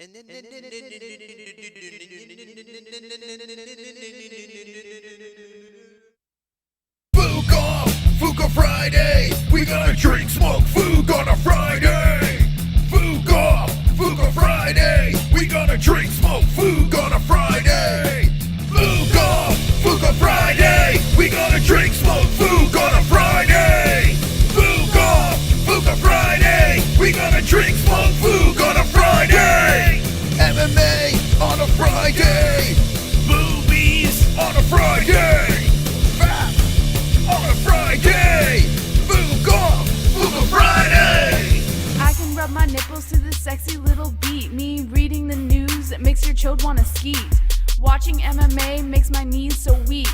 Fuka Friday, we gonna drink, smoke, Fuka on a Friday. Fuka Friday, we gonna drink, smoke, Fuka on a Friday. Fuka Friday, we gonna drink, smoke, Fuka on a Friday. Fuka Friday, we gonna drink, smoke, Fuka on a Friday. MMA on a Friday, movies on a Friday. On a Friday, Fuka Friday. I can rub my nipples to the sexy little beat. Me reading the news, it makes your chode wanna skeet. Watching MMA makes my knees so weak.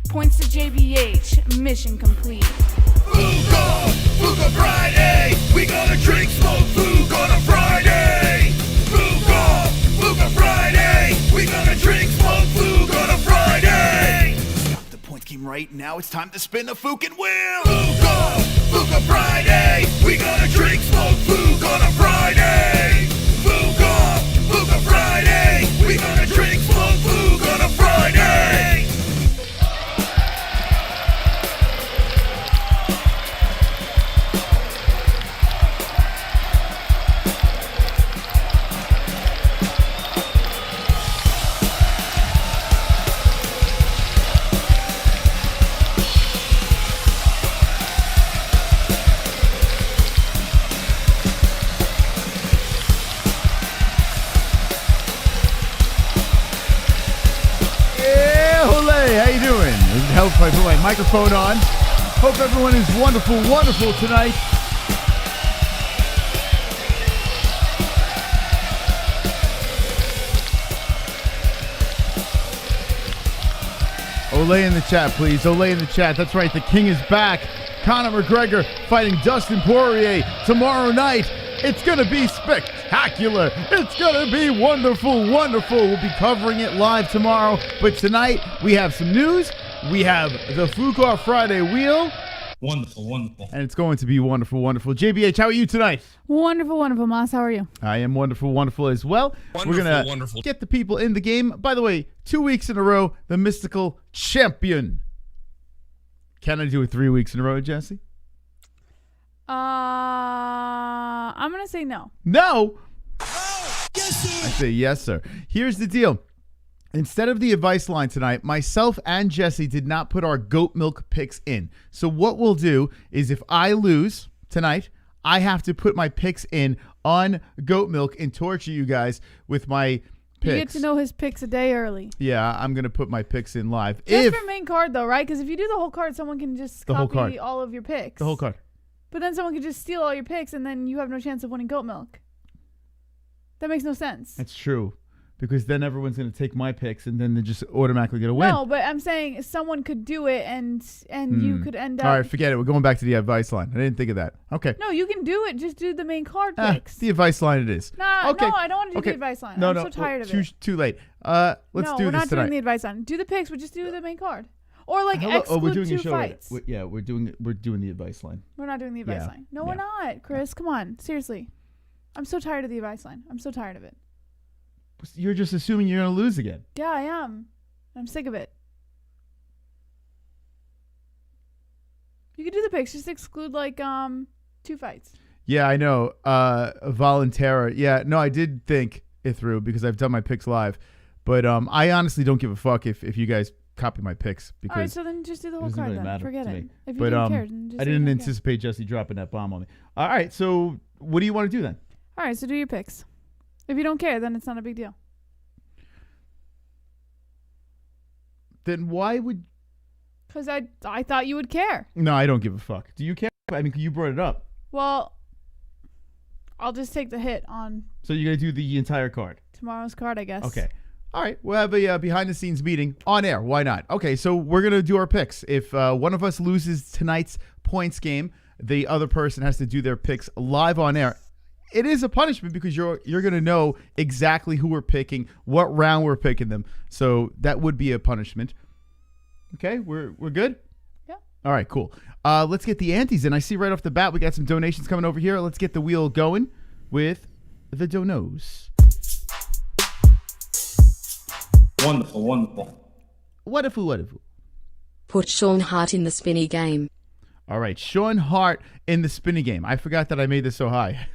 Points to JBH, mission complete. Fuka Friday, we gonna drink, smoke, Fuka on a Friday. Fuka Friday, we gonna drink, smoke, Fuka on a Friday. Came right now, it's time to spin the fucking wheel. Fuka Friday, we gonna drink, smoke, Fuka on a Friday. Fuka Friday, we gonna drink, smoke, Fuka on a Friday. Help if I put my microphone on. Hope everyone is wonderful tonight. Olay in the chat, please. Olay in the chat. That's right. The king is back. Conor McGregor fighting Dustin Poirier tomorrow night. It's going to be spectacular. It's going to be wonderful. We'll be covering it live tomorrow. But tonight, we have some news. We have the Fuka Friday wheel. Wonderful. And it's going to be wonderful. JBH, how are you tonight? Wonderful, Moss. How are you? I am wonderful as well. We're going to get the people in the game. By the way, 2 weeks in a row, the mystical champion. Can I do it 3 weeks in a row, Jesse? I'm going to say no. No? Yes, sir. I say yes, sir. Here's the deal. Instead of the advice line tonight, myself and Jesse did not put our goat milk picks in. So what we'll do is if I lose tonight, I have to put my picks in on goat milk and torture you guys with my picks. You get to know his picks a day early. Yeah, I'm going to put my picks in live. Just for main card, though, right? Because if you do the whole card, someone can just copy all of your picks. The whole card. But then someone could just steal all your picks, and then you have no chance of winning goat milk. That makes no sense. That's true. Because then everyone's going to take my picks, and then they're just automatically going to win. No, but I'm saying someone could do it, and you could end up... All right, forget it. We're going back to the advice line. I didn't think of that. Okay. No, you can do it. Just do the main card picks. The advice line it is. Nah, okay. No, I don't want to do the advice line. I'm so tired of it. Too late. Let's do this tonight. No, we're not doing the advice line. Do the picks, but just do the main card. Or exclude we're doing 2 a show fights. Right. We're doing the advice line. We're not doing the advice line. No, we're not, Chris. Come on. Seriously. I'm so tired of the advice line. I'm so tired of it. You're just assuming you're going to lose again. Yeah, I am. I'm sick of it. You could do the picks. Just exclude 2 fights. Yeah, I know. Volunteer. Yeah, no, I did think it through because I've done my picks live. But I honestly don't give a fuck if you guys copy my picks. Because all right, so then just do the whole card then. Forget it. If you but, don't care, then just I didn't anticipate Jesse dropping that bomb on me. All right, so what do you want to do then? All right, so do your picks. If you don't care, then it's not a big deal. Then why would... Because I thought you would care. No, I don't give a fuck. Do you care? I mean, you brought it up. Well, I'll just take the hit on... So you're going to do the entire card? Tomorrow's card, I guess. Okay. All right. We'll have a behind-the-scenes meeting on air. Why not? Okay, so we're going to do our picks. If one of us loses tonight's points game, the other person has to do their picks live on air. It is a punishment because you're going to know exactly who we're picking, what round we're picking them. So that would be a punishment. Okay, we're good? Yeah. All right, cool. Let's get the antes in. I see right off the bat we got some donations coming over here. Let's get the wheel going with the donos. Wonderful, wonderful. Wonderful. Put Sean Hart in the spinny game. All right, Sean Hart in the spinny game. I forgot that I made this so high.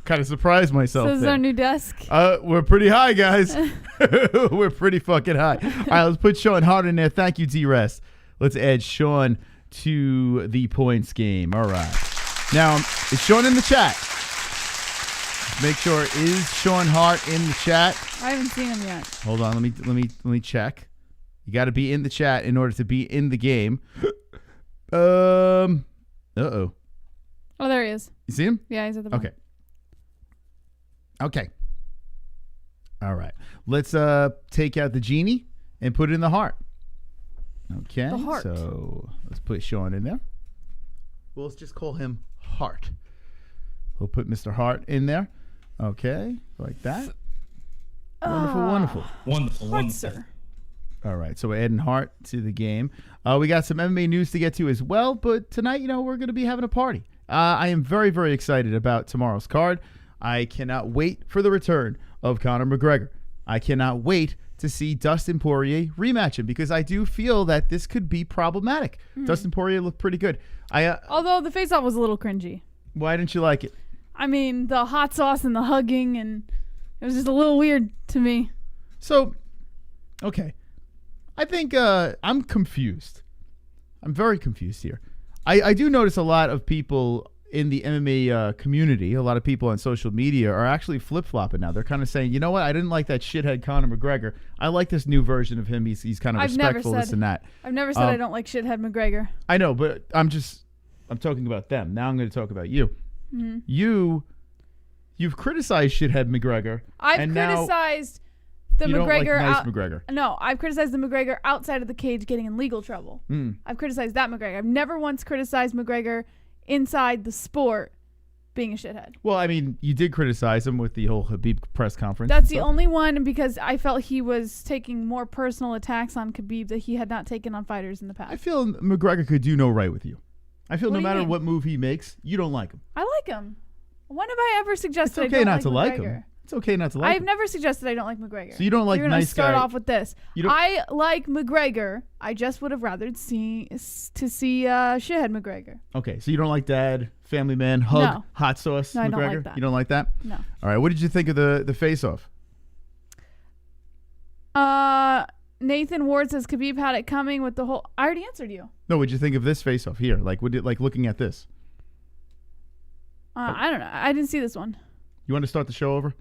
Kind of surprised myself. So this is our new desk. We're pretty high, guys. We're pretty fucking high. All right, let's put Sean Hart in there. Thank you, D-Rest. Let's add Sean to the points game. All right. Now, is Sean in the chat? Make sure, is Sean Hart in the chat? I haven't seen him yet. Hold on, let me check. You got to be in the chat in order to be in the game. Uh-oh. Oh, there he is. You see him? Yeah, he's at the bottom. Okay. All right. Let's take out the genie and put it in the heart. Okay. The heart. So let's put Sean in there. Well, let's just call him Hart. We'll put Mr. Hart in there. Okay. Like that. Wonderful. Wonderful, Hart, wonderful. sir. All right, so we're adding Hart to the game. We got some MMA news to get to as well, but tonight, we're going to be having a party. I am very, very excited about tomorrow's card. I cannot wait for the return of Conor McGregor. I cannot wait to see Dustin Poirier rematch him because I do feel that this could be problematic. Dustin Poirier looked pretty good. Although the face-off was a little cringy. Why didn't you like it? I mean, the hot sauce and the hugging, and it was just a little weird to me. So, okay. I think I'm confused. I'm very confused here. I do notice a lot of people in the MMA community, a lot of people on social media are actually flip-flopping now. They're kind of saying, you know what, I didn't like that shithead Conor McGregor. I like this new version of him. He's kind of respectful, this and that. I've never said I don't like shithead McGregor. I know, but I'm talking about them. Now I'm going to talk about you. Mm-hmm. You've criticized shithead McGregor. I've criticized the you McGregor. Don't like nice McGregor. No, I've criticized the McGregor outside of the cage getting in legal trouble. I've criticized that McGregor. I've never once criticized McGregor inside the sport being a shithead. Well, I mean, you did criticize him with the whole Khabib press conference. That's the only one because I felt he was taking more personal attacks on Khabib that he had not taken on fighters in the past. I feel McGregor could do no right with you. I feel What no do you matter mean? what move he makes, you don't like him. I like him. When have I ever suggested It's okay I don't not to like McGregor? him. It's okay not to like I've him. never suggested I don't like McGregor. So you don't like You're gonna nice start guy- off with this. You don't- I like McGregor. I just would have rather see shithead McGregor. Okay, so you don't like dad, family man, hug, No. hot sauce No, McGregor? I don't like that. You don't like that? No. All right, what did you think of the face-off? Nathan Ward says Khabib had it coming with the whole. I already answered you. No, what did you think of this face-off here? Like, looking at this? I don't know. I didn't see this one. You want to start the show over?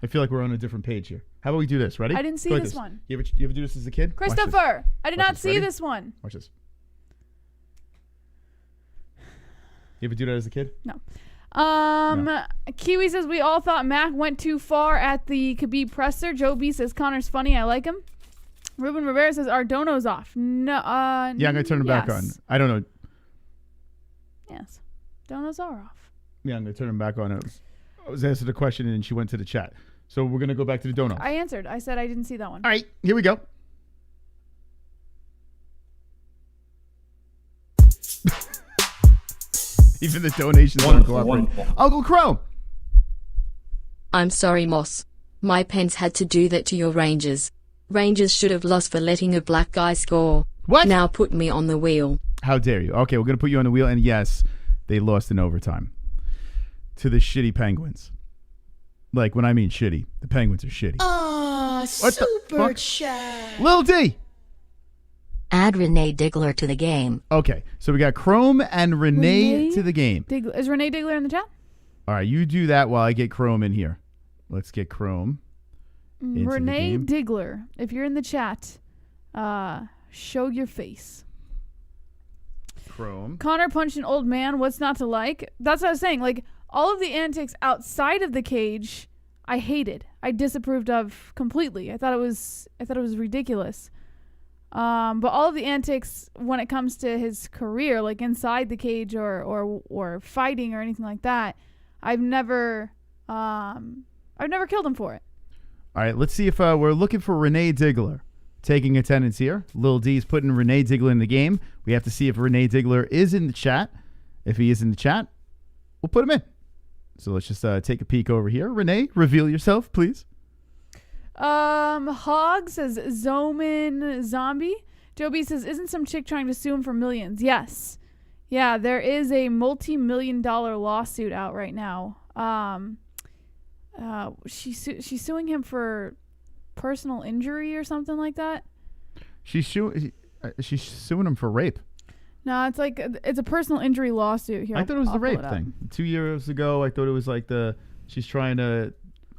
I feel like we're on a different page here. How about we do this? Ready? I didn't see Go like this one. You ever do this as a kid? Watch this. Christopher, I did Watch not this. see Ready? this one. Watch this. You ever do that as a kid? No. No. Kiwi says we all thought Mac went too far at the Khabib presser. Joe B says Connor's funny. I like him. Ruben Rivera says Ardono's off. No. Yeah, I'm gonna turn it back on. I don't know. Yes, donos are off. Yeah, I'm gonna turn him back on. I was answering the question and she went to the chat. So we're gonna go back to the donuts. I answered. I said I didn't see that one. All right, here we go. Even the donations aren't cooperating. Uncle Chrome. I'm sorry, Moss. My Pens had to do that to your Rangers. Rangers should have lost for letting a black guy score. What? Now put me on the wheel. How dare you? Okay, we're gonna put you on the wheel, and yes, they lost in overtime to the shitty Penguins. Like when I mean shitty, the Penguins are shitty. Ah, What the super fuck? chat. Lil D. Add Renee Diggler to the game. Okay, so we got Chrome and Renee Renee to the game. Is Renee Diggler in the chat? All right, you do that while I get Chrome in here. Let's get Chrome into Renee the game. Diggler, if you're in the chat, show your face. Chrome. Connor punched an old man. What's not to like? That's what I was saying. Like all of the antics outside of the cage, I hated. I disapproved of completely. I thought it was ridiculous. But all of the antics when it comes to his career, like inside the cage or fighting or anything like that, I've never killed him for it. All right, let's see if we're looking for Renee Diggler taking attendance here. Lil D's putting Renee Diggler in the game. We have to see if Renee Diggler is in the chat. If he is in the chat, we'll put him in. So let's just take a peek over here. Renee, reveal yourself, please. Hog says Zoman Zombie. Joe B says, isn't some chick trying to sue him for millions? Yes. Yeah, there is a multi-million-dollar lawsuit out right now. She's suing him for personal injury or something like that. She's suing him for rape. No, it's a personal injury lawsuit here. I thought it was the rape thing. 2 years ago, I thought it was like she's trying to.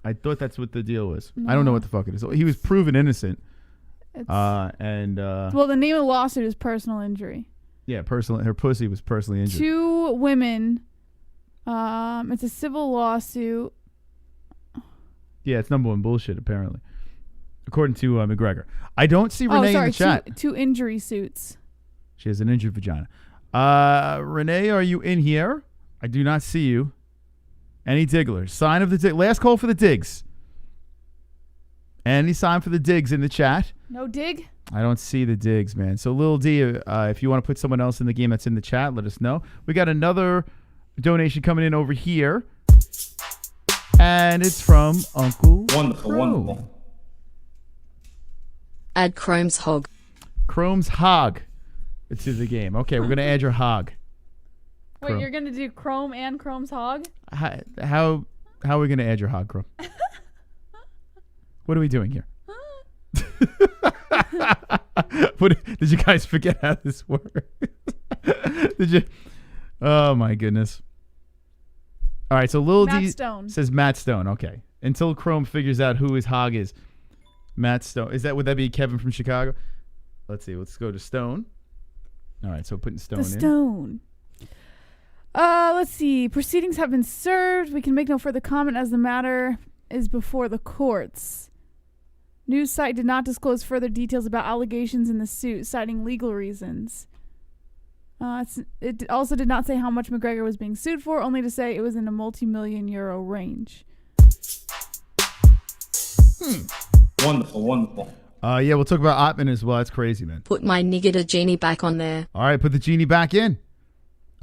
I thought that's what the deal was. No. I don't know what the fuck it is. He was proven innocent. Well, the name of the lawsuit is personal injury. Yeah, her pussy was personally injured. 2 women. It's a civil lawsuit. Yeah, it's number one bullshit, apparently. According to McGregor. I don't see Renee in the chat. Two injury suits. She has an injured vagina. Renee, are you in here? I do not see you. Any digglers? Sign of the dig. Last call for the digs. Any sign for the digs in the chat? No dig? I don't see the digs, man. So, Lil D, if you want to put someone else in the game that's in the chat, let us know. We got another donation coming in over here. And it's from Uncle Wonderful. Add Chrome's hog. Chrome's hog to the game. Okay, we're going to add your hog. Wait, Chrome. You're going to do Chrome and Chrome's hog? How are we going to add your hog, Chrome? What are we doing here? Did you guys forget how this works? Did you? Oh, my goodness. All right, so Lil D says Matt Stone. Okay. Until Chrome figures out who his hog is. Matt Stone. Would that be Kevin from Chicago? Let's see. Let's go to Stone. All right, so putting Stone in. Stone. Let's see. Proceedings have been served. We can make no further comment as the matter is before the courts. News site did not disclose further details about allegations in the suit, citing legal reasons. It also did not say how much McGregor was being sued for, only to say it was in a multi-million euro range. Wonderful. Yeah, we'll talk about Ottman as well. That's crazy, man. Put my nigga genie back on there. All right, put the genie back in.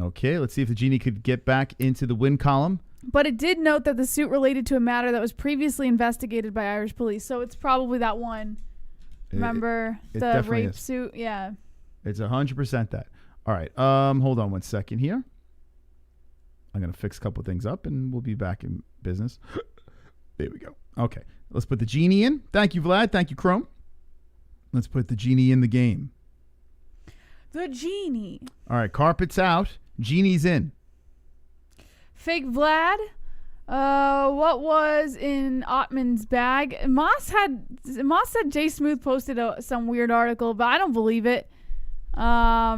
Okay, let's see if the genie could get back into the win column. But it did note that the suit related to a matter that was previously investigated by Irish police. So it's probably that one. Remember the rape suit? Yeah. It's 100% that. All right. Hold on 1 second here. I'm going to fix a couple of things up and we'll be back in business. There we go. Okay. Let's put the genie in. Thank you, Vlad. Thank you, Chrome. Let's put the genie in the game. The genie. All right. Carpet's out. Genie's in. Fake Vlad. What was in Ottman's bag? Moss said Jay Smooth posted some weird article, but I don't believe it. Yeah,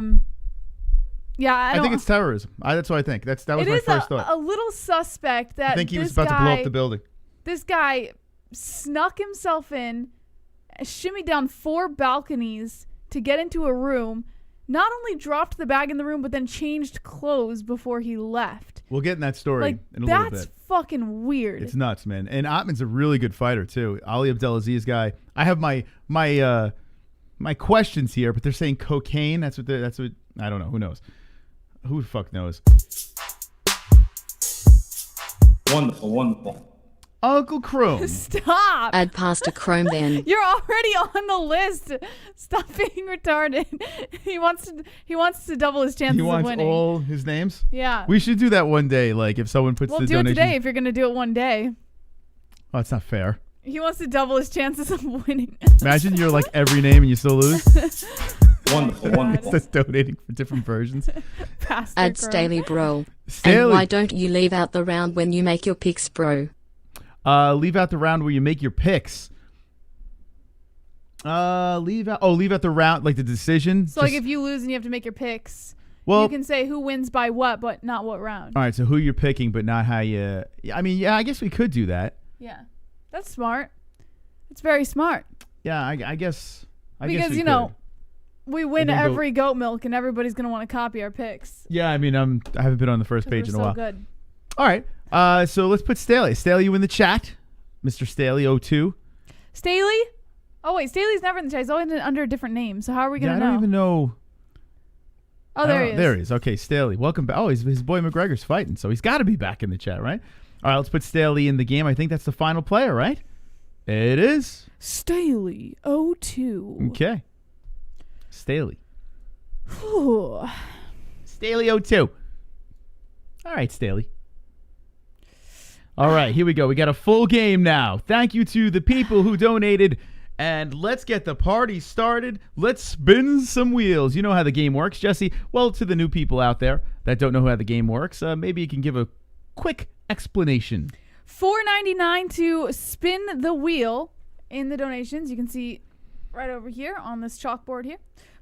I think it's terrorism. That's what I think. That was my first thought. A little suspect that I think he was about to blow up the building. This guy snuck himself in, shimmied down 4 balconies to get into a room. Not only dropped the bag in the room, but then changed clothes before he left. We'll get in that story in a little bit. That's fucking weird. It's nuts, man. And Ottman's a really good fighter too. Ali Abdelaziz guy. I have my questions here, but they're saying cocaine. That's what I don't know. Who knows? Who the fuck knows? Wonderful. Uncle Chrome. Stop. Add Pastor Chrome then. You're already on the list. Stop being retarded. He wants to double his chances of winning. He wants all his names? Yeah. We should do that one day, like if someone puts the donation. We'll do it today if you're going to do it one day. Oh, that's not fair. He wants to double his chances of winning. Imagine you're like every name and you still lose. Wonderful. That's donating for different versions. Add Staley, bro. Staley. And why don't you leave out the round when you make your picks, bro? Leave out the round where you make your picks. Leave out the round, like the decision. So like if you lose and you have to make your picks, you can say who wins by what, but not what round. All right, so who you're picking, but not how you. I mean, yeah, I guess we could do that. Yeah, that's smart. It's very smart. Yeah, I guess. Because you know, we win every goat milk, and everybody's gonna want to copy our picks. Yeah, I mean, I haven't been on the first page in a while. Good. All right. So let's put Staley. Staley, you in the chat? Mr. Staley02. Staley? Oh, wait. Staley's never in the chat. He's always under a different name. So how are we going to know? I don't even know. Oh, there he is. There he is. Okay, Staley. Welcome back. Oh, his boy McGregor's fighting, so he's got to be back in the chat, right? All right, let's put Staley in the game. I think that's the final player, right? It is. Staley 02. Okay. Staley. Whew. Staley 02. All right, Staley. All right, here we go. We got a full game now. Thank you to the people who donated. And let's get the party started. Let's spin some wheels. You know how the game works, Jesse. Well, to the new people out there that don't know how the game works, maybe you can give a quick explanation. $4.99 to spin the wheel in the donations. You can see right over here on this chalkboard here.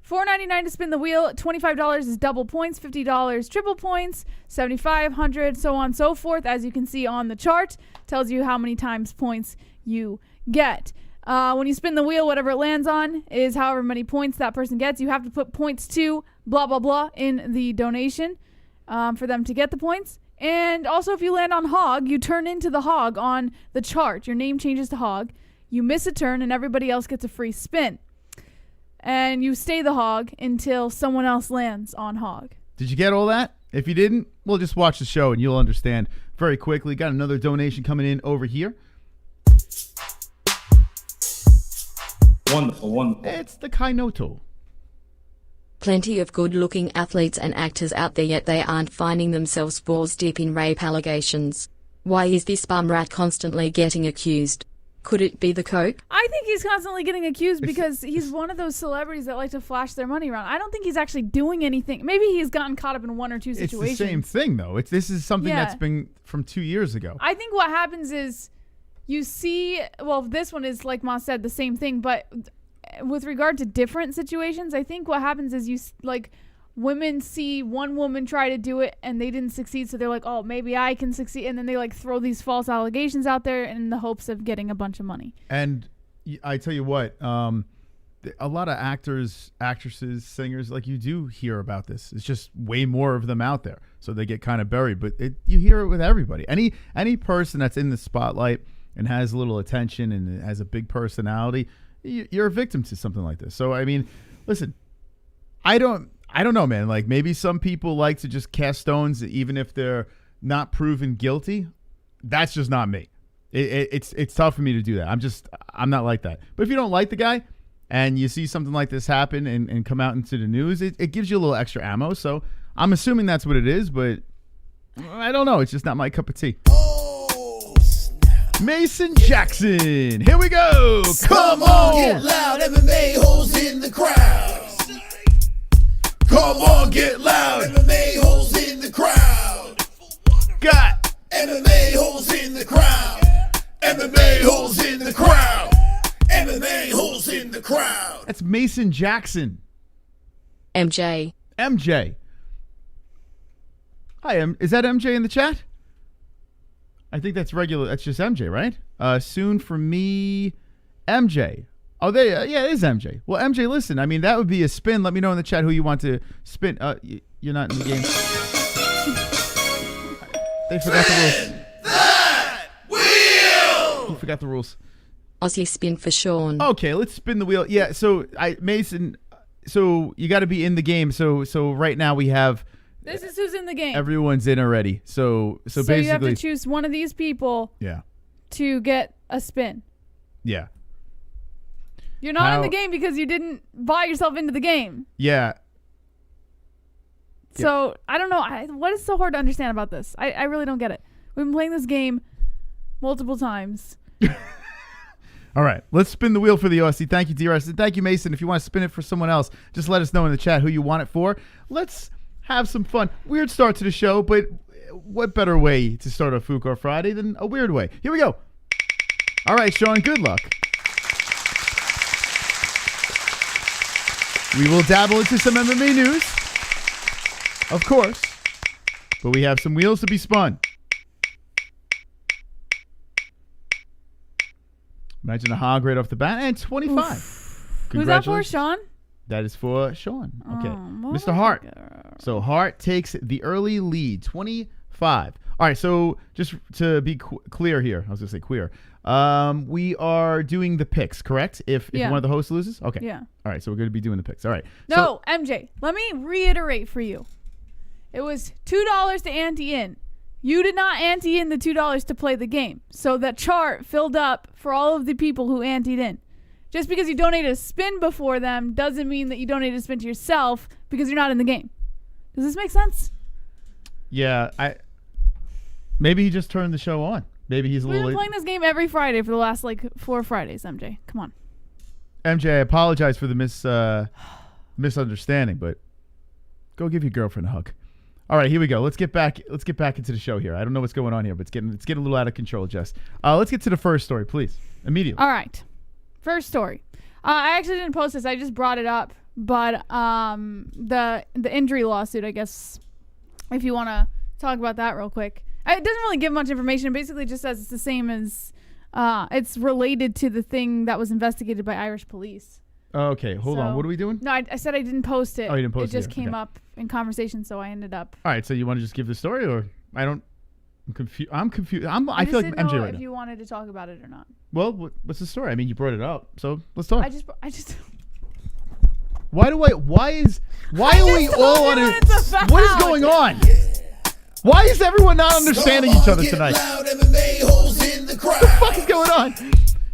$4.99 to spin the wheel. $25 is double points. $50 triple points. $75, $100, so on and so forth. As you can see on the chart, tells you how many times points you get. When you spin the wheel, whatever it lands on is however many points that person gets. You have to put points to blah, blah, blah in the donation for them to get the points. And also, if you land on hog, you turn into the hog on the chart. Your name changes to hog. You miss a turn, and everybody else gets a free spin. And you stay the hog until someone else lands on hog. Did you get all that? If you didn't, well, just watch the show and you'll understand very quickly. Got another donation coming in over here. Wonderful. It's the Kainoto. Plenty of good-looking athletes and actors out there, yet they aren't finding themselves balls deep in rape allegations. Why is this bum rat constantly getting accused? Could it be the coke? I think he's constantly getting accused because he's one of those celebrities that like to flash their money around. I don't think he's actually doing anything. Maybe he's gotten caught up in one or two situations. It's the same thing, though. This is something that's been from 2 years ago. I think what happens is you see, well, this one is, like Ma said, the same thing, but with regard to different situations, I think what happens is women see one woman try to do it and they didn't succeed, so they're like, oh, maybe I can succeed, and then they throw these false allegations out there in the hopes of getting a bunch of money. And I tell you what, a lot of actors, actresses, singers, you do hear about this. It's just way more of them out there, so they get kind of buried. But you hear it with everybody. Any person that's in the spotlight and has a little attention and has a big personality, you're a victim to something like this. So, I mean, listen, I don't know, man. Maybe some people like to just cast stones even if they're not proven guilty. That's just not me. It's tough for me to do that. I'm not like that. But if you don't like the guy and you see something like this happen and come out into the news, it gives you a little extra ammo. So I'm assuming that's what it is, but I don't know. It's just not my cup of tea. Mason Jackson. Here we go. Come on. Get loud, MMA-Holes in the crowd. Come on, get loud, MMA-Holes in the crowd. Got MMA-Holes in the crowd. MMA-Holes in the crowd. MMA-Holes in the crowd. That's Mason Jackson. MJ. Hi, is that MJ in the chat? I think that's regular. That's just MJ, right? Soon for me, MJ. Oh, yeah, it is MJ. Well, MJ, listen, I mean, that would be a spin. Let me know in the chat who you want to spin. You're not in the game. They forgot the rules. That wheel! You forgot the rules. Aussie spin for Sean. Okay, let's spin the wheel. Yeah, so Mason, so you got to be in the game. So right now we have... This is who's in the game. Everyone's in already. So basically... you have to choose one of these people to get a spin. Yeah. You're not in the game because you didn't buy yourself into the game. Yeah. So, I don't know. What is so hard to understand about this? I really don't get it. We've been playing this game multiple times. All right. Let's spin the wheel for the OSC. Thank you, DRS. And thank you, Mason. If you want to spin it for someone else, just let us know in the chat who you want it for. Let's have some fun. Weird start to the show, but what better way to start a Fuko Friday than a weird way? Here we go. All right, Sean, good luck. We will dabble into some MMA news, of course, but we have some wheels to be spun. Imagine a hog right off the bat, and 25. Oof. Who's that for, Sean? That is for Sean. Okay. Oh, Mr. Hart. So Hart takes the early lead, 25. All right, so just to be clear here, I was going to say queer. We are doing the picks, correct? If one of the hosts loses? Okay. Yeah. All right, so we're going to be doing the picks. All right. No, MJ, let me reiterate for you. It was $2 to ante in. You did not ante in the $2 to play the game. So that chart filled up for all of the people who anteed in. Just because you donated a spin before them doesn't mean that you donated a spin to yourself because you're not in the game. Does this make sense? Yeah, maybe he just turned the show on. Maybe he's a We've little been playing this game every Friday for the last 4 Fridays, MJ. Come on. MJ, I apologize for the misunderstanding, but go give your girlfriend a hug. All right, here we go. Let's get back into the show here. I don't know what's going on here, but it's getting a little out of control, Jess. Let's get to the first story, please. Immediately. All right. First story. I actually didn't post this. I just brought it up. But the injury lawsuit, I guess, if you want to talk about that real quick. It doesn't really give much information. It basically just says it's the same as it's related to the thing that was investigated by Irish police. Okay, hold on. What are we doing? No, I said I didn't post it. Oh, you didn't post it. It just came up in conversation, so I ended up. All right, so you want to just give the story, or I'm confused. I feel like didn't MJ know right if now. you wanted to talk about it or not. Well, what's the story? I mean, you brought it up, so let's talk. I just. Why are we all on it? What is going on? Why is everyone not understanding each other tonight? Loud, MMA-Holes in the crowd. What the fuck is going on?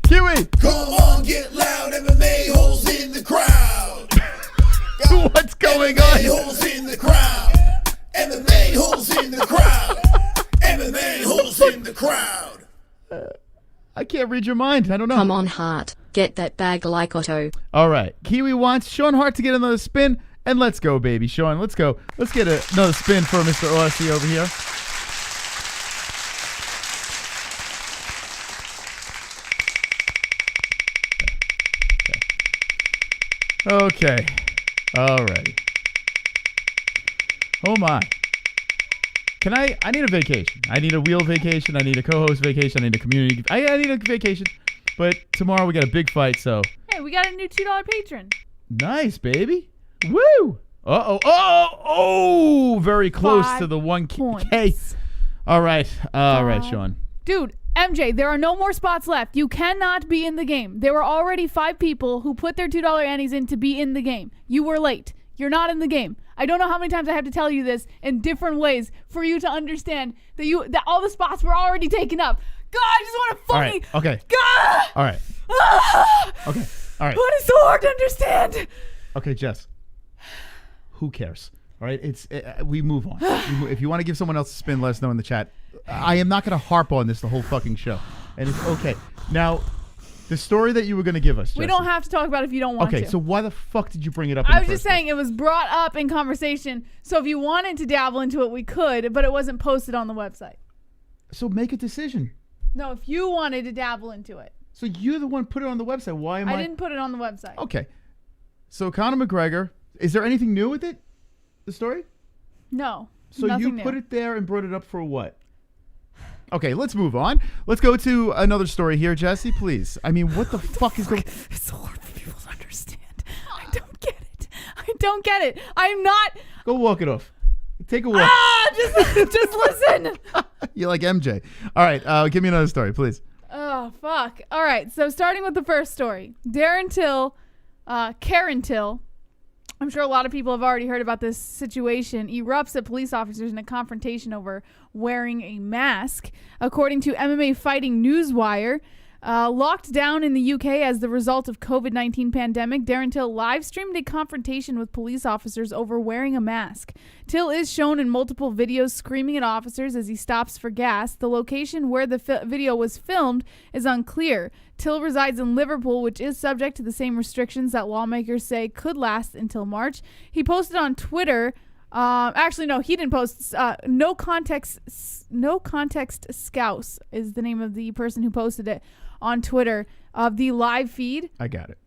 Kiwi! Come on, get loud, MMA-Holes in the crowd. What's going on? MMA-Holes in the crowd. MMA-Holes in the crowd. MMA-Holes in the crowd. I can't read your mind. I don't know. Come on, Hart. Get that bag like Otto. All right. Kiwi wants Sean Hart to get another spin. And let's go, baby. Sean, let's go. Let's get another spin for Mr. Aussie over here. Okay. All right. Oh, my. I need a vacation. I need a wheel vacation. I need a co-host vacation. I need a community. I need a vacation. But tomorrow we got a big fight, so. Hey, we got a new $2 patron. Nice, baby. Woo! Oh, very close to the 1K. All right, Sean. Dude, MJ, there are no more spots left. You cannot be in the game. There were already 5 people who put their $2 antes in to be in the game. You were late. You're not in the game. I don't know how many times I have to tell you this in different ways for you to understand that all the spots were already taken up. God, I just want to fucking... All right, okay. God! All right. Okay, all right. What is so hard to understand? Okay, Jess. Who cares? All right, we move on. If you want to give someone else a spin, let us know in the chat. I am not going to harp on this the whole fucking show. And it's okay. Now, the story that you were going to give us, Jesse. We don't have to talk about it if you don't want to. Okay, so why the fuck did you bring it up? I was just saying it was brought up in conversation. So if you wanted to dabble into it, we could, but it wasn't posted on the website. So make a decision. No, if you wanted to dabble into it. So you're the one put it on the website. Why am I? I didn't put it on the website. Okay. So Conor McGregor, is there anything new with it? The story? No. So nothing you new. put it there and brought it up for what? Okay, let's move on. Let's go to another story here, Jesse, please. I mean, what the fuck is going on? It's so hard for people to understand. I don't get it. I don't get it. I'm not. Go walk it off. Take a walk. Just listen. You're like MJ. All right, give me another story, please. Oh, fuck. All right, so starting with the first story. Darren Till, Karen Till, I'm sure a lot of people have already heard about this situation, erupts at police officers in a confrontation over wearing a mask. According to MMA Fighting Newswire, locked down in the UK as the result of COVID-19 pandemic, Darren Till live streamed a confrontation with police officers over wearing a mask. Till is shown in multiple videos screaming at officers as he stops for gas. The location where the video was filmed is unclear. Till resides in Liverpool, which is subject to the same restrictions that lawmakers say could last until March. He posted on Twitter. Actually, no, he didn't post. No Context Scouse is the name of the person who posted it on Twitter of the live feed. I got it.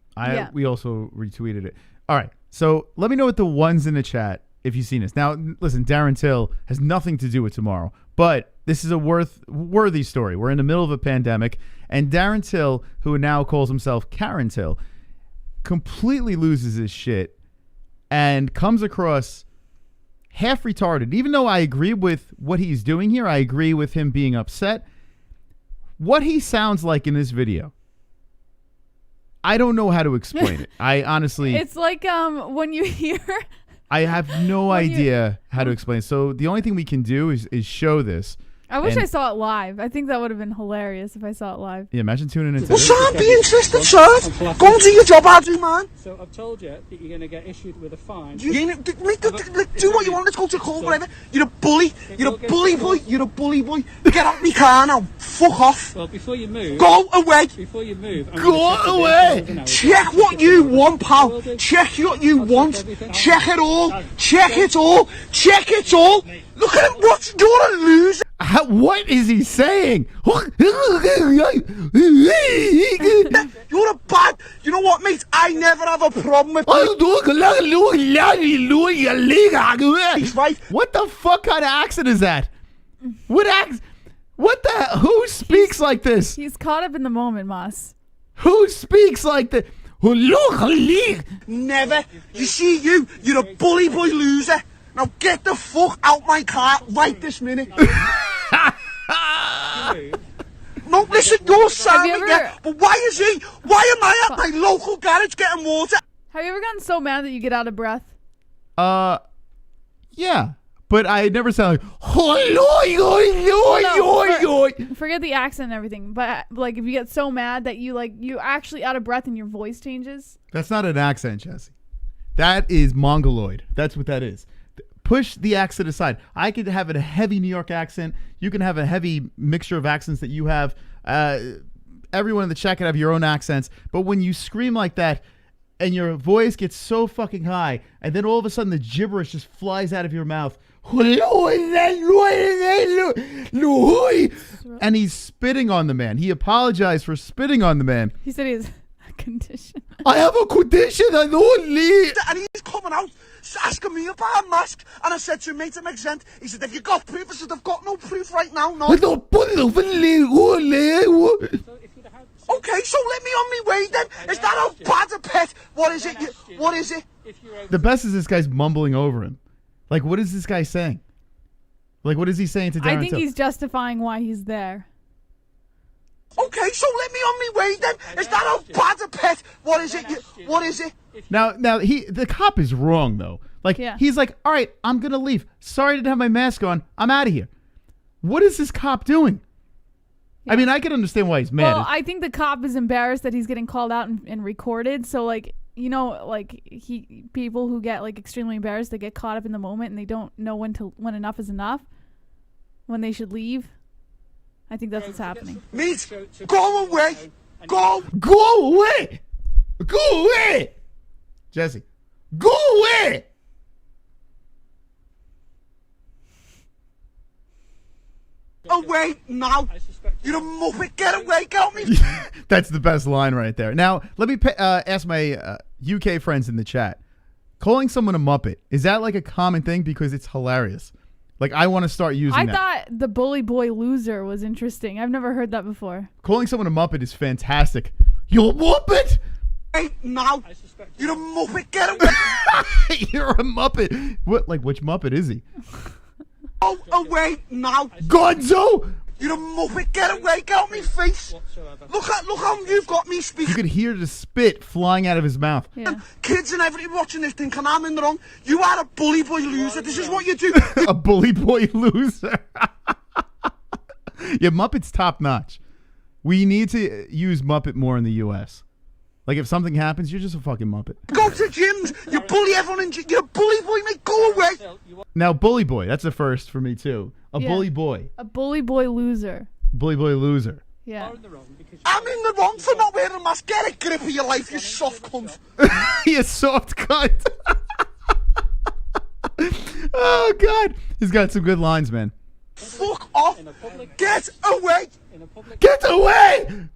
We also retweeted it. All right. So let me know what the ones in the chat if you've seen this. Now, listen, Darren Till has nothing to do with tomorrow, but this is a worthy story. We're in the middle of a pandemic, and Darren Till, who now calls himself Karen Till, completely loses his shit and comes across half retarded. Even though I agree with what he's doing here, I agree with him being upset. What he sounds like in this video, I don't know how to explain it. I honestly... It's like when you hear... I have no idea how to explain. So the only thing we can do is show this I wish And- I saw it live. I think that would have been hilarious if I saw it live. Yeah, imagine tuning into Well, this. sir, be interested, sir. Go and do your job, Adri, man. So I've told you that you're going to get issued with a fine. You ain't, do what you want. Let's go to court, whatever. You're a bully. You're a bully boy. You're a bully boy. Get out my car now. Fuck off. Well, before you move, Go away. before you move, I'm Go gonna check the away. vehicles and Check what you want, pal. Check what you want. Check it all. Check it all. Check it all. Look at him. What? You're a loser. What is he saying? You're a bad. You know what, mate? I never have a problem with right. What the fuck kind of accent is that? What who speaks like this? He's caught up in the moment, Moss. Who speaks like this? Never. You see, you're a bully boy loser. Now get the fuck out my car right this minute. No, listen, you're Simon, ever- yeah, but why am I at my local garage getting water? Have you ever gotten so mad that you get out of breath? Yeah, but I never sound like. Forget the accent and everything, but like if you get so mad that you actually out of breath and your voice changes. That's not an accent, Jesse. That is Mongoloid. That's what that is. Push the accent aside. I could have a heavy New York accent. You can have a heavy mixture of accents that you have. Everyone in the chat can have your own accents. But when you scream like that and your voice gets so fucking high and then all of a sudden the gibberish just flies out of your mouth. And he's spitting on the man. He apologized for spitting on the man. He said he has a condition. I have a condition. I don't leave. And he's coming out asking me about a mask, and I said to him, mate, it makes sense. He said, have you got proof? I said, I've got no proof right now, no. I don't put it over the Okay, so let me on my way then. Is that how bad a pet? What is it? What is it? The best is this guy's mumbling over him. Like, what is this guy saying? Like, what is he saying to Darren I think Till? he's justifying why he's there. Okay, so let me on my way then. Is that how bad a pet? What is it? What is it? Now, the cop is wrong though. Like, Yeah. he's like, all right, I'm gonna leave. Sorry I didn't have my mask on. I'm out of here. What is this cop doing? I mean, I can understand why he's mad. Well, I think the cop is embarrassed that he's getting called out and recorded. So, like, you know, like people who get like extremely embarrassed, they get caught up in the moment and they don't know when enough is enough, when they should leave. I think that's what's happening. Mate, go away. Go. Go away. Go away. Jesse, go away. Away now. You're a muppet. Get away. Get out me. That's the best line right there. Now, let me ask my UK friends in the chat. Calling someone a Muppet, is that like a common thing? Because it's hilarious. Like, I want to start using I that. thought the bully boy loser was interesting. I've never heard that before. Calling someone a Muppet is fantastic. You're a Muppet? Away now. You're a muppet. Get away. You're a Muppet. What? Like, which Muppet is he? Go away now. Gonzo! You're a muppet. Get away. Get out me face. Look how you've got me You speaking. could hear the spit flying out of his mouth. Yeah. Kids and everybody watching this thinking I'm in the wrong. You are a bully boy loser. This is what you do. A bully boy loser. Yeah, Muppet's top notch. We need to use Muppet more in the U.S. Like, if something happens, you're just a fucking Muppet. Go to gyms. You bully everyone in gym. You're a bully boy, mate. Go away. Now, bully boy, that's a first for me, too. A Yeah. bully boy. A bully boy loser. Bully boy loser. Yeah. I'm in the wrong for not wearing a mask. Get a grip of your life, you soft cunt. You soft cunt. Oh, God. He's got some good lines, man. Fuck off. Get away. Get away!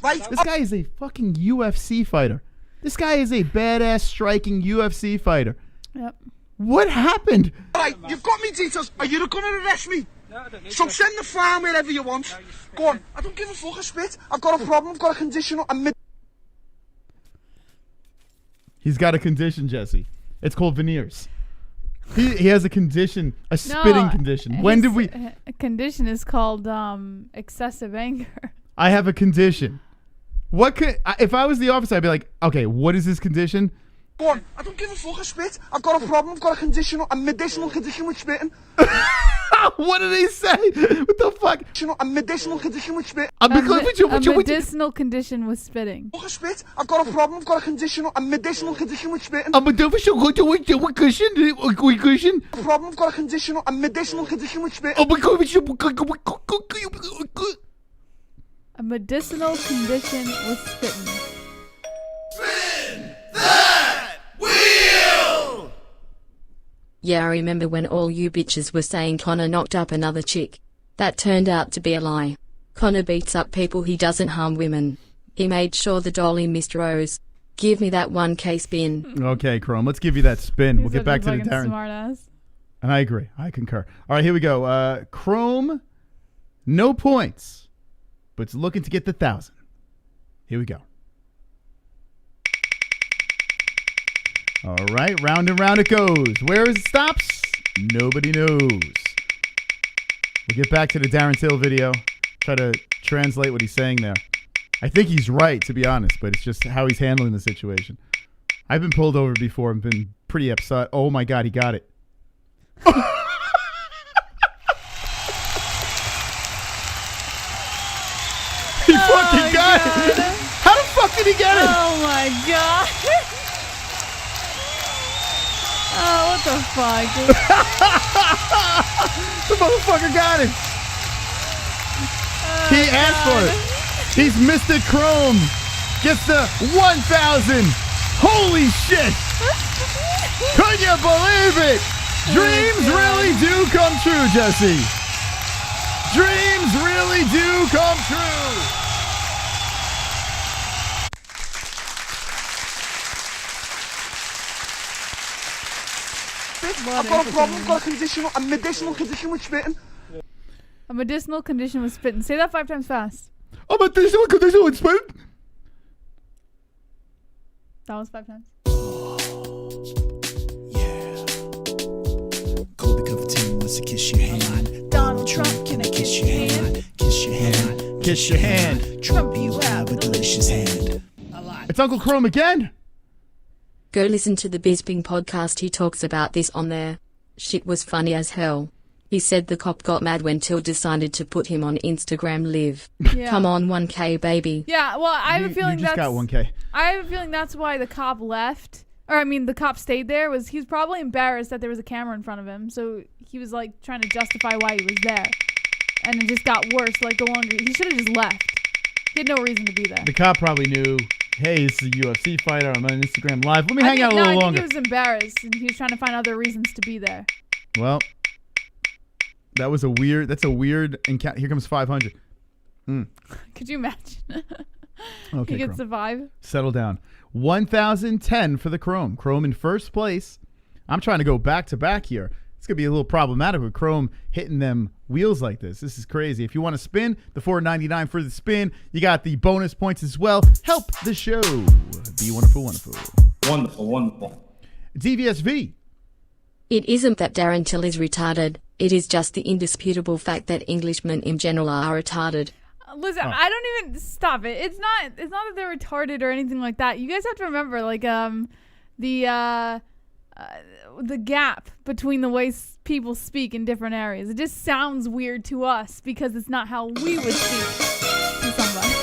Right. This guy is a fucking UFC fighter. This guy is a badass striking UFC fighter. Yep. What happened? Right, you've got me details. Are you going to arrest me? So send the farm wherever you want. Go on. I don't give a fuck a spit. I've got a problem. I've got a condition. He's got a condition, Jesse. It's called veneers. He has a condition, a spitting condition. When did we... A condition is called excessive anger. I have a condition. What could... If I was the officer, I'd be like, okay, what is this condition? Go on. I don't give a fuck, I spit. I've got a problem, I've got a condition, a medicinal condition with spitting. What did he say? What the fuck? A medicinal condition with spitting. A medicinal condition with spitting. Fuck, I spit. I've got a problem, I've got a condition, a medicinal condition with spitting. A medicinal condition with cushion? A problem, I've got a condition, a medicinal condition with spitting. A medicinal condition with spitting. Spin that wheel! Yeah, I remember when all you bitches were saying Conor knocked up another chick. That turned out to be a lie. Conor beats up people, he doesn't harm women. He made sure the dolly missed Rose. Give me that 1K spin. Okay, Chrome, let's give you that spin. We'll get back to the Darren. Smartass. And I agree. I concur. All right, here we go. Chrome, no points, but it's looking to get the 1,000. Here we go. All right, round and round it goes. Where it stops, nobody knows. We'll get back to the Darren Till video. Try to translate what he's saying there. I think he's right, to be honest, but it's just how he's handling the situation. I've been pulled over before and been pretty upset. Oh, my God, he got it. He fucking got it. How the fuck did he get it? Oh, my God. Oh, what the fuck? The motherfucker got it. He asked for it. He's Mr. Chrome. Gets the 1,000. Holy shit. Could you believe it? Dreams really do come true, Jesse. Dreams really do come true. I've got a problem, I've got a condition, a medicinal condition with spitting. A medicinal condition with spitting. Say that 5 times fast. A medicinal condition with spitting. That was 5 times. Yeah. Colby Covington wants to kiss your hand. Donald Trump, Can I kiss your hand? Kiss your hand. Kiss your hand. Trump, you have a delicious hand. It's Uncle Chrome again. Go listen to the Bisping podcast, he talks about this on there. Shit was funny as hell. He said the cop got mad when Till decided to put him on Instagram Live. Yeah. Come on, 1K, baby. Yeah, well, I have a feeling you just that's... got 1K. I have a feeling that's why the cop left. Or, I mean, the cop stayed there. He was probably embarrassed that there was a camera in front of him. So he was, like, trying to justify why he was there. And it just got worse, like, the longer... He should have just left. He had no reason to be there. The cop probably knew, hey, this is a UFC fighter. I'm on Instagram Live. Let me hang out a little longer. I think he was embarrassed, and he was trying to find other reasons to be there. Well, that's a weird encounter. Here comes 500. Could you imagine? Okay, He could Chrome. survive. Settle down. 1,010 for the Chrome. Chrome in first place. I'm trying to go back to back here. It's going to be a little problematic with Chrome hitting them wheels like this. This is crazy. If you want to spin, the $4.99 for the spin. You got the bonus points as well. Help the show. Be wonderful, wonderful. Wonderful, wonderful. DVSV. It isn't that Darren Till is retarded, it is just the indisputable fact that Englishmen in general are retarded. Listen, I don't even... Stop it. It's not that they're retarded or anything like that. You guys have to remember, like, the gap between the way people speak in different areas. It just sounds weird to us because it's not how we would speak to somebody.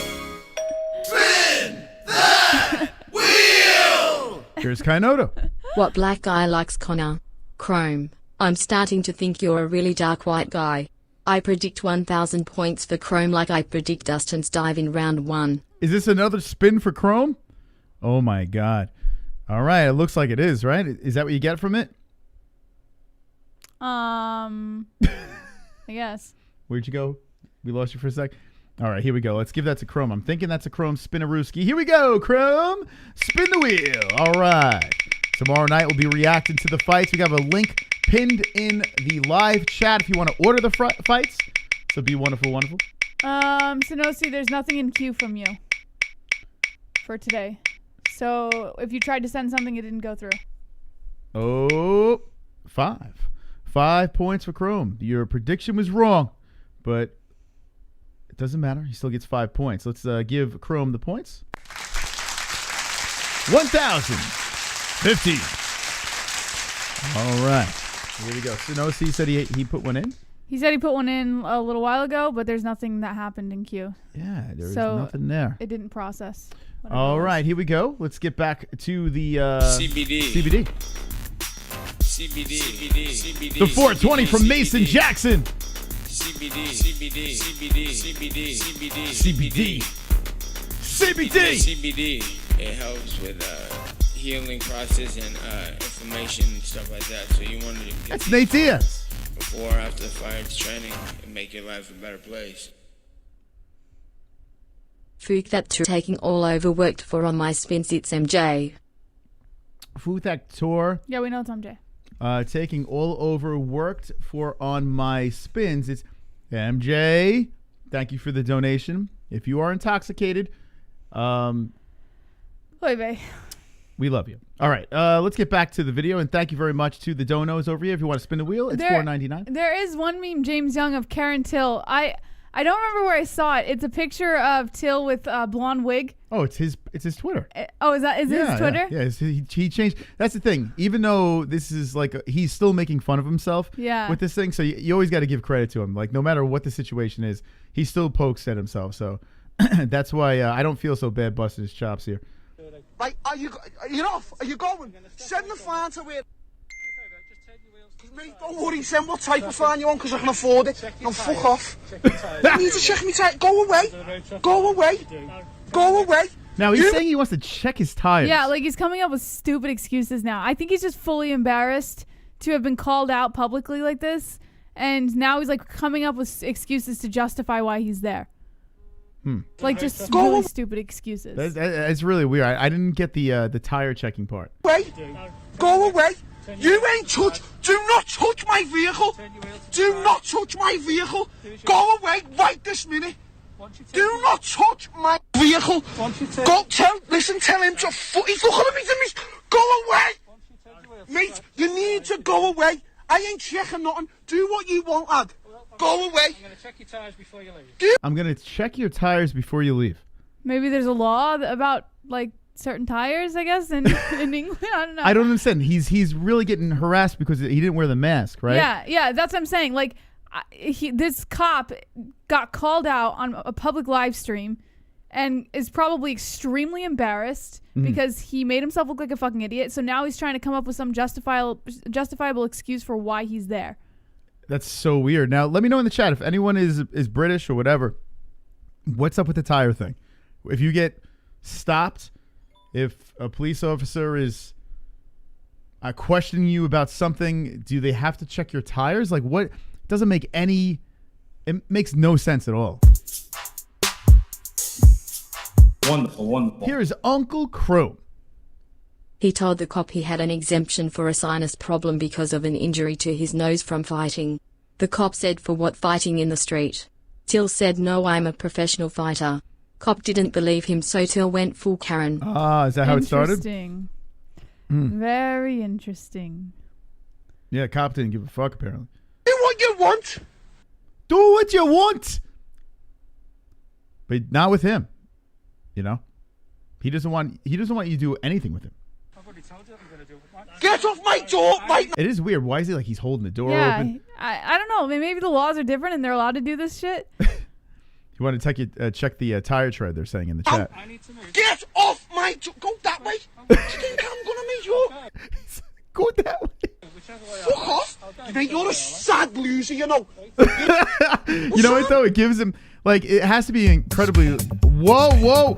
Spin that wheel! Here's Kainoto. What black guy likes Conor? Chrome. I'm starting to think you're a really dark white guy. I predict 1,000 points for Chrome like I predict Dustin's dive in round 1. Is this another spin for Chrome? Oh, my God. All right. It looks like it is, right? Is that what you get from it? I guess. Where'd you go? We lost you for a sec. All right, here we go. Let's give that to Chrome. I'm thinking that's a Chrome spin-a-rooski. Here we go, Chrome. Spin the wheel. All right. Tomorrow night we'll be reacting to the fights. We have a link pinned in the live chat if you want to order the fights. So be wonderful, wonderful. Sonosi, there's nothing in queue from you for today. So if you tried to send something, it didn't go through. Oh, 5. 5 points for Chrome. Your prediction was wrong, but it doesn't matter. He still gets 5 points. Let's give Chrome the points. 1,000. 50. All right. Here we go. Sunosi said he put one in? He said he put one in a little while ago, but there's nothing that happened in queue. Yeah, there's nothing there. It didn't process. All right, here we go. Let's get back to the CBD. CBD. CBD. The 420 from Mason Jackson. CBD. It helps with healing process and inflammation and stuff like that. So you want to get That's Nate Diaz. before or after the fight training and make your life a better place. Fook that tour taking all overworked for on my spins, it's MJ. Futhak Tour. Yeah, we know it's MJ. Taking all overworked for on my spins. It's MJ. Thank you for the donation. If you are intoxicated, Oy vey. we love you. All right, let's get back to the video, and thank you very much to the donos over here. If you want to spin the wheel, it's $4.99. There is one meme, James Young, of Karen Till. I don't remember where I saw it. It's a picture of Till with a blonde wig. Oh, it's his Twitter. Oh, is it his Twitter? Yeah. He changed. That's the thing. Even though this is like he's still making fun of himself. Yeah. With this thing, so you always got to give credit to him. Like no matter what the situation is, he still pokes at himself. So that's why I don't feel so bad busting his chops here. Right, are you off? Are you going? Send the fine to where... Mate, don't worry, send what type of fine you want because I can afford it. No, fuck off. You need to check me tyre. Go away. Go away. Go away. Now he's saying he wants to check his tires. Yeah, like he's coming up with stupid excuses now. I think he's just fully embarrassed to have been called out publicly like this. And now he's like coming up with excuses to justify why he's there. Like just really stupid excuses. That's really weird. I didn't get the tire checking part. Wait. Go away. You ain't touch. Do not touch my vehicle. Do not touch my vehicle. Go away right this minute. Do not touch my vehicle. Go tell him to he's looking at me to me. Go away. Mate, you need to go away. I ain't checking nothing. Do what you want, lad. Go away. I'm going to check your tyres before you leave. I'm going to check your tires before you leave. Maybe there's a law about like certain tires, I guess, in England. I don't know. I don't understand. He's really getting harassed because he didn't wear the mask, right? Yeah, that's what I'm saying. Like, this cop got called out on a public live stream and is probably extremely embarrassed because he made himself look like a fucking idiot. So now he's trying to come up with some justifiable excuse for why he's there. That's so weird. Now, let me know in the chat if anyone is British or whatever. What's up with the tire thing? If you get stopped, if a police officer is questioning you about something, do they have to check your tires? Like, what? Doesn't make any... It makes no sense at all. Wonderful. Here is Uncle Crow. He told the cop he had an exemption for a sinus problem because of an injury to his nose from fighting. The cop said, "For what, fighting in the street?" Till said, "No, I'm a professional fighter." Cop didn't believe him, so Till went full Karen. Is that how it started? Interesting. Very interesting. Yeah, cop didn't give a fuck, apparently. Do what you want. Do what you want. But not with him. You know? He doesn't want you to do anything with him. I've already told you what I'm going to do. Get off my door, mate. It is weird. Why is he like he's holding the door Yeah, open? I don't know. Maybe the laws are different and they're allowed to do this shit. You want to check the tire tread, they're saying in the chat. I need to move. Get off my door. Go that way. Do you think I'm going to make you? Go that way. Whichever way Fuck off. Mate, you're a sad loser, you know. You know what, though? It gives him, like, it has to be incredibly... Whoa. Whoa,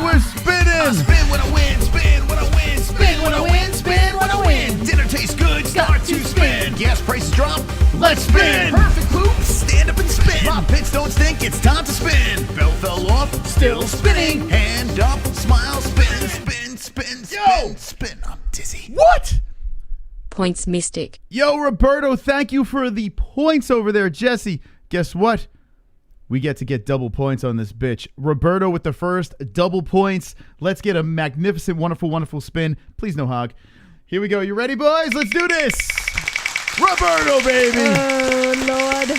we're spinning. Spin when I win, spin when I win, spin when I win, spin when I win. Dinner tastes good, start to spin. Gas prices drop, let's spin. Perfect poop, stand up and spin. My pits don't stink, it's time to spin. Belt fell off, still spinning. Hand up, smile, spin. Spin. I'm dizzy. What? Points Mystic. Yo, Roberto, thank you for the points over there. Jesse, guess what? We get to get double points on this bitch. Roberto with the first double points. Let's get a magnificent, wonderful spin. Please no hog. Here we go. You ready, boys? Let's do this. Roberto, baby. Oh, Lord.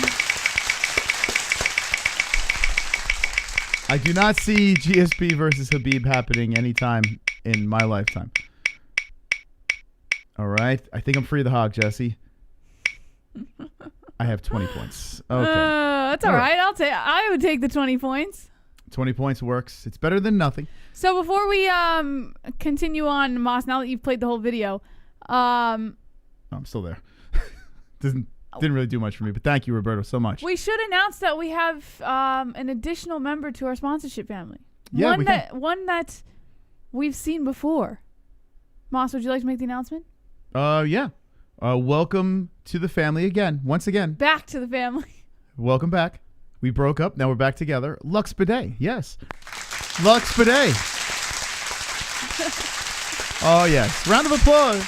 I do not see GSP versus Khabib happening anytime in my lifetime. All right. I think I'm free of the hog, Jesse. I have 20 points. Okay. That's all right. I would take the 20 points. 20 points works. It's better than nothing. So before we continue on, Moss, now that you've played the whole video, I'm still there. Didn't really do much for me, but thank you, Roberto, so much. we should announce that we have an additional member to our sponsorship family. Yeah, one that we've seen before. Moss, would you like to make the announcement? Yeah. Welcome to the family again. Once again. Back to the family. Welcome back. We broke up. Now we're back together. Lux Bidet. Yes. Lux Bidet. Oh, yes. Round of applause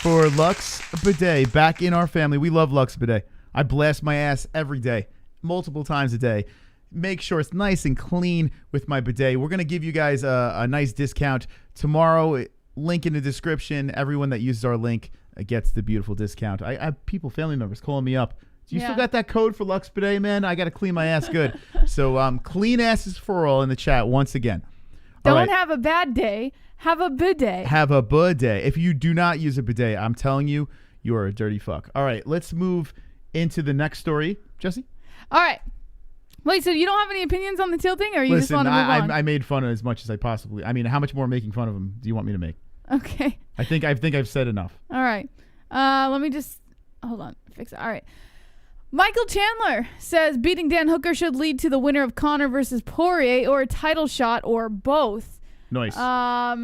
for Lux Bidet back in our family. We love Lux Bidet. I blast my ass every day, multiple times a day. Make sure it's nice and clean with my bidet. We're going to give you guys a nice discount tomorrow. Link in the description. Everyone that uses our link gets the beautiful discount. I have people, family members calling me up. Do you still got that code for Lux Bidet, man? I got to clean my ass good. So clean asses for all in the chat once again. Don't have a bad day. Have a bidet. Have a bidet. If you do not use a bidet, I'm telling you, you are a dirty fuck. All right, let's move into the next story. Jesse? All right. Wait, so you don't have any opinions on the Till thing, or you just want to move on? I made fun of as much as I possibly. I mean, how much more making fun of him do you want me to make? Okay. I think I've said enough. All right. Let me just hold on. Fix it. All right. Michael Chandler says beating Dan Hooker should lead to the winner of Conor versus Poirier or a title shot or both. Nice. I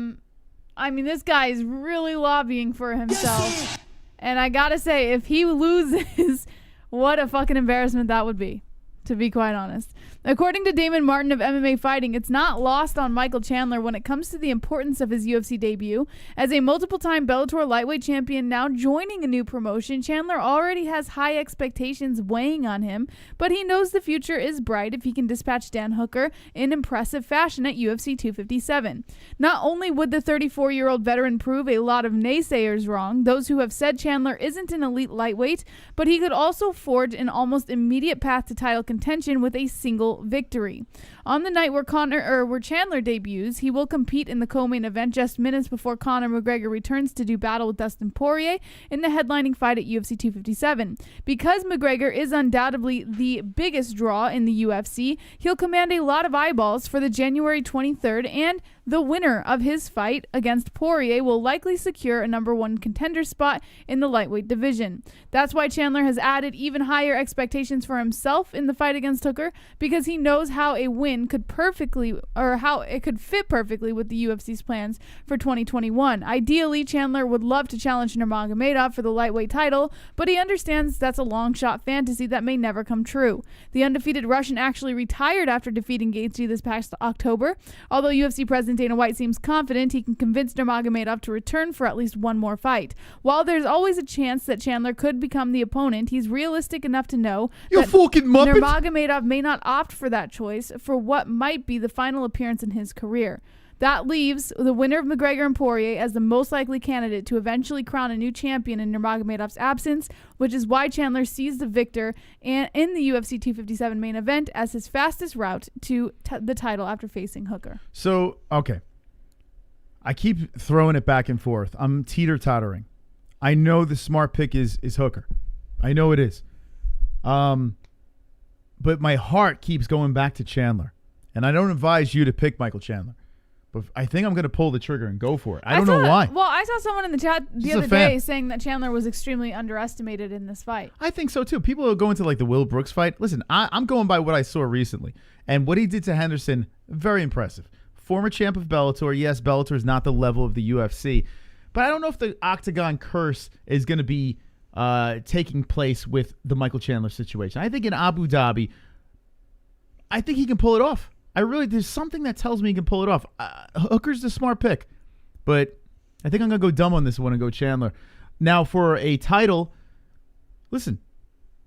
mean, this guy is really lobbying for himself. And I gotta say, if he loses, what a fucking embarrassment that would be, to be quite honest. According to Damon Martin of MMA Fighting, it's not lost on Michael Chandler when it comes to the importance of his UFC debut. As a multiple-time Bellator lightweight champion now joining a new promotion, Chandler already has high expectations weighing on him, but he knows the future is bright if he can dispatch Dan Hooker in impressive fashion at UFC 257. Not only would the 34-year-old veteran prove a lot of naysayers wrong, those who have said Chandler isn't an elite lightweight, but he could also forge an almost immediate path to title contention with a single victory. On the night where Chandler debuts, he will compete in the co-main event just minutes before Conor McGregor returns to do battle with Dustin Poirier in the headlining fight at UFC 257. Because McGregor is undoubtedly the biggest draw in the UFC, he'll command a lot of eyeballs for the January 23rd, and the winner of his fight against Poirier will likely secure a number one contender spot in the lightweight division. That's why Chandler has added even higher expectations for himself in the fight against Hooker, because he knows how a win could how it could fit perfectly with the UFC's plans for 2021. Ideally, Chandler would love to challenge Nurmagomedov for the lightweight title, but he understands that's a long shot fantasy that may never come true. The undefeated Russian actually retired after defeating Gaethje this past October. Although UFC President Dana White seems confident he can convince Nurmagomedov to return for at least one more fight. While there's always a chance that Chandler could become the opponent, he's realistic enough to know that Nurmagomedov may not opt for that choice for what might be the final appearance in his career. That leaves the winner of McGregor and Poirier as the most likely candidate to eventually crown a new champion in Nurmagomedov's absence, which is why Chandler sees the victor in the UFC 257 main event as his fastest route to the title after facing Hooker. So, okay. I keep throwing it back and forth. I'm teeter-tottering. I know the smart pick is Hooker. I know it is. But my heart keeps going back to Chandler. And I don't advise you to pick Michael Chandler. But I think I'm going to pull the trigger and go for it. I don't know why. Well, I saw someone in the chat the other day saying that Chandler was extremely underestimated in this fight. I think so, too. People are going to like the Will Brooks fight. Listen, I'm going by what I saw recently. And what he did to Henderson, very impressive. Former champ of Bellator. Yes, Bellator is not the level of the UFC. But I don't know if the Octagon curse is going to be taking place with the Michael Chandler situation. I think in Abu Dhabi, I think he can pull it off. There's something that tells me he can pull it off. Hooker's the smart pick, but I think I'm going to go dumb on this one and go Chandler. Now, for a title, listen,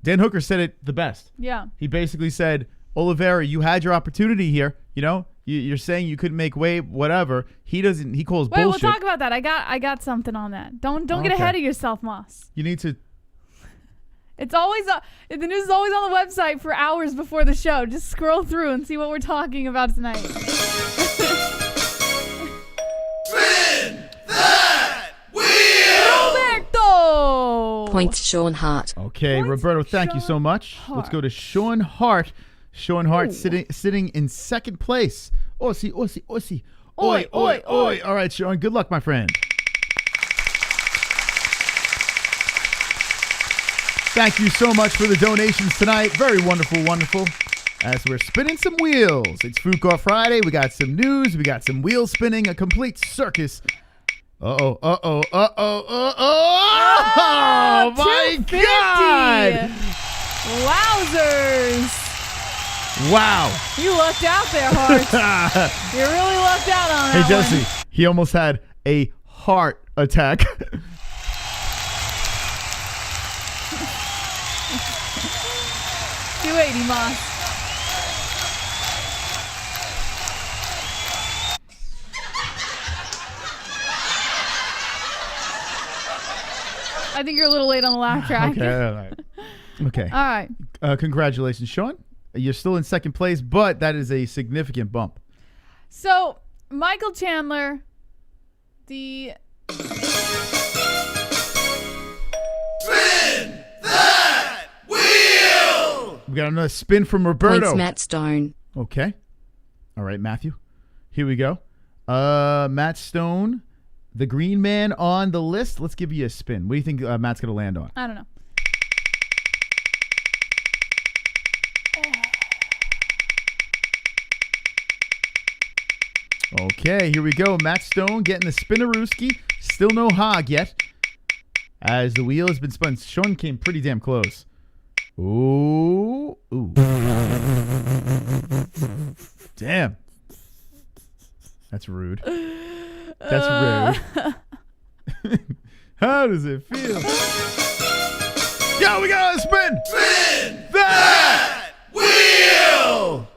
Dan Hooker said it the best. Yeah. He basically said, Oliveira, you had your opportunity here. You know, you're saying you couldn't make weight, whatever. He calls bullshit. Wait, we'll talk about that. I got something on that. Don't get ahead of yourself, Moss. You need to. It's always the news is always on the website for hours before the show. Just scroll through and see what we're talking about tonight. Spin that wheel! Roberto! Points Sean Hart. Okay, Points Roberto, thank you so Sean much. Hart. Let's go to Sean Hart. Sean Hart sitting in second place. Aussie, Aussie, Aussie. Oi, oi, oi. All right, Sean, good luck, my friend. Thank you so much for the donations tonight. Very wonderful, wonderful. As we're spinning some wheels. It's Food Court Friday. We got some news. We got some wheel spinning. A complete circus. Uh-oh, uh-oh, uh-oh, uh-oh. Oh, my 250. God. Wowzers. Wow. You lucked out there, Hart. You really lucked out on Hey, that Jesse, one. he almost had a heart attack. 280, Moss. I think you're a little late on the laugh track. Okay, all right. Okay. All right. Congratulations, Sean. You're still in second place, but that is a significant bump. So, Michael Chandler, the Spin that wheel! We got another spin from Roberto. Points Matt Stone. Okay. All right, Matthew. Here we go. Matt Stone, the green man on the list. Let's give you a spin. What do you think Matt's going to land on? I don't know. Okay, here we go. Matt Stone getting the spinnerooski. Still no hog yet. As the wheel has been spun. Sean came pretty damn close. Ooh. Ooh. Damn. That's rude. That's rude. How does it feel? Yo, we got a spin! Spin that wheel!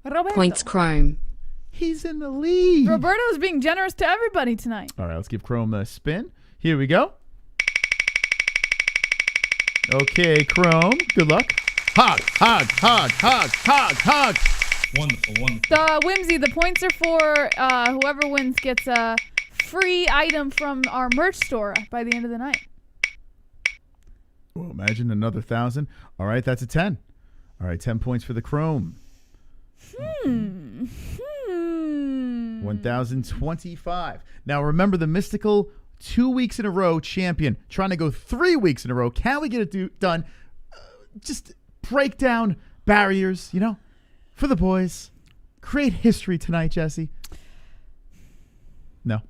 Roberto. Points Chrome. He's in the lead. Roberto's being generous to everybody tonight. All right, let's give Chrome a spin. Here we go. Okay, Chrome. Good luck. Hog, hog, hog, hog, hog, hog. Wonderful, wonderful. The Whimsy, the points are for whoever wins gets a free item from our merch store by the end of the night. Well, imagine another 1,000. All right, that's a 10. All right, 10 points for the Chrome. 1,025. Now, remember the mystical 2 weeks in a row champion trying to go 3 weeks in a row. Can we get it done? Just break down barriers, you know, for the boys. Create history tonight, Jesse. No.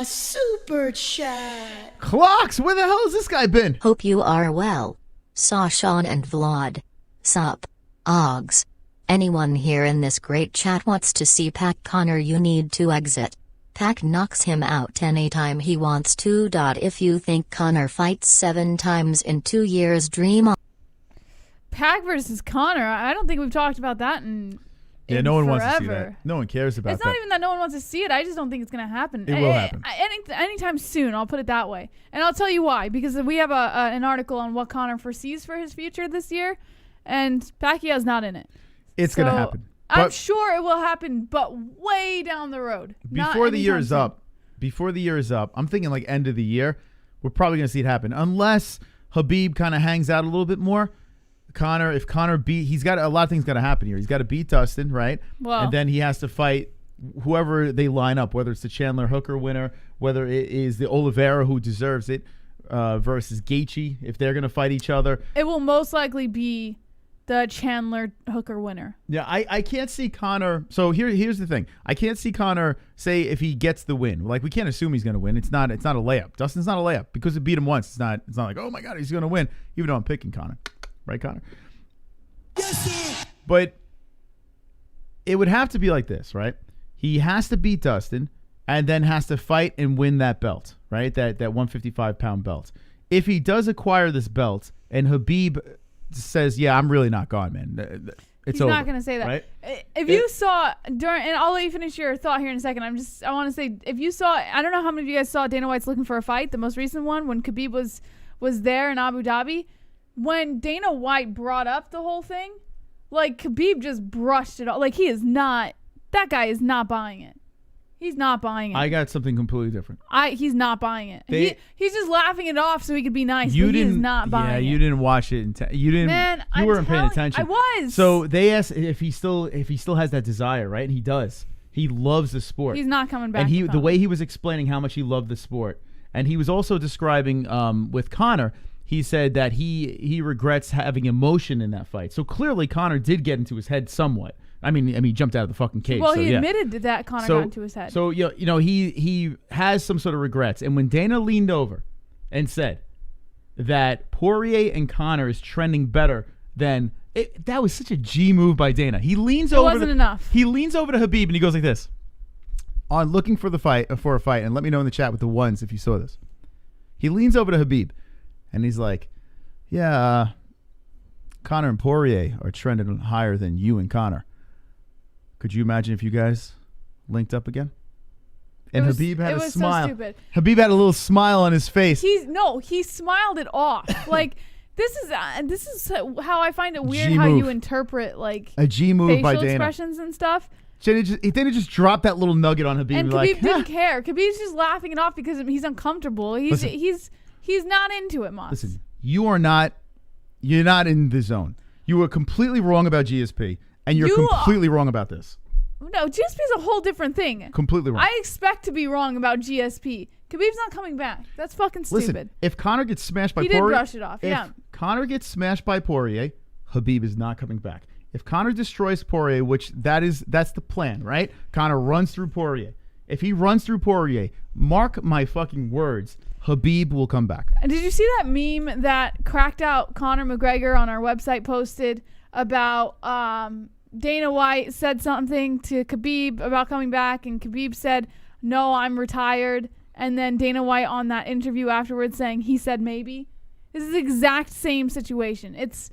Super chat. Clocks, where the hell has this guy been? Hope you are well. Saw Sean and Vlad. Sup. Ogs. Anyone here in this great chat wants to see Pac Conor, you need to exit. Pac knocks him out anytime he wants to. If you think Conor fights 7 times in 2 years, dream on. Pac versus Conor. I don't think we've talked about that in No one wants to see forever. that. No one cares about It's that. not even that no one wants to see it. I just don't think it's going to happen. It will happen. Anytime soon, I'll put it that way. And I'll tell you why. Because we have an article on what Conor foresees for his future this year, and Pacquiao's not in it. It's going to happen. I'm But sure it will happen, but way down the road. Not before the year anytime is soon. up, I'm thinking like end of the year, we're probably going to see it happen. Unless Khabib kind of hangs out a little bit more. If Conor he's got a lot of things got to happen here. He's got to beat Dustin, right? Well, and then he has to fight whoever they line up, whether it's the Chandler Hooker winner, whether it is the Oliveira who deserves it, versus Gaethje, if they're going to fight each other. it will most likely be the Chandler Hooker winner. Yeah, I can't see Conor. So here's the thing. I can't see Conor say if he gets the win. Like, we can't assume he's going to win. It's not a layup. Dustin's not a layup because it beat him once. It's not like, oh my God, he's going to win. Even though I'm picking Conor, right, Conor? But it would have to be like this, right? He has to beat Dustin and then has to fight and win that belt, right? That 155-pound belt. If he does acquire this belt and Khabib says, yeah, I'm really not gone, man. It's over. He's not going to say that. Right? If you saw during, and I'll let you finish your thought here in a second. I want to say, if you saw, I don't know how many of you guys saw Dana White's Looking for a Fight, the most recent one, when Khabib was was there in Abu Dhabi. When Dana White brought up the whole thing, like, Khabib just brushed it off. Like, that guy is not buying it. He's not buying it. I got something completely different. He's not buying it. He's just laughing it off so he could be nice. But he is not buying it. Yeah, you didn't watch it. You didn't. Man, you weren't paying attention. I was. So they asked if he still has that desire, right? And he does. He loves the sport. He's not coming back. And the way he was explaining how much he loved the sport, and he was also describing with Conor. He said that he regrets having emotion in that fight. So clearly, Conor did get into his head somewhat. I mean, he jumped out of the fucking cage. Well, so, he yeah. admitted that Conor got into his head. So he has some sort of regrets. And when Dana leaned over and said that Poirier and Conor is trending better than that was such a G move by Dana. He leans over. Wasn't enough. He leans over to Khabib and he goes like this, on looking for a fight, and let me know in the chat with the ones if you saw this. He leans over to Khabib and he's like, "Yeah, Conor and Poirier are trending higher than you and Conor. Could you imagine if you guys linked up again?" And Khabib had a smile. So stupid. Habib had a little smile on his face. He smiled it off. Like, this is how I find it weird G how move. you interpret, like, A G move by facial Dana. expressions and stuff. Dana just dropped that little nugget on Khabib. And Khabib like, didn't care. Khabib's just laughing it off because he's uncomfortable. He's not into it, Moss. Listen, you're not in the zone. You were completely wrong about GSP, and you're completely wrong about this. No, GSP is a whole different thing. Completely wrong. I expect to be wrong about GSP. Khabib's not coming back. That's fucking stupid. Listen, if Conor gets smashed by He Poirier, did brush it off, yeah. If Conor gets smashed by Poirier, Khabib is not coming back. If Conor destroys Poirier, which that's the plan, right? Conor runs through Poirier. If he runs through Poirier, mark my fucking words, Khabib will come back. And did you see that meme that cracked out Conor McGregor on our website posted about Dana White said something to Khabib about coming back, and Khabib said, "No, I'm retired." And then Dana White on that interview afterwards saying he said maybe. This is the exact same situation. It's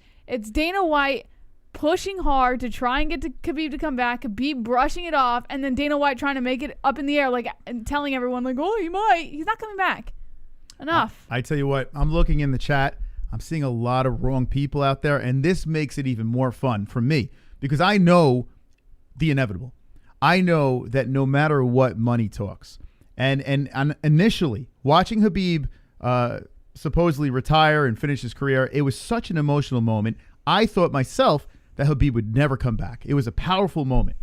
Dana White pushing hard to try and get to Khabib to come back, Khabib brushing it off, and then Dana White trying to make it up in the air, like, and telling everyone, like, "Oh, he might." He's not coming back. Enough. I tell you what, I'm looking in the chat. I'm seeing a lot of wrong people out there, and this makes it even more fun for me because I know the inevitable. I know that no matter what, money talks. And initially, watching Khabib supposedly retire and finish his career, it was such an emotional moment. I thought myself that Khabib would never come back. It was a powerful moment.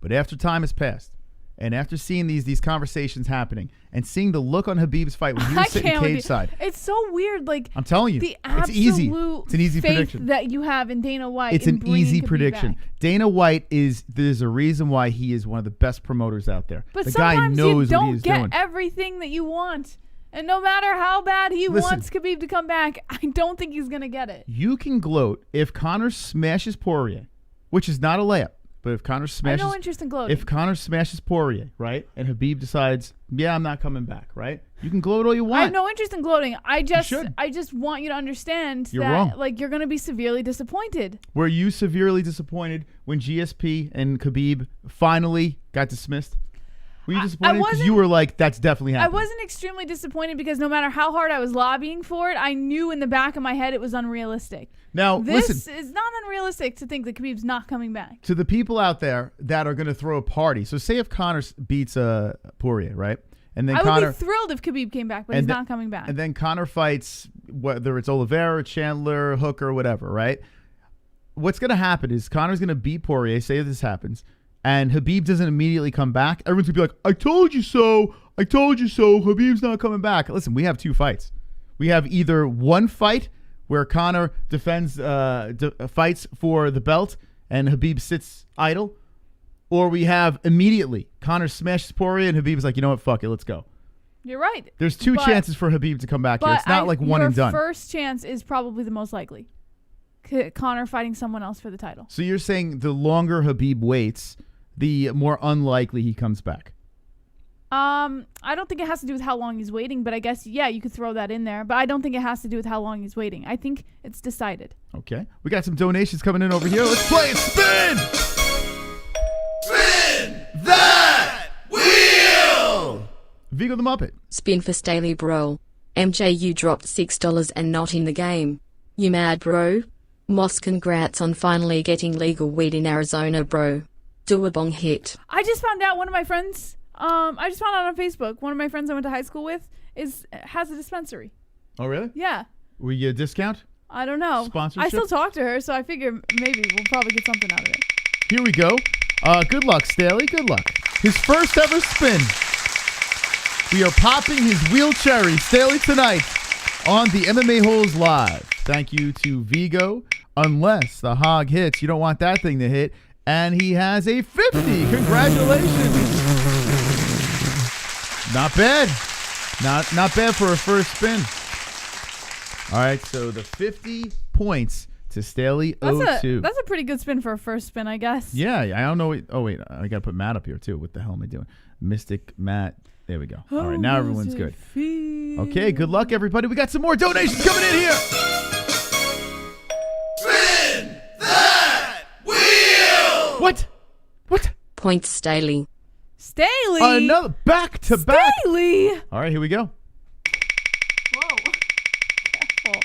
But after time has passed, and after seeing these conversations happening and seeing the look on Khabib's fight when he was sitting cage side, it's so weird. Like, I'm telling you, the it's easy. absolute It's an easy faith prediction that you have in Dana White. It's in an easy bringing Khabib prediction. back. Dana White there's a reason why he is one of the best promoters out there. But the guy sometimes knows you what he don't is get doing. everything that you want. And no matter how bad he Listen. wants Khabib to come back, I don't think he's going to get it. You can gloat if Conor smashes Poirier, which is not a layup. But if Conor smashes, I have no interest in gloating. If Conor smashes Poirier, right, and Khabib decides, yeah, I'm not coming back, right? You can gloat all you want. I have no interest in gloating. I just should. want you to understand You're that wrong. like you're going to be severely disappointed. Were you severely disappointed when GSP and Khabib finally got dismissed? Were you disappointed? Because you were like, that's definitely happening. I wasn't extremely disappointed because no matter how hard I was lobbying for it, I knew in the back of my head it was unrealistic. Now, this listen. is not unrealistic to think that Khabib's not coming back. To the people out there that are going to throw a party. So say if Conor beats Poirier, right? And then I Conor would be thrilled if Khabib came back, but he's not coming back. And then Conor fights, whether it's Oliveira, Chandler, Hooker, whatever, right? What's going to happen is Conor's going to beat Poirier, say this happens, and Khabib doesn't immediately come back. Everyone's going to be like, I told you so. I told you so. Khabib's not coming back. Listen, we have two fights. We have either one fight where Conor defends, fights for the belt and Khabib sits idle, or we have immediately Conor smashes Poirier and Khabib's like, you know what, fuck it, let's go. You're right. There's two chances for Khabib to come back here. It's not like one and done. Your first chance is probably the most likely. Conor fighting someone else for the title. So you're saying the longer Khabib waits, the more unlikely he comes back? I don't think it has to do with how long he's waiting, but I guess, yeah, you could throw that in there. But I don't think it has to do with how long he's waiting. I think it's decided. Okay. We got some donations coming in over here. Let's play it. Spin! Spin that wheel! Vigo the Muppet. Spin for Staley Bro. MJ, you dropped $6 and not in the game. You mad, bro? Moss, congrats on finally getting legal weed in Arizona, bro. Do a bong hit. I just found out one of my friends, I just found out on Facebook, one of my friends I went to high school with has a dispensary. Oh, really? Yeah. Will you get a discount? I don't know. Sponsorship? I still talk to her, so I figure maybe we'll probably get something out of it. Here we go. Good luck, Staley. Good luck. His first ever spin. We are popping his wheel cherry, Staley, tonight on the MMA-Holes Live. Thank you to Vigo. Unless the hog hits, you don't want that thing to hit. And he has a 50. Congratulations. Not bad. Not bad for a first spin. All right, so the 50 points to Staley 02. That's a pretty good spin for a first spin, I guess. Yeah, I don't know. Oh, wait. I got to put Matt up here, too. What the hell am I doing? Mystic Matt. There we go. All right, now everyone's good. Okay, good luck, everybody. We got some more donations coming in here. Spin that wheel! What? Points, Staley. Staley! Another back-to-back. Staley! All right, here we go. Whoa. Careful.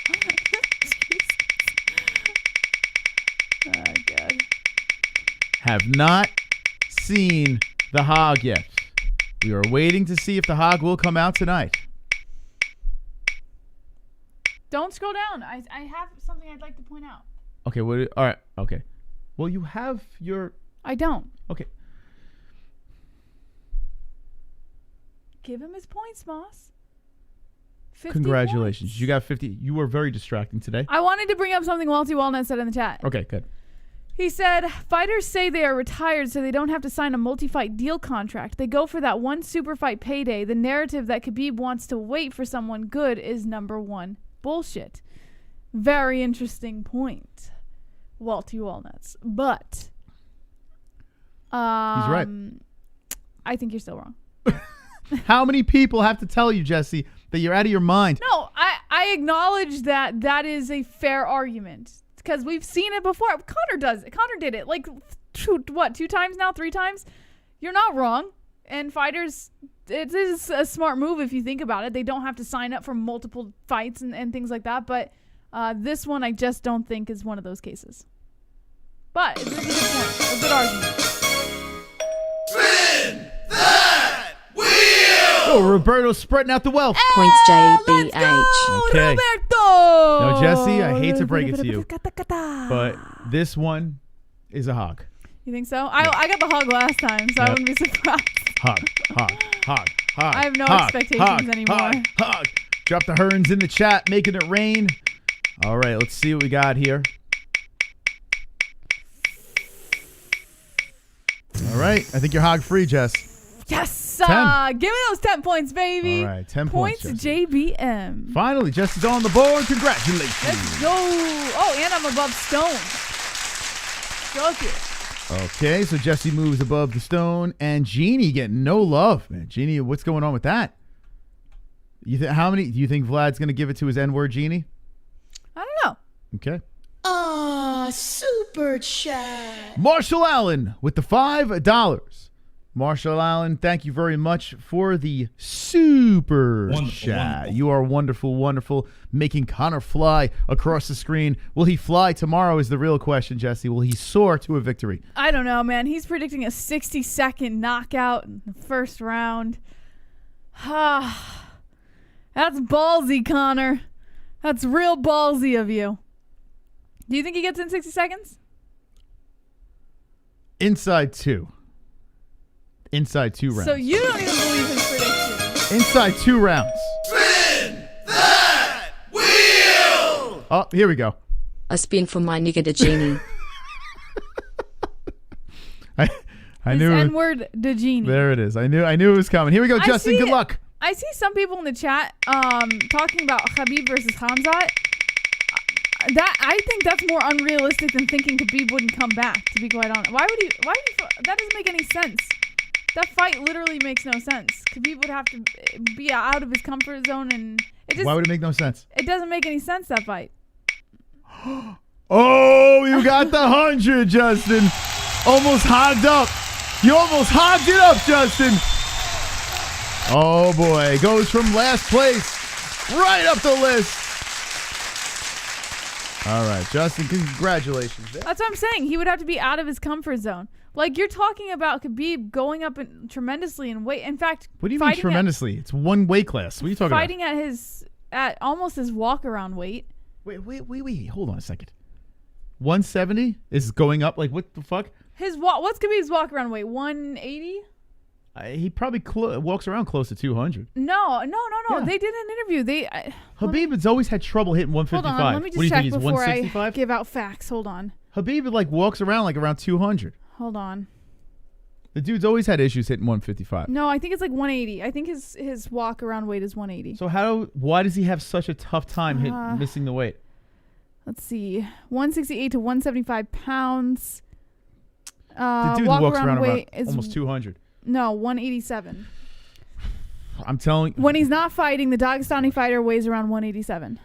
Jesus. Oh, God. Have not seen the hog yet. We are waiting to see if the hog will come out tonight. Don't scroll down. I have something I'd like to point out. Okay, all right, okay. Well, you have your... I don't. Okay. Give him his points, Moss. 50 Congratulations. points. You got 50. You were very distracting today. I wanted to bring up something Walty Walnut said in the chat. Okay, good. He said, fighters say they are retired so they don't have to sign a multi-fight deal contract. They go for that one super fight payday. The narrative that Khabib wants to wait for someone good is number one. Bullshit. Very interesting point, Walty Walnuts. But He's right. I think you're still wrong. How many people have to tell you, Jesse, that you're out of your mind? No, I acknowledge that is a fair argument. Because we've seen it before. Conor does it. Conor did it like two times now, 3 times. You're not wrong. And fighters, it is a smart move if you think about it. They don't have to sign up for multiple fights and things like that. But this one I just don't think is one of those cases. But it's a good point. A good argument. Spin that wheel! Oh, Roberto spreading out the wealth. Points, Let's JBH. go, Okay. Roberto! No, Jesse, I hate to break it to you, but this one is a hog. You think so? I got the hog last time, so I wouldn't be surprised. Hog. I have no expectations anymore. Hog. Drop the Hearns in the chat, making it rain. All right, let's see what we got here. All right, I think you're hog free, Jess. Yes! 10. Give me those 10 points, baby. All right, 10 points, Jesse. JBM. Finally, Jesse's on the board. Congratulations. Let's go. Oh, and I'm above stone. Suck it. Okay, so Jesse moves above the stone, and Jeannie getting no love, man. Jeannie, what's going on with that? How many do you think Vlad's going to give it to his N-word, Jeannie? I don't know. Okay. Super chat. Marshall Allen with the $5. Marshall Allen, thank you very much for the super chat. Wonderful. You are wonderful, wonderful, making Conor fly across the screen. Will he fly tomorrow is the real question, Jesse. Will he soar to a victory? I don't know, man. He's predicting a 60-second knockout in the first round. That's ballsy, Conor. That's real ballsy of you. Do you think he gets in 60 seconds? Inside 2 rounds. So you don't even believe his prediction. Inside 2 rounds. Spin that wheel! Oh, here we go. A spin for my nigga the genie. I knew His N-word, the genie. There it is. I knew it was coming. Here we go, Justin. Good luck. I see some people in the chat talking about Khabib versus Khamzat. I think that's more unrealistic than thinking Khabib wouldn't come back, to be quite honest. Why would he? That doesn't make any sense. That fight literally makes no sense. Khabib would have to be out of his comfort zone, and it just... Why would it make no sense? It doesn't make any sense, that fight. Oh, you got the 100, Justin. Almost hogged up. You almost hogged it up, Justin. Oh, boy. Goes from last place Right up the list. All right, Justin, congratulations. That's what I'm saying. He would have to be out of his comfort zone. Like, you're talking about Khabib going up tremendously in weight. In fact, what do you mean tremendously? It's one weight class. What are you talking fighting about? at almost his walk-around weight. Wait. Hold on a second. 170 is going up? Like, what the fuck? What's Khabib's walk-around weight? 180? He probably walks around close to 200. No. Yeah. They did an interview. Habib has always had trouble hitting 155. Hold on, let me just what do you check think, he's before 165? I give out facts. Hold on. Habib like walks around like around 200. Hold on. The dude's always had issues hitting 155. No, I think it's like 180. I think his walk-around weight is 180. So why does he have such a tough time missing the weight? Let's see. 168 to 175 pounds. The dude walks around almost 200. No, 187. I'm telling you. When he's not fighting, the Dagestani fighter weighs around 187.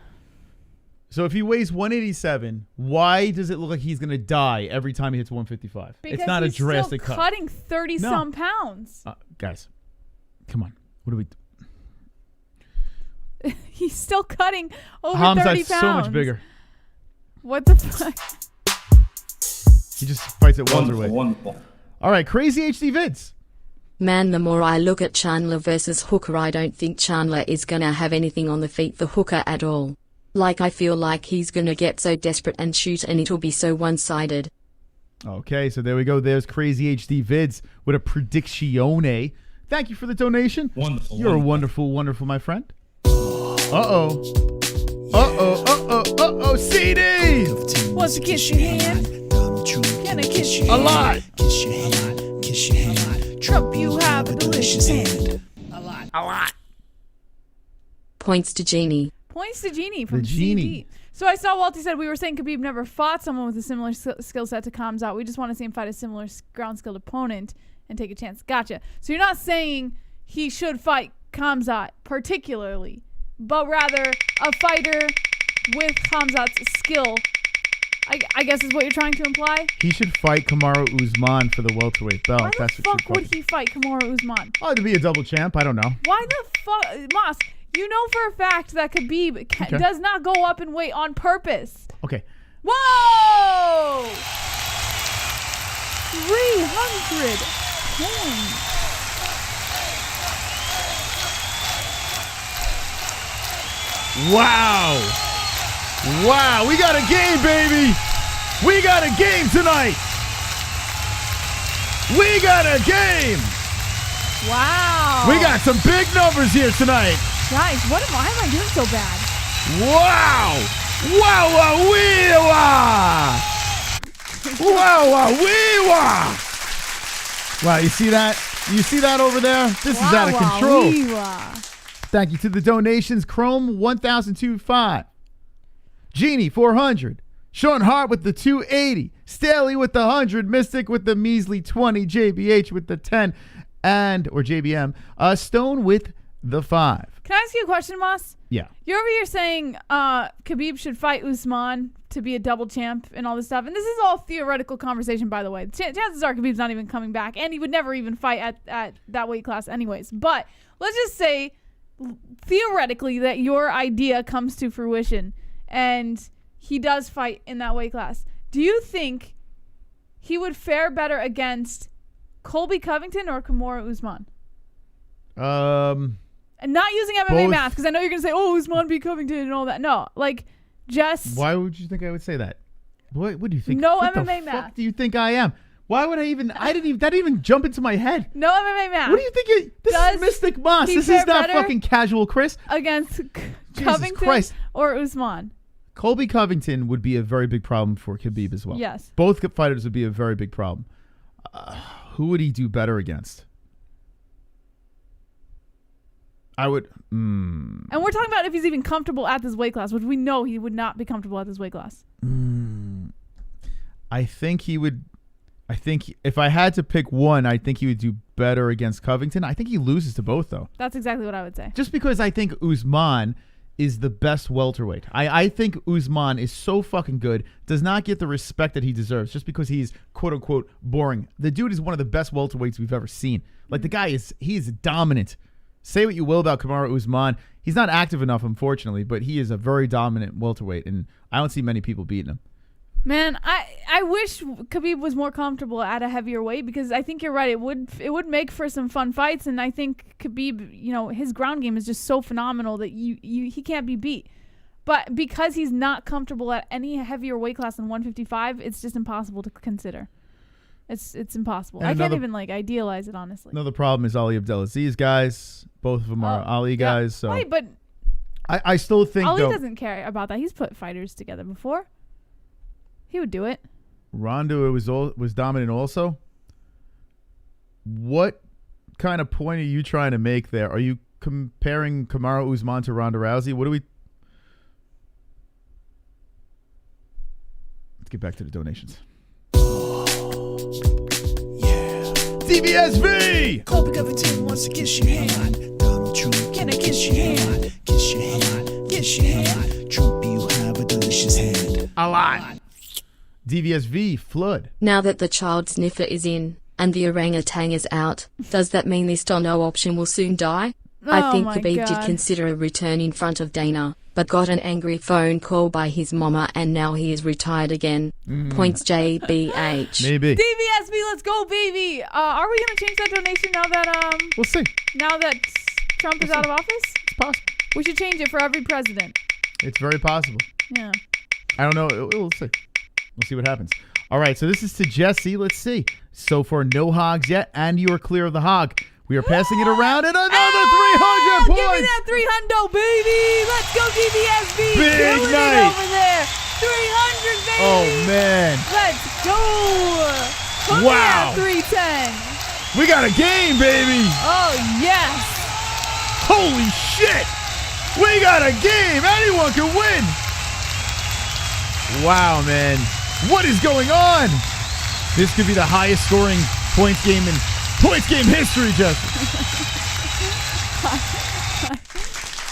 So if he weighs 187, why does it look like he's going to die every time he hits 155? Because it's not a drastic still cut. Cutting 30-some pounds. Guys, come on. What do we do? He's still cutting over Hamzat's 30 pounds. so much bigger. What the fuck? He just fights at welterweight. Wonderful. All right, crazy HD vids. Man, the more I look at Chandler versus Hooker, I don't think Chandler is gonna have anything on the feet for Hooker at all. Like, I feel like he's gonna get so desperate and shoot and it'll be so one-sided. Okay, so there we go. There's crazy HD vids with a predictione. Thank you for the donation. Wonderful. You're wonderful, wonderful, my friend. Uh-oh, CD! Wants to kiss your hand? Can I kiss your A lot. Kiss your hand. Kiss your hand. Trump, you have a delicious hand. A lot. Points to Genie. Points to Genie from The Genie. CD. So I saw Walty said we were saying Khabib never fought someone with a similar skill set to Khamzat. We just want to see him fight a similar ground skilled opponent and take a chance. Gotcha. So you're not saying he should fight Khamzat particularly, but rather a fighter with Khamzat's skill, I guess is what you're trying to imply? He should fight Kamaru Usman for the welterweight belt. Why the That's what fuck would he fight Kamaru Usman? Oh, to be a double champ. I don't know. Why the fuck? Moss, you know for a fact that Khabib does not go up in weight on purpose. Okay. Whoa! 300 points. Wow. Wow. We got a game, baby. We got a game tonight. We got a game. Wow. We got some big numbers here tonight. Guys, why am I doing so bad? Wow. Wow, wow, wee, wah. Wow, wow, wee, wah. Wow, you see that? You see that over there? This is out of control. Thank you to the donations. Chrome 1025. Genie 400. Sean Hart with the 280. Staley with the 100. Mystic with the measly 20. JBH with the 10. Or JBM. Stone with the 5. Can I ask you a question, Moss? Yeah. You're over here saying Khabib should fight Usman to be a double champ and all this stuff. And this is all theoretical conversation, by the way. Chances are Khabib's not even coming back. And he would never even fight at that weight class anyways. But let's just say, theoretically, that your idea comes to fruition and he does fight in that weight class. Do you think he would fare better against Colby Covington or Kamaru Usman? And not using MMA math, because I know you're going to say, oh, Usman beat Covington and all that. No, like, just... Why would you think I would say that? What do you think? No what MMA the math. fuck do you think I am? Why would I even... that didn't even jump into my head. No MMA math. What do you think? This is Mystic Moss. This is not fucking casual Chris. Against Jesus Covington Christ. or Usman? Colby Covington would be a very big problem for Khabib as well. Yes. Both fighters would be a very big problem. Who would he do better against? I would... And we're talking about if he's even comfortable at this weight class, which we know he would not be comfortable at this weight class. I think he would... I think if I had to pick one, I think he would do better against Covington. I think he loses to both, though. That's exactly what I would say. Just because I think Usman is the best welterweight. I think Usman is so fucking good, does not get the respect that he deserves just because he's quote-unquote boring. The dude is one of the best welterweights we've ever seen. Like, the guy is dominant. say what you will about Kamaru Usman. He's not active enough, unfortunately, but he is a very dominant welterweight, and I don't see many people beating him. Man, I wish Khabib was more comfortable at a heavier weight, because I think you're right. It would make for some fun fights, and I think Khabib, his ground game is just so phenomenal that he can't be beat. But because he's not comfortable at any heavier weight class than 155, it's just impossible to consider. It's impossible. I can't even idealize it, honestly. Another problem is Ali Abdelaziz guys. Both of them are Ali guys. So right, but I still think Ali doesn't care about that. He's put fighters together before. He would do it. Ronda was dominant also. What kind of point are you trying to make there? Are you comparing Kamaru Usman to Ronda Rousey? What do we... Let's get back to the donations. DBSV! Colby Covington wants to kiss your hand. Donald Trump, can I kiss your hand? Kiss your hand, kiss your hand. Trump, you have a delicious hand. A lot. DVSV, Flood. Now that the child sniffer is in, and the orangutan is out, does that mean this Dono option will soon die? I think Khabib did consider a return in front of Dana, but got an angry phone call by his mama, and now he is retired again. Points JBH. Maybe. DVSV, let's go, baby. Are we going to change that donation now that We'll see. Now that Trump is out of office? It's possible. We should change it for every president. It's very possible. Yeah. I don't know. We'll see. We'll see what happens. All right, so this is to Jesse. Let's see. So far, no hogs yet, and you are clear of the hog. We are passing it around, and another 300 points. Give me that 300, baby. Let's go, DVSV. Big Killing night. it over there. 300, baby. Oh, man. Let's go. Put Wow. me at 310. We got a game, baby. Oh, yes. Holy shit. We got a game. Anyone can win. Wow, man. What is going on? This could be the highest scoring points game in points game history, Justin.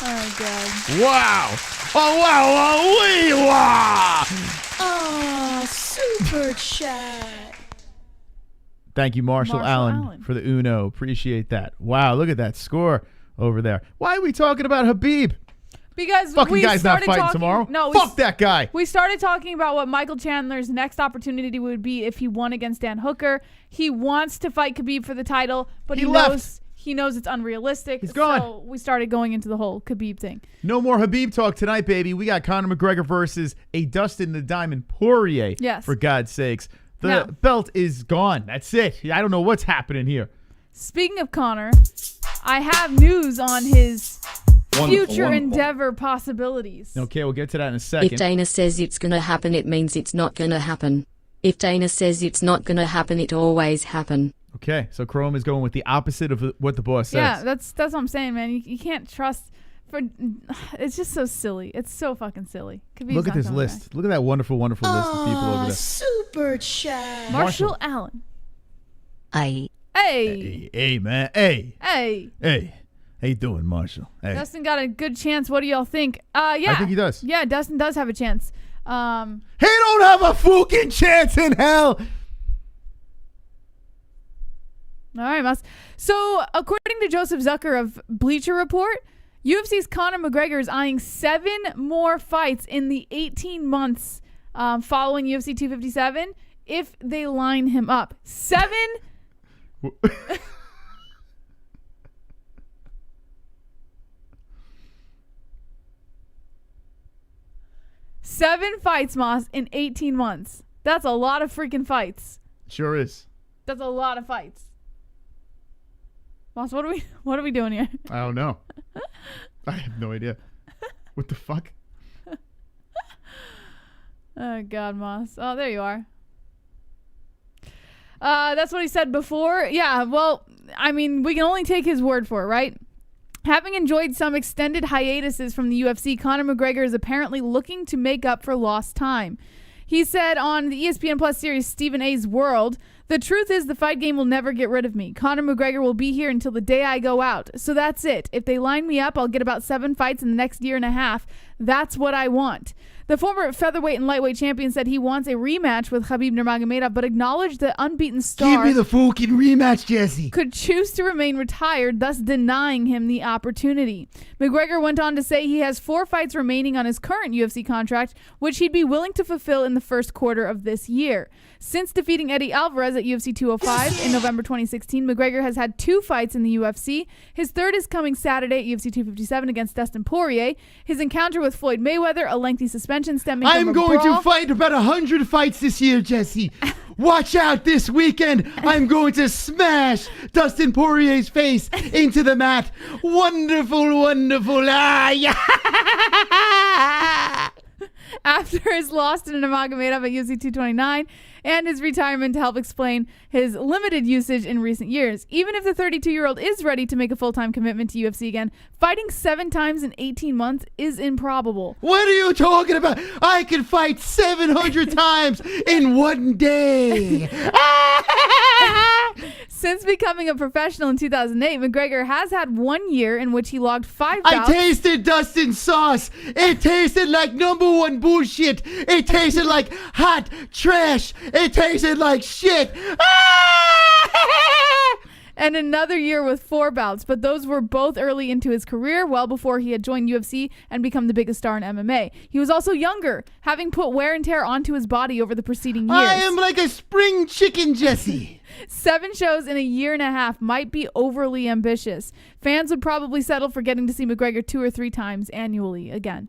Oh, God. Wow. Oh, wow. Wow. Oh, super chat. Thank you, Marshall Allen, for the Uno. Appreciate that. Wow, look at that score over there. Why are we talking about Khabib? Because Fucking guy's not fighting tomorrow. No, fuck that guy. We started talking about what Michael Chandler's next opportunity would be if he won against Dan Hooker. He wants to fight Khabib for the title, but he knows it's unrealistic. He's gone. So we started going into the whole Khabib thing. No more Khabib talk tonight, baby. We got Conor McGregor versus a Dustin the Diamond Poirier. Yes. For God's sakes. The belt is gone. That's it. I don't know what's happening here. Speaking of Conor, I have news on his future endeavor possibilities. Okay, we'll get to that in a second. If Dana says it's gonna happen, it means it's not gonna happen. If Dana says it's not gonna happen, it always happen. Okay, so Chrome is going with the opposite of what the boss says. Yeah, that's what I'm saying, man. You can't trust. It's just so silly. It's so fucking silly. Look at this list. Look at that wonderful, wonderful list of people over there. Super chat. Marshall Allen. Hey, man. Hey. How you doing, Marshall? Hey. Dustin got a good chance. What do y'all think? Yeah. I think he does. Yeah, Dustin does have a chance. He don't have a fucking chance in hell. All right, Moss. So, according to Joseph Zucker of Bleacher Report, UFC's Conor McGregor is eyeing 7 more fights in the 18 months following UFC 257 if they line him up. 7? 7 fights, Moss, in 18 months. That's a lot of freaking fights. Sure is. That's a lot of fights. Moss, what are we doing here? I don't know. I have no idea. What the fuck? Oh, God, Moss. Oh, there you are. That's what he said before. Yeah, well, I mean, we can only take his word for it, right? Having enjoyed some extended hiatuses from the UFC, Conor McGregor is apparently looking to make up for lost time. He said on the ESPN Plus series Stephen A's World, "The truth is the fight game will never get rid of me. Conor McGregor will be here until the day I go out. So that's it. If they line me up, I'll get about 7 fights in the next year and a half. That's what I want. The former featherweight and lightweight champion said he wants a rematch with Khabib Nurmagomedov, but acknowledged the unbeaten star Give me the fucking rematch, Jesse. could choose to remain retired, thus denying him the opportunity. McGregor went on to say he has 4 fights remaining on his current UFC contract, which he'd be willing to fulfill in the first quarter of this year. Since defeating Eddie Alvarez at UFC 205 in November 2016, McGregor has had 2 fights in the UFC. His third is coming Saturday at UFC 257 against Dustin Poirier. His encounter with Floyd Mayweather, a lengthy suspension stemming from I'm a going brawl. to fight about 100 fights this year, Jesse. Watch out this weekend. I'm going to smash Dustin Poirier's face into the mat. Wonderful, wonderful. Ah, yeah. After his loss to Nurmagomedov at UFC 229 and his retirement to help explain his limited usage in recent years. Even if the 32-year-old is ready to make a full-time commitment to UFC again, fighting 7 times in 18 months is improbable. What are you talking about? I can fight 700 times in one day. Since becoming a professional in 2008, McGregor has had 1 year in which he logged 5 I bouts. tasted Dustin's sauce. It tasted like #1 bullshit. It tasted like hot trash. It tasted like shit. And another year with 4 bouts, but those were both early into his career, well before he had joined UFC and become the biggest star in MMA. He was also younger, having put wear and tear onto his body over the preceding years. I am like a spring chicken, Jesse. 7 shows in a year and a half might be overly ambitious. Fans would probably settle for getting to see McGregor 2 or 3 times annually again.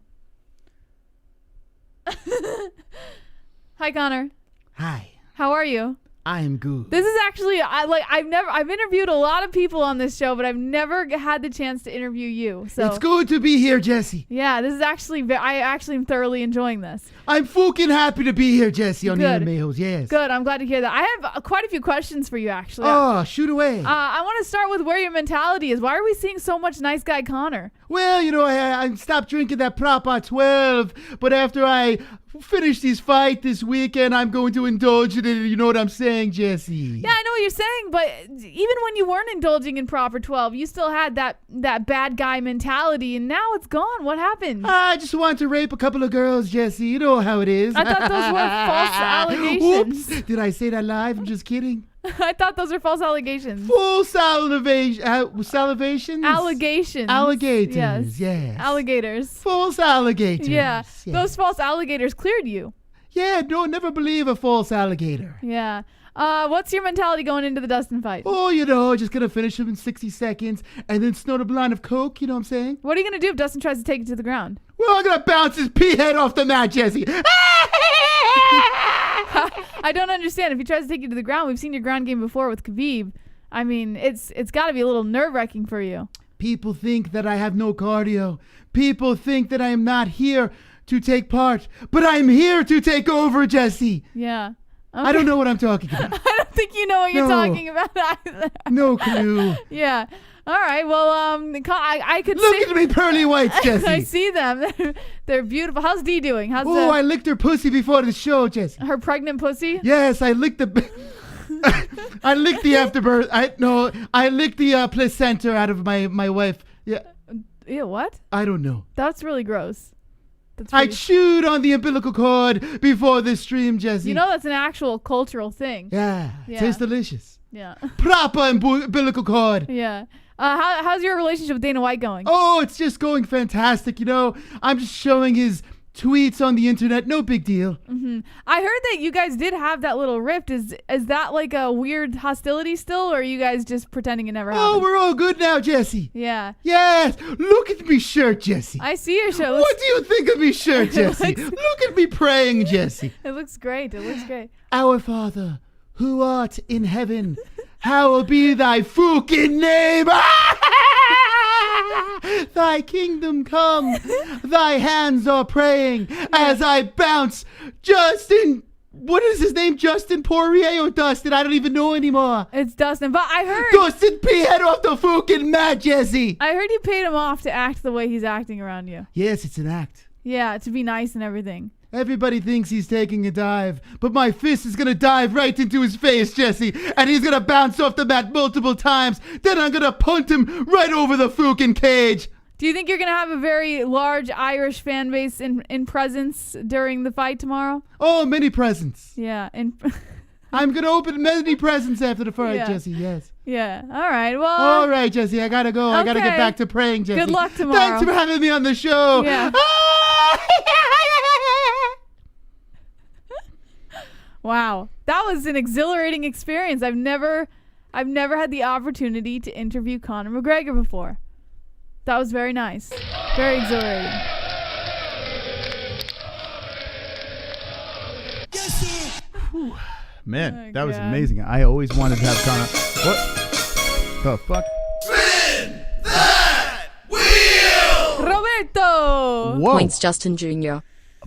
Hi, Connor. Hi, How are you? I am good. This is actually I've interviewed a lot of people on this show, but I've never had the chance to interview you. So It's good to be here, Jesse. yeah, this is actually I actually am thoroughly enjoying this. I'm fucking happy to be here, Jesse, on Good. the MMA-Holes. Yes. Good, I'm glad to hear that. I have quite a few questions for you actually. Oh, shoot away. I want to start with where your mentality is. Why are we seeing so much nice guy Connor? Well, you know, I stopped drinking that Proper 12, but after I finish this fight this weekend, I'm going to indulge in it. You know what I'm saying, Jesse? Yeah, I know what you're saying, but even when you weren't indulging in Proper 12, you still had that bad guy mentality, and now it's gone. What happened? I just want to rape a couple of girls, Jesse. You know how it is. I thought those were false allegations. Oops. Did I say that live? I'm just kidding. I thought those were false allegations. Full salivations? Allegations. Alligators, yes. Alligators. False alligators. Yeah. Yes. Those false alligators cleared you. Yeah, no, never believe a false alligator. Yeah. What's your mentality going into the Dustin fight? Oh, you know, just gonna finish him in 60 seconds and then snort a blind of coke, you know what I'm saying? What are you going to do if Dustin tries to take it to the ground? Well, I'm gonna bounce his pea head off the mat, Jesse. I don't understand. If he tries to take you to the ground, we've seen your ground game before with Khabib. I mean, it's got to be a little nerve-wracking for you. People think that I have no cardio. People think that I am not here to take part, but I'm here to take over, Jesse. Yeah. I don't know what I'm talking about. I don't think you know what you're No. talking about either. No clue. Yeah. All right. Well, I could Look see. at me, pearly whites, Jesse. I see them. They're beautiful. How's Dee doing? How's Oh, I licked her pussy before the show, Jesse. her pregnant pussy? Yes, I licked the. I licked the afterbirth. I licked the placenta out of my wife. Yeah, Ew, what? I don't know. That's really gross. That's I really, chewed on the umbilical cord before this stream, Jesse. you know that's an actual cultural thing. Yeah, Yeah. tastes delicious. Yeah. Proper umbilical cord. Yeah. How's your relationship with Dana White going? Oh, it's just going fantastic. You know, I'm just showing his tweets on the internet. No big deal. I heard that you guys did have that little rift. Is that like a weird hostility still, or are you guys just pretending it never happened? Oh, we're all good now, Jesse. Yeah. Yes, look at me shirt, Jesse. I see your show. What do you think of me shirt, Jesse? looks- Look at me praying, Jesse. It looks great. It looks great. Our Father, who art in heaven, hallowed be thy fucking name. Thy kingdom come. Thy hands are praying as I bounce Justin. What is his name? Justin Poirier or Dustin? I don't even know anymore. It's Dustin, but I heard Dustin P. head off the fucking mat, Jesse. you paid him off to act the way he's acting around you. Yes, it's an act. Yeah, to be nice and everything. Everybody thinks he's taking a dive, but my fist is gonna dive right into his face, Jesse, and he's gonna bounce off the mat multiple times. Then I'm gonna punt him right over the fucking cage. Do you think you're going to have a very large Irish fan base in presence during the fight tomorrow? Oh, many presents. Yeah. I'm going to open many presents after the fight, Yeah. Jesse. Yes. Yeah. All right. Well. All right, Jesse. I got to go. I got to get Okay. back to praying, Jesse. Good luck tomorrow. Thanks for having me on the show. Yeah. Wow. That was an exhilarating experience. I've never had the opportunity to interview Conor McGregor before. That was very nice. Very exhilarating. Whew. Man, Oh, that was God. amazing. I always wanted to have Conor. What the fuck? Spin that wheel! Roberto! Whoa. Points Justin Jr.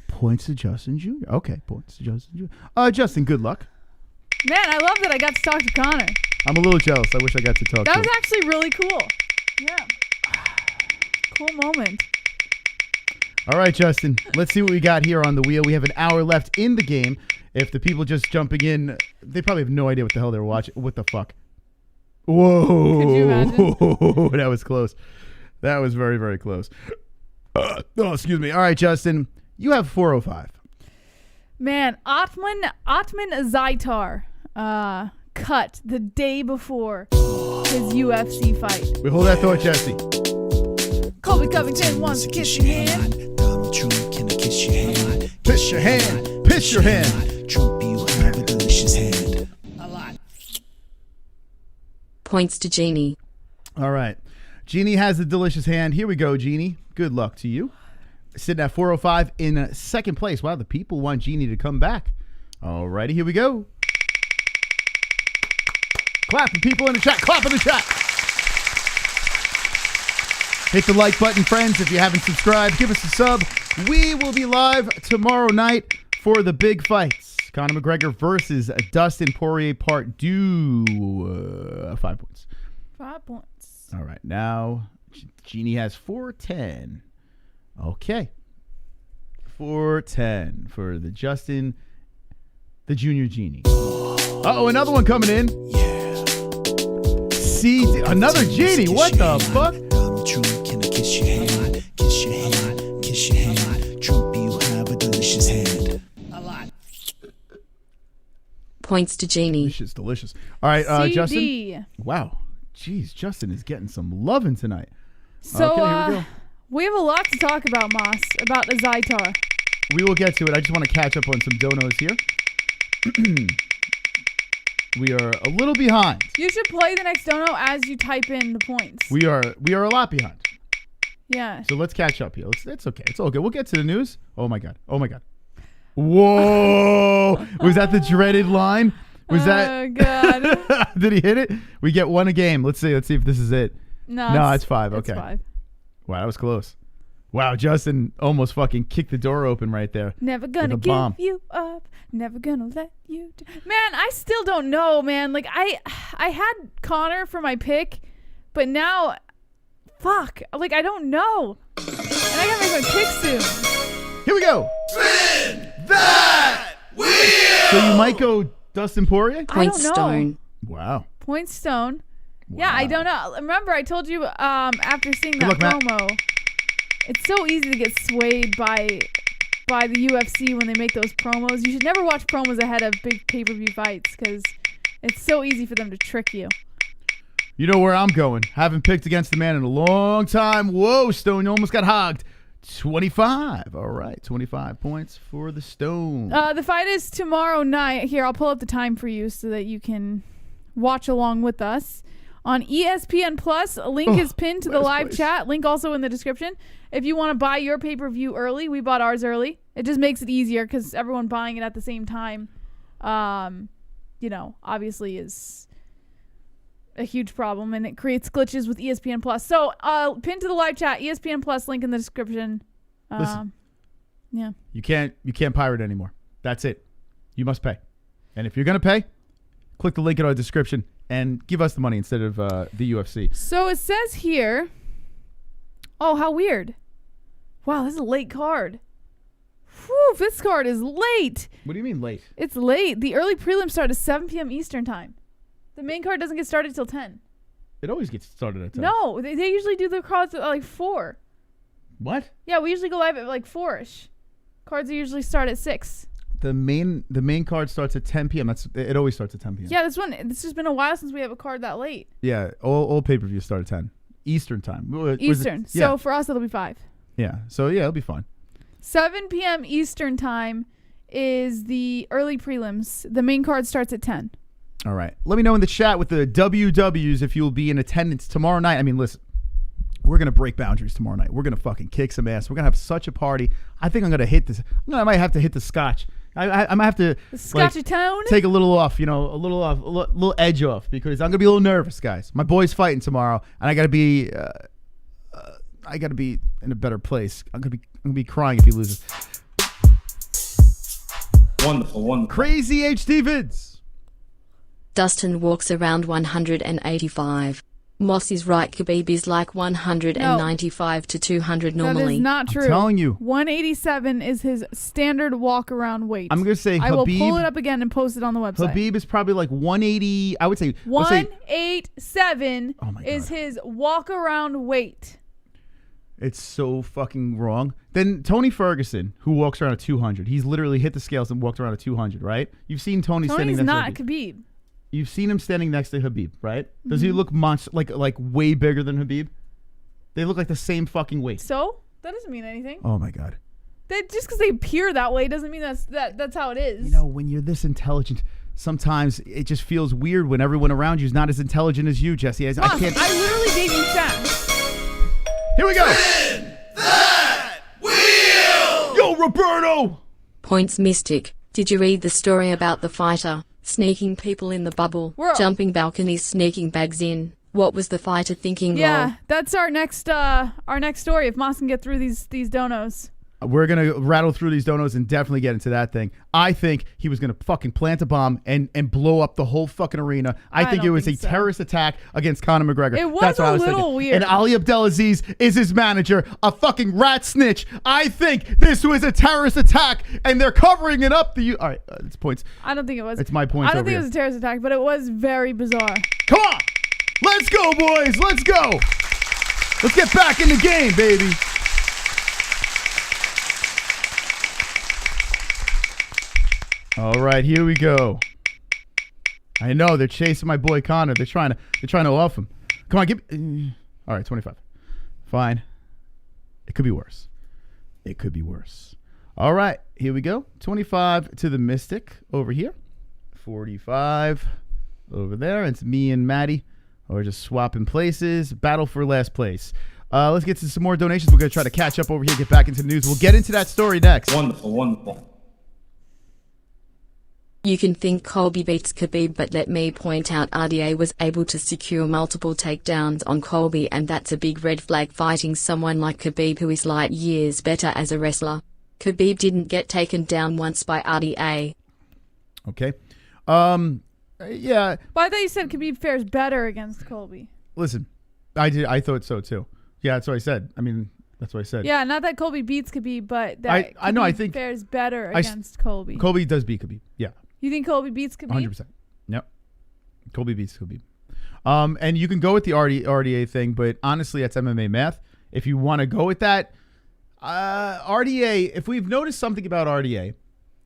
Points to Justin Jr. Okay, points to Justin Jr. Justin, good luck. Man, I love that I got to talk to Conor. I'm a little jealous. I wish I got to talk That to was him. actually really cool. Yeah. Cool moment. All right, Justin. Let's see what we got here on the wheel. We have an hour left in the game. If the people just jumping in, they probably have no idea what the hell they're watching. What the fuck? Whoa. Could you imagine? That was close. That was very, very close. Excuse me. All right, Justin. You have 405. Man, Ottman Azaitar cut the day before his UFC fight. We hold that thought, Jesse. Colby Covington wants to kiss your hand. Donald Trump, can I kiss your hand? Kiss your hand. Piss your hand. Trump, you have a delicious hand. Points to Jeannie. All right. Jeannie has the delicious hand. Here we go, Jeannie. Good luck to you. Sitting at 405 in second place. Wow, the people want Jeannie to come back. All righty, here we go. Clapping people in the chat. Clap in the chat. Hit the like button, friends, if you haven't subscribed. Give us a sub. We will be live tomorrow night for the big fights. Conor McGregor versus Dustin Poirier part 2. 5 points. 5 points. All right, now Jeannie has 410. Okay. 410 for the Justin, the Junior Genie. Uh-oh, another one coming in. Yeah. See, another Genie. What the fuck? Donald Trump, can I kiss your hand? Kiss your hand. Kiss your hand. Trump, you have a delicious hand. Points to Jeannie. This shit's delicious. All right, CD. Justin. Wow. Jeez, Justin is getting some loving tonight. So, okay, here we go. we have a lot to talk about, Moss, about Azaitar. We will get to it. I just want to catch up on some donos here. We are a little behind. You should play the next dono as you type in the points. We are a lot behind. Yeah. So let's catch up here. It's okay. It's all good. We'll get to the news. Oh my god. Oh my god. Whoa! Was that the dreaded line? Was that? Oh god. Did he hit it? We get one a game. Let's see. Let's see if this is it. No, it's 5. It's Okay. 5. Wow, that was close. Wow, Justin almost fucking kicked the door open right there. Never gonna With a give bomb. you up. Never gonna let you Man, I still don't know, man. Like I had Conor for my pick, but now fuck. Like I don't know. And I gotta make my pick soon. Here we go. Spin that wheel! So you might go Dustin Poirier? Points I don't know. Stone. Wow. Point Stone. Yeah, I don't know. Remember I told you after seeing that luck, Matt. promo, it's so easy to get swayed by the UFC when they make those promos. You should never watch promos ahead of big pay-per-view fights because it's so easy for them to trick you. You know where I'm going. Haven't picked against the man in a long time. Whoa, Stone, you almost got hogged. 25. All right, 25 points for the Stone. The fight is tomorrow night. Here, I'll pull up the time for you so that you can watch along with us. On ESPN Plus, a link is pinned to the best live place. chat. Link also in the description. If you want to buy your pay-per-view early, we bought ours early. It just makes it easier because everyone buying it at the same time, obviously is a huge problem, and it creates glitches with ESPN Plus. So, pinned to the live chat, ESPN Plus, link in the description. Listen. Yeah. You can't pirate anymore. That's it. You must pay. And if you're going to pay, click the link in our description and give us the money instead of the UFC. So it says here, oh, how weird. Wow, this is a late card. Whew, this card is late. What do you mean late? It's late. The early prelims start at 7 p.m. Eastern time. The main card doesn't get started till 10. It always gets started at 10. No, they usually do the cards at like 4. What? Yeah, we usually go live at like 4ish. Cards usually start at 6. The main card starts at 10 p.m. It always starts at 10 p.m. Yeah, this has been a while since we have a card that late. Yeah, all pay-per-views start at 10 Eastern time. Eastern. So for us, it'll be 5. Yeah. So yeah, it'll be fun. 7 p.m. Eastern time is the early prelims. The main card starts at 10. All right. Let me know in the chat with the WWs if you'll be in attendance tomorrow night. I mean, listen, we're going to break boundaries tomorrow night. We're going to fucking kick some ass. We're going to have such a party. I think I'm going to hit this. I might have to hit the scotch. I might have to Scotchy tone? take a little off, a little edge off, because I'm going to be a little nervous, guys. My boy's fighting tomorrow, and I got to be in a better place. I'm going to be crying if he loses. Wonderful. Crazy H. Stevens. Dustin walks around 185. Moss is right, Khabib is like 195 to 200 normally. That is not true. I'm telling you. 187 is his standard walk-around weight. I'm going to say I will Khabib. pull it up again and post it on the website. Khabib is probably like 180. I would say 187 Oh my is God. his walk-around weight. It's so fucking wrong. Then Tony Ferguson, who walks around at 200, he's literally hit the scales and walked around at 200, right? You've seen Tony standing Tony's next to not Khabib. Khabib. You've seen him standing next to Khabib, right? Does he look like way bigger than Khabib? They look like the same fucking weight. So that doesn't mean anything. Oh my God. Just because they appear that way doesn't mean that's how it is. When you're this intelligent, sometimes it just feels weird when everyone around you is not as intelligent as you, Jesse. I can't. I literally gave you facts. Here we go. Spin that wheel! Yo, Roberto. Points Mystic. Did you read the story about the fighter sneaking people in the bubble, jumping balconies, sneaking bags in? What was the fighter thinking? Yeah, that's our next story. If Moss can get through these donos. We're going to rattle through these donos and definitely get into that thing. I think he was going to fucking plant a bomb and blow up the whole fucking arena. I think it was a terrorist attack against Conor McGregor. It was That's what a I was little thinking. weird. And Ali Abdelaziz is his manager, a fucking rat snitch. I think this was a terrorist attack, and they're covering it up. All right, it's points. I don't think it was. It's my points I don't over think here. it was a terrorist attack, but it was very bizarre. Come on. Let's go, boys. Let's go. Let's get back in the game, baby. All right, here we go. I know they're chasing my boy Conor. They're trying to off him. Come on, give me. All right, 25. Fine. It could be worse. It could be worse. All right, here we go. 25 to the Mystic over here. 45 over there. It's me and Maddie. We're just swapping places. Battle for last place. Let's get to some more donations. We're going to try to catch up over here, get back into the news. We'll get into that story next. Wonderful. You can think Colby beats Khabib, but let me point out RDA was able to secure multiple takedowns on Colby, and that's a big red flag fighting someone like Khabib, who is light years better as a wrestler. Khabib didn't get taken down once by RDA. Okay. Yeah. But I thought you said Khabib fares better against Colby. Listen, I thought so too. Yeah, that's what I said. I mean, that's what I said. Yeah, not that Colby beats Khabib, but that I know. I Khabib think fares better against Colby. Colby does beat Khabib. Yeah. You think Colby beats Khabib? 100%. Yep. Colby beats Khabib. And you can go with the RDA thing, but honestly, that's MMA math. If you want to go with that, RDA, if we've noticed something about RDA,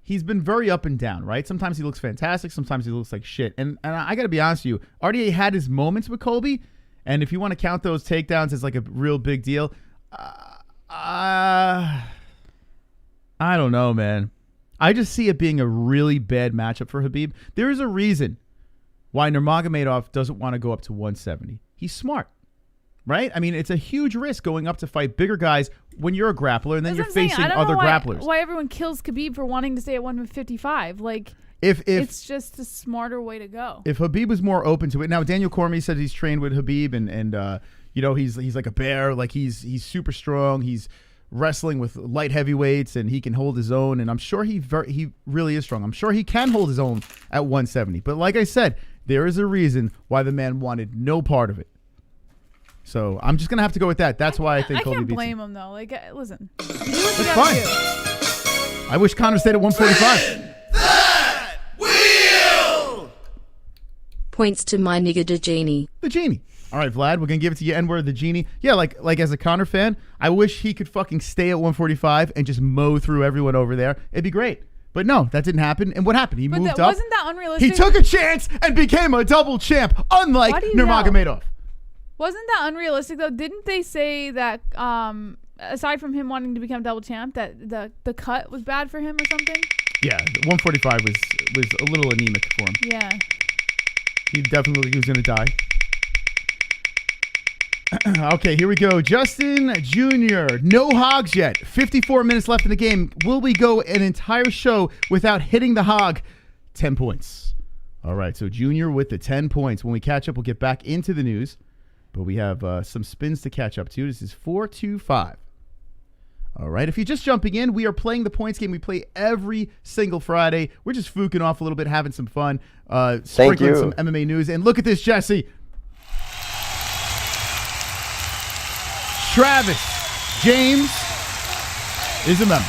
he's been very up and down, right? Sometimes he looks fantastic. Sometimes he looks like shit. And I got to be honest with you, RDA had his moments with Colby. And if you want to count those takedowns as like a real big deal, I don't know, man. I just see it being a really bad matchup for Khabib. There is a reason why Nurmagomedov doesn't want to go up to 170. He's smart, right? I mean, it's a huge risk going up to fight bigger guys when you're a grappler and then you're facing other grapplers. Why everyone kills Khabib for wanting to stay at 155? Like, if it's just a smarter way to go. If Khabib was more open to it. Now, Daniel Cormier said he's trained with Khabib and you know, he's like a bear. Like he's super strong. He's wrestling with light heavyweights and he can hold his own, and I'm sure he really is strong. I'm sure he can hold his own at 170. But like I said, there is a reason why the man wanted no part of it. So I'm just gonna have to go with that. That's why I think Colby beats him. I can't blame him though. Like, listen, that's fine. I wish Conor stayed at 145. That wheel! Points to my nigga the genie. The genie. All right, Vlad, we're going to give it to you. N-word, the genie. Yeah, like as a Conor fan, I wish he could fucking stay at 145 and just mow through everyone over there. It'd be great. But no, that didn't happen. And what happened? He moved up. Wasn't that unrealistic? He took a chance and became a double champ, unlike Nurmagomedov. Wasn't that unrealistic, though? Didn't they say that, aside from him wanting to become double champ, that the cut was bad for him or something? Yeah, 145 was a little anemic for him. Yeah. He was going to die. Okay, here we go. Justin Jr., no hogs yet. 54 minutes left in the game. Will we go an entire show without hitting the hog? 10 points. All right, so Jr. with the 10 points. When we catch up, we'll get back into the news. But we have some spins to catch up to. This is 4-2-5. All right, if you're just jumping in, we are playing the points game. We play every single Friday. We're just fooking off a little bit, having some fun, sprinkling some MMA news. And look at this, Jesse. Travis James is a member.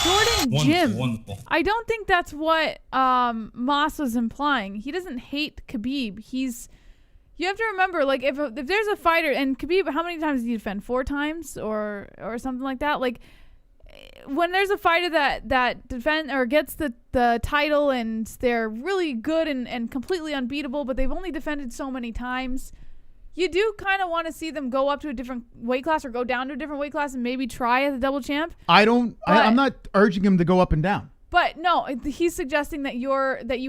Jordan Jim. Wonderful. I don't think that's what Moss was implying. He doesn't hate Khabib. You have to remember, like, if there's a fighter, and Khabib, how many times did he defend? 4 times or something like that? Like, when there's a fighter that defend or gets the title and they're really good and completely unbeatable, but they've only defended so many times, you do kind of want to see them go up to a different weight class or go down to a different weight class and maybe try as a double champ. I'm not urging him to go up and down. But no, he's suggesting that you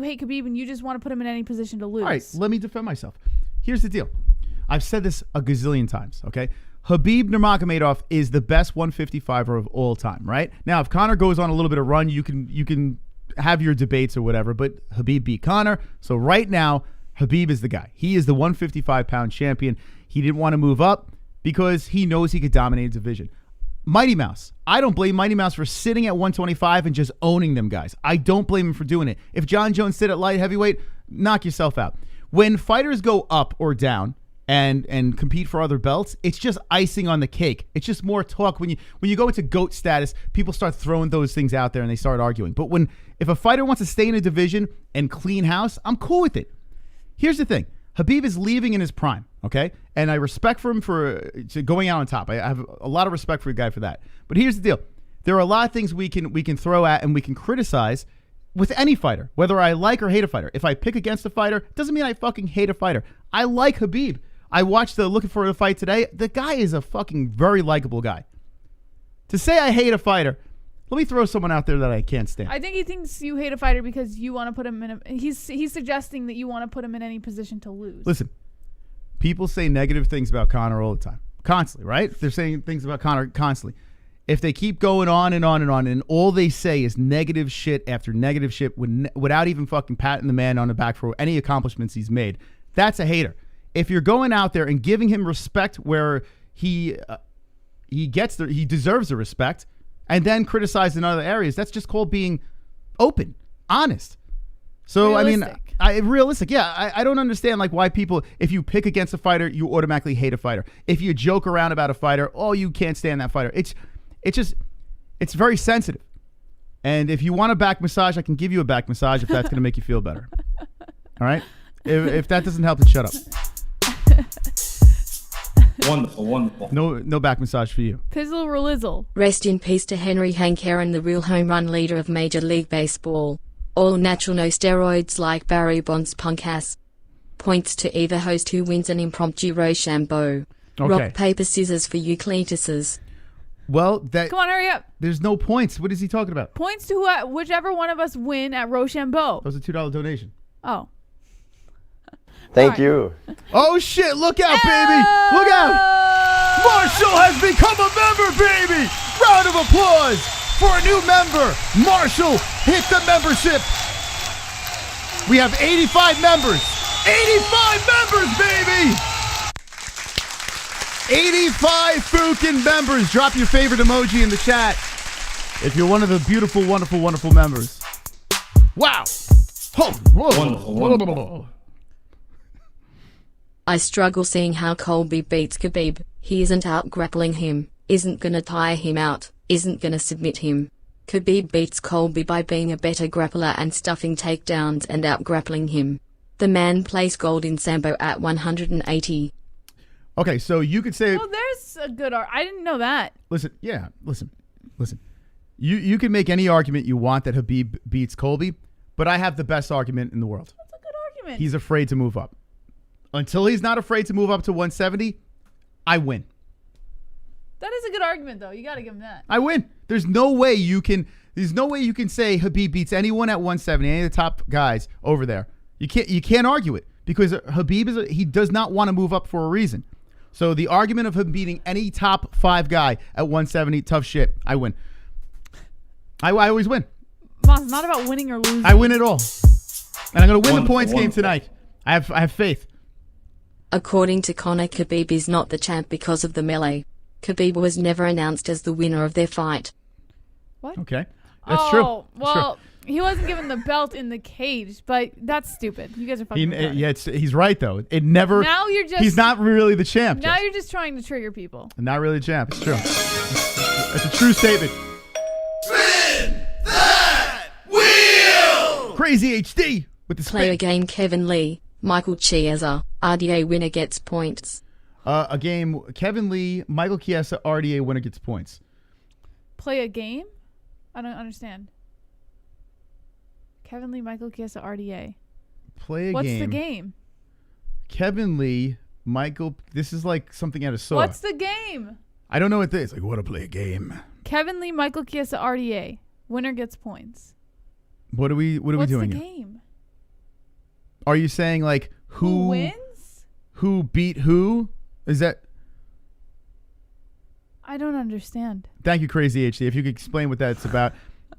hate Khabib and you just want to put him in any position to lose. All right, let me defend myself. Here's the deal. I've said this a gazillion times, okay? Khabib Nurmagomedov is the best 155er of all time, right? Now, if Conor goes on a little bit of run, you can have your debates or whatever, but Khabib beat Conor. So right now, Khabib is the guy. He is the 155-pound champion. He didn't want to move up because he knows he could dominate a division. Mighty Mouse. I don't blame Mighty Mouse for sitting at 125 and just owning them guys. I don't blame him for doing it. If John Jones sit at light heavyweight, knock yourself out. When fighters go up or down and compete for other belts, it's just icing on the cake. It's just more talk. When you go into GOAT status, people start throwing those things out there and they start arguing. But if a fighter wants to stay in a division and clean house, I'm cool with it. Here's the thing. Habib is leaving in his prime, okay? And I respect for him for going out on top. I have a lot of respect for a guy for that. But here's the deal. There are a lot of things we can throw at and we can criticize with any fighter, whether I like or hate a fighter. If I pick against a fighter, doesn't mean I fucking hate a fighter. I like Khabib. I watched the Looking for the Fight today. The guy is a fucking very likable guy. To say I hate a fighter, let me throw someone out there that I can't stand. I think he thinks you hate a fighter because you want to put him in he's suggesting that you want to put him in any position to lose. Listen, people say negative things about Conor all the time. Constantly, right? They're saying things about Conor constantly. If they keep going on and on and on, and all they say is negative shit after negative shit without even fucking patting the man on the back for any accomplishments he's made, that's a hater. If you're going out there and giving him respect where he deserves the respect, and then criticize in other areas, that's just called being open, honest. So realistic. Realistic. Yeah, I don't understand like why people, if you pick against a fighter, you automatically hate a fighter. If you joke around about a fighter, oh, you can't stand that fighter. It's very sensitive. And if you want a back massage, I can give you a back massage if that's going to make you feel better. All right? If that doesn't help, then shut up. Wonderful. No back massage for you. Pizzle Relizzle. Rest in peace to Henry Hank Aaron, the real home run leader of Major League Baseball. All natural, no steroids like Barry Bonds punk ass. Points to either host who wins an impromptu Roshambo. Okay. Rock, paper, scissors for you Cletuses. Well, Come on, hurry up. There's no points. What is he talking about? Points to whichever one of us win at Roshambo. That was a $2 donation. Oh. Thank you. Oh, shit. Look out, baby. Look out. Marshall has become a member, baby. Round of applause for a new member. Marshall, hit the membership. We have 85 members. 85 members, baby. 85 fucking members. Drop your favorite emoji in the chat if you're one of the beautiful, wonderful, wonderful members. Wow. Oh, Wonderful. I struggle seeing how Colby beats Khabib. He isn't out grappling him, isn't gonna tire him out, isn't gonna submit him. Khabib beats Colby by being a better grappler and stuffing takedowns and out-grappling him. The man plays gold in Sambo at 180. Okay, so you could say... Oh, there's a good I didn't know that. Listen. You can make any argument you want that Khabib beats Colby, but I have the best argument in the world. That's a good argument. He's afraid to move up. Until he's not afraid to move up to 170, I win. That is a good argument, though. You got to give him that. I win. There's no way you can say Khabib beats anyone at 170, any of the top guys over there. You can't argue it because Khabib he does not want to move up for a reason. So the argument of him beating any top 5 guy at 170, tough shit. I win. I always win. Moss, it's not about winning or losing. I win it all. And I'm going to win the points game tonight. I have faith. According to Conor, Khabib is not the champ because of the melee. Khabib was never announced as the winner of their fight. What? Okay. That's true. Oh, well, he wasn't given the belt in the cage, but that's stupid. You guys are fucking retarded. He's right, though. It never... Now you're just... He's not really the champ. Now you're just trying to trigger people. Not really the champ. It's true. It's a true statement. Spin that wheel! Crazy HD with the Player spin. game Kevin Lee, Michael Chiesa, RDA winner gets points. A game, Kevin Lee, Michael Chiesa, RDA winner gets points. Play a game? I don't understand. Kevin Lee, Michael Chiesa, RDA. Play a What's game. the game? Kevin Lee, Michael. This is like something out of Saw. What's the game? I don't know what this is. Like, what to play a game. Kevin Lee, Michael Chiesa, RDA. Winner gets points. What are we doing What's the here? game? Are you saying like Who wins? Who beat who? Is that... I don't understand. Thank you, Crazy HD. If you could explain what that's about.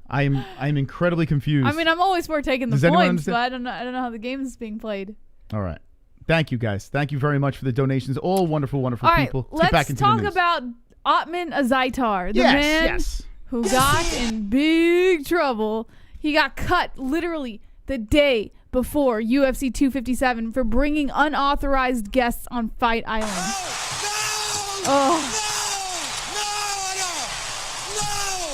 I'm incredibly confused. I mean, I'm always for taking the Does anyone points, but understand? I don't know how the game is being played. All right. Thank you, guys. Thank you very much for the donations. All wonderful, wonderful All right, people. Let's get back let's into the talk news. about Ottman Azaitar, the man who got in big trouble. He got cut literally the day before UFC 257 for bringing unauthorized guests on Fight Island.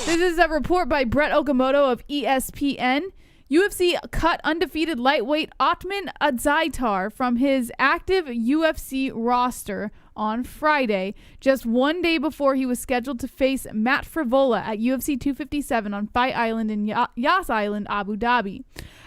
This is a report by Brett Okamoto of ESPN. UFC cut undefeated lightweight Ottman Azaitar from his active UFC roster on Friday, just one day before he was scheduled to face Matt Frivola at UFC 257 on Fight Island in Yas Island, Abu Dhabi.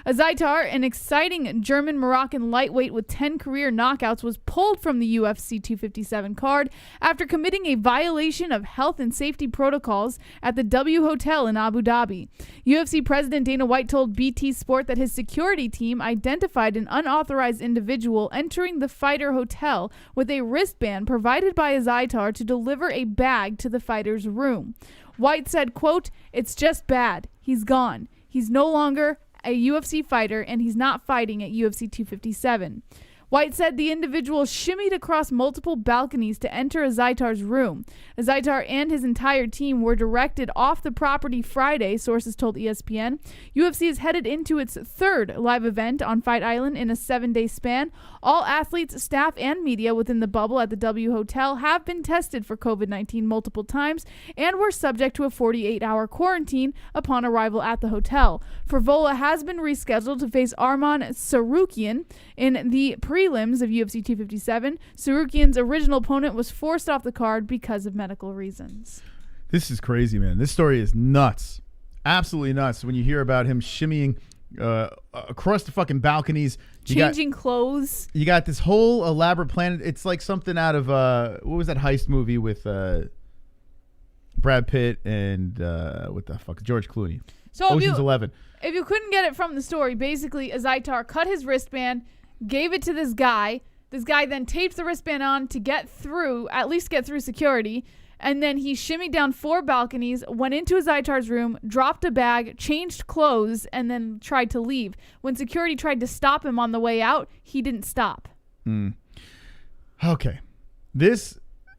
Azaitar, an exciting German-Moroccan lightweight with 10 career knockouts, was pulled from the UFC 257 card after committing a violation of health and safety protocols at the W Hotel in Abu Dhabi. UFC President Dana White told BT Sport that his security team identified an unauthorized individual entering the fighter hotel with a wristband provided by Azaitar to deliver a bag to the fighter's room. White said, quote, "It's just bad. He's gone. He's no longer a UFC fighter, and he's not fighting at UFC 257. White said the individual shimmied across multiple balconies to enter Azaitar's room. Azaitar and his entire team were directed off the property Friday, sources told ESPN. UFC is headed into its third live event on Fight Island in a 7-day span. All athletes, staff, and media within the bubble at the W Hotel have been tested for COVID-19 multiple times and were subject to a 48-hour quarantine upon arrival at the hotel. Frivola has been rescheduled to face Arman Sarukian in the prelims of UFC 257. Sarukian's original opponent was forced off the card because of medical reasons. This is crazy, man. This story is nuts. Absolutely nuts when you hear about him shimmying across the fucking balconies. Changing clothes. You got this whole elaborate plan. It's like something out of, what was that heist movie with Brad Pitt and, what the fuck, George Clooney? So Ocean's 11. If you couldn't get it from the story, basically Azaitar cut his wristband, gave it to this guy. This guy then taped the wristband on to get through, at least get through security. And then he shimmied down 4 balconies, went into Azaitar's room, dropped a bag, changed clothes, and then tried to leave. When security tried to stop him on the way out, he didn't stop. Okay.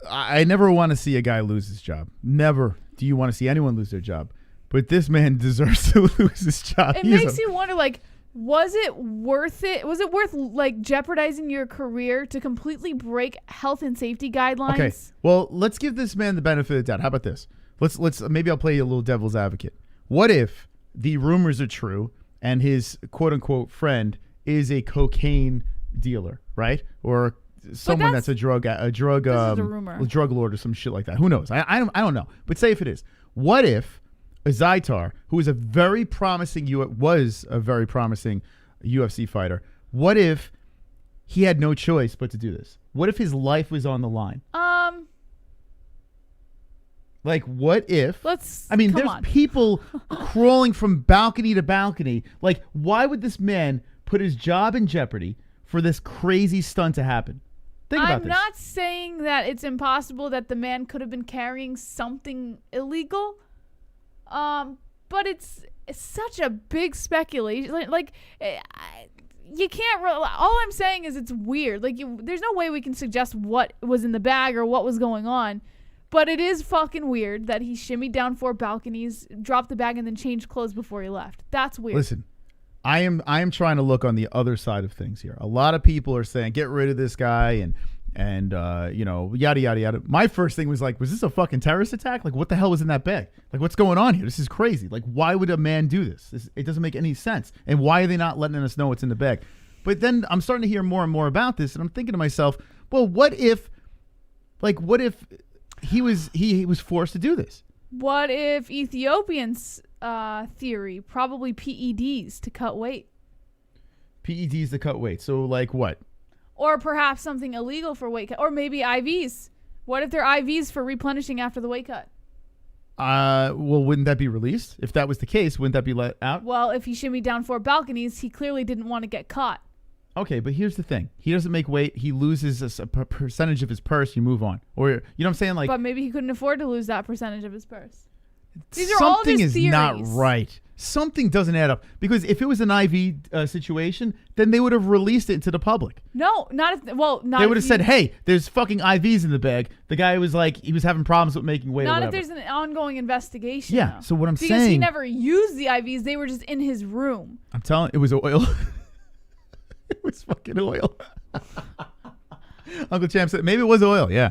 I never want to see a guy lose his job. Never do you want to see anyone lose their job. But this man deserves to lose his job. It makes you wonder, like, was it worth it? Was it worth, like, jeopardizing your career to completely break health and safety guidelines? Okay. Well, let's give this man the benefit of the doubt. How about this? Let's maybe I'll play a little devil's advocate. What if the rumors are true and his quote-unquote friend is a cocaine dealer, right? Or someone that's a drug drug lord or some shit like that. Who knows? I don't know. But say if it is. What if Azaitar, who is a very promising UFC fighter, what if he had no choice but to do this? What if his life was on the line? Like, what if... there's people crawling from balcony to balcony. Like, why would this man put his job in jeopardy for this crazy stunt to happen? Think about this. I'm not saying that it's impossible that the man could have been carrying something illegal, but it's such a big speculation. You can't... all I'm saying is it's weird. Like, there's no way we can suggest what was in the bag or what was going on. But it is fucking weird that he shimmied down 4 balconies, dropped the bag, and then changed clothes before he left. That's weird. Listen, I am trying to look on the other side of things here. A lot of people are saying, get rid of this guy and yada, yada, yada. My first thing was like, was this a fucking terrorist attack? Like, what the hell was in that bag? Like, what's going on here? This is crazy. Like, why would a man do this? It doesn't make any sense. And why are they not letting us know what's in the bag? But then I'm starting to hear more and more about this, and I'm thinking to myself, well, what if he was forced to do this? What if Ethiopians' theory, probably PEDs to cut weight? PEDs to cut weight. So like what? Or perhaps something illegal for weight cut. Or maybe IVs. What if they're IVs for replenishing after the weight cut? Well, wouldn't that be released? If that was the case, wouldn't that be let out? Well, if he shimmied down 4 balconies, he clearly didn't want to get caught. Okay, but here's the thing. He doesn't make weight. He loses a percentage of his purse. You move on. Or, you know what I'm saying? Like, but maybe he couldn't afford to lose that percentage of his purse. These are something all just is theories. not right. Something doesn't add up. Because if it was an IV situation, then they would have released it to the public. No, not if... Well, not They if would have said, hey, there's fucking IVs in the bag. The guy was like, he was having problems with making weight or Not whatever. if there's an ongoing investigation. Yeah, though. so what I'm because saying... Because he never used the IVs. They were just in his room. I'm telling it was oil. It was fucking oil. Uncle Champ said maybe it was oil. Yeah,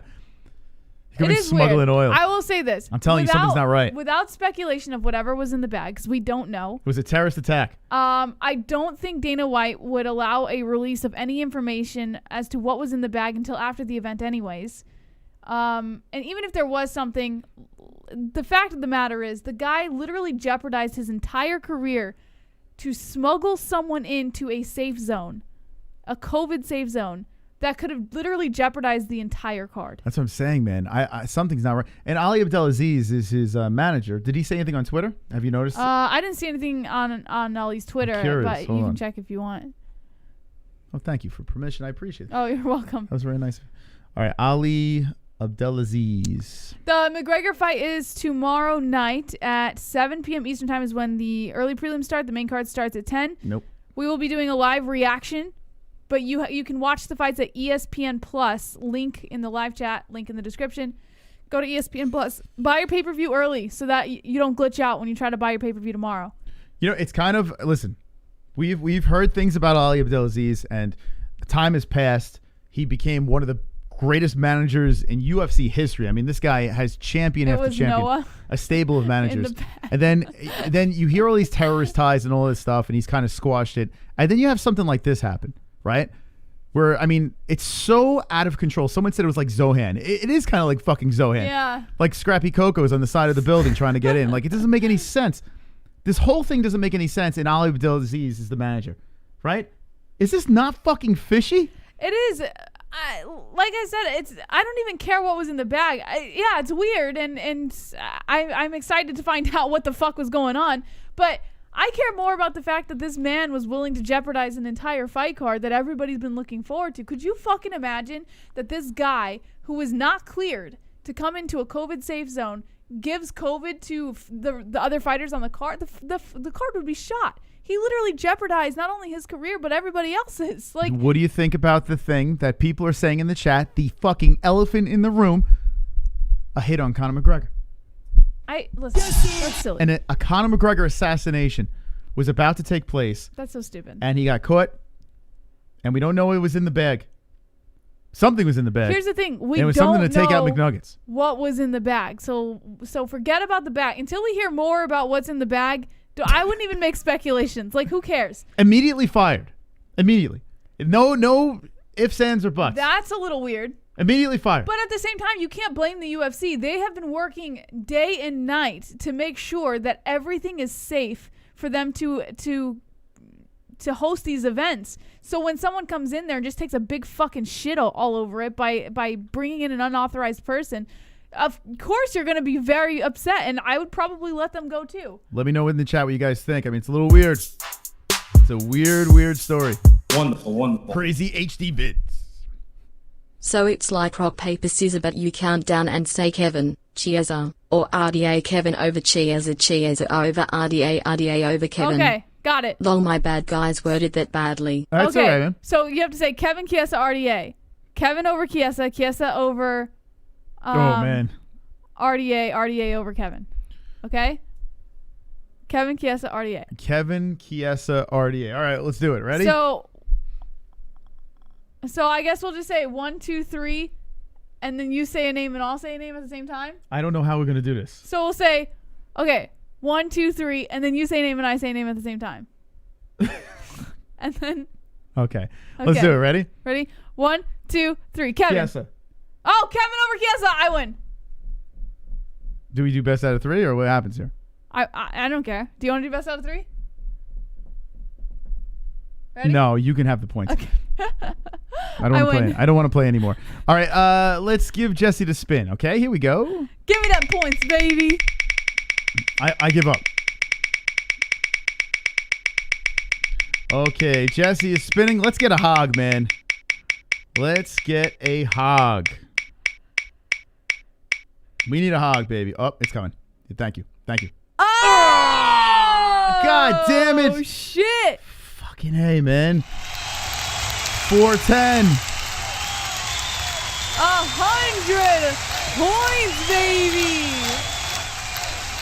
he could be smuggling oil. I will say this. I'm telling you, something's not right. Without speculation of whatever was in the bag, because we don't know. It was a terrorist attack. I don't think Dana White would allow a release of any information as to what was in the bag until after the event, anyways. And even if there was something, the fact of the matter is the guy literally jeopardized his entire career to smuggle someone into a safe zone, a COVID safe zone, that could have literally jeopardized the entire card. That's what I'm saying, man. I something's not right. And Ali Abdelaziz is his manager. Did he say anything on Twitter? Have you noticed? I didn't see anything on Ali's Twitter, but you can check if you want. Oh, thank you for permission. I appreciate it. Oh, you're welcome. That was very nice. All right, Ali Abdelaziz. The McGregor fight is tomorrow night at 7 p.m. Eastern time is when the early prelims start. The main card starts at 10. Nope. We will be doing a live reaction, but you can watch the fights at ESPN Plus. Link in the live chat, link in the description. Go to ESPN Plus. Buy your pay-per-view early so that you don't glitch out when you try to buy your pay-per-view tomorrow. You know, it's kind of, listen, we've heard things about Ali Abdelaziz, and time has passed. He became one of the greatest managers in UFC history. I mean, this guy has champion after champion, Noah. A stable of managers. And then you hear all these terrorist ties and all this stuff, and he's kind of squashed it. And then you have something like this happen, right? Where, I mean, it's so out of control. Someone said it was like Zohan. It is kind of like fucking Zohan. Yeah. Like Scrappy Coco's on the side of the building trying to get in. Like, it doesn't make any sense. This whole thing doesn't make any sense, and Ali Abdelaziz is the manager, right? Is this not fucking fishy? It is. Like I said, I don't even care what was in the bag. Yeah, it's weird, and I'm excited to find out what the fuck was going on. But I care more about the fact that this man was willing to jeopardize an entire fight card that everybody's been looking forward to. Could you fucking imagine that this guy who was not cleared to come into a COVID safe zone gives COVID to the other fighters on the card? The card would be shot. He literally jeopardized not only his career, but everybody else's. Like, what do you think about the thing that people are saying in the chat, the fucking elephant in the room, a hit on Conor McGregor? Listen, that's silly. And a Conor McGregor assassination was about to take place. That's so stupid. And he got caught, and we don't know what was in the bag. Something was in the bag. Here's the thing: we it was don't something to take out know McNuggets. what was in the bag. So forget about the bag until we hear more about what's in the bag. I wouldn't even make speculations. Like, who cares? Immediately fired. Immediately. No ifs, ands, or buts. That's a little weird. Immediately fired. But at the same time, you can't blame the UFC. They have been working day and night to make sure that everything is safe for them to host these events. So when someone comes in there and just takes a big fucking shit all over it by bringing in an unauthorized person, of course you're going to be very upset, and I would probably let them go too. Let me know in the chat what you guys think. I mean, it's a little weird. It's a weird story. Wonderful. Crazy HD bits. So it's like rock, paper, scissors, but you count down and say Kevin, Chiesa, or RDA Kevin over Chiesa, Chiesa over RDA, RDA over Kevin. Okay, got it. Lol, my bad guys worded that badly. That's okay, all right, man. so you have to say Kevin, Chiesa, RDA. Kevin over Chiesa, Chiesa over Oh, man. RDA over Kevin. Okay? Kevin, Chiesa, RDA. Kevin, Chiesa, RDA. All right, let's do it. Ready? So I guess we'll just say 1, 2, 3, and then you say a name and I'll say a name at the same time. I don't know how we're going to do this. So we'll say, okay, 1, 2, 3, and then you say a name and I say a name at the same time. And then. Okay. Let's do it. Ready? Ready? 1, 2, 3. Kevin. Chiesa. Oh, Kevin over Chiesa. I win. Do we do best out of 3 or what happens here? I don't care. Do you want to do best out of 3? Ready? No, you can have the points. Okay. I don't want to play anymore. All right, let's give Jesse the spin. Okay, here we go. Give me that points, baby. I give up. Okay, Jesse is spinning. Let's get a hog, man. Let's get a hog. We need a hog, baby. Oh, it's coming. Thank you. Oh! God damn it. Oh, shit. Fucking A, man. 410. 100 points, baby.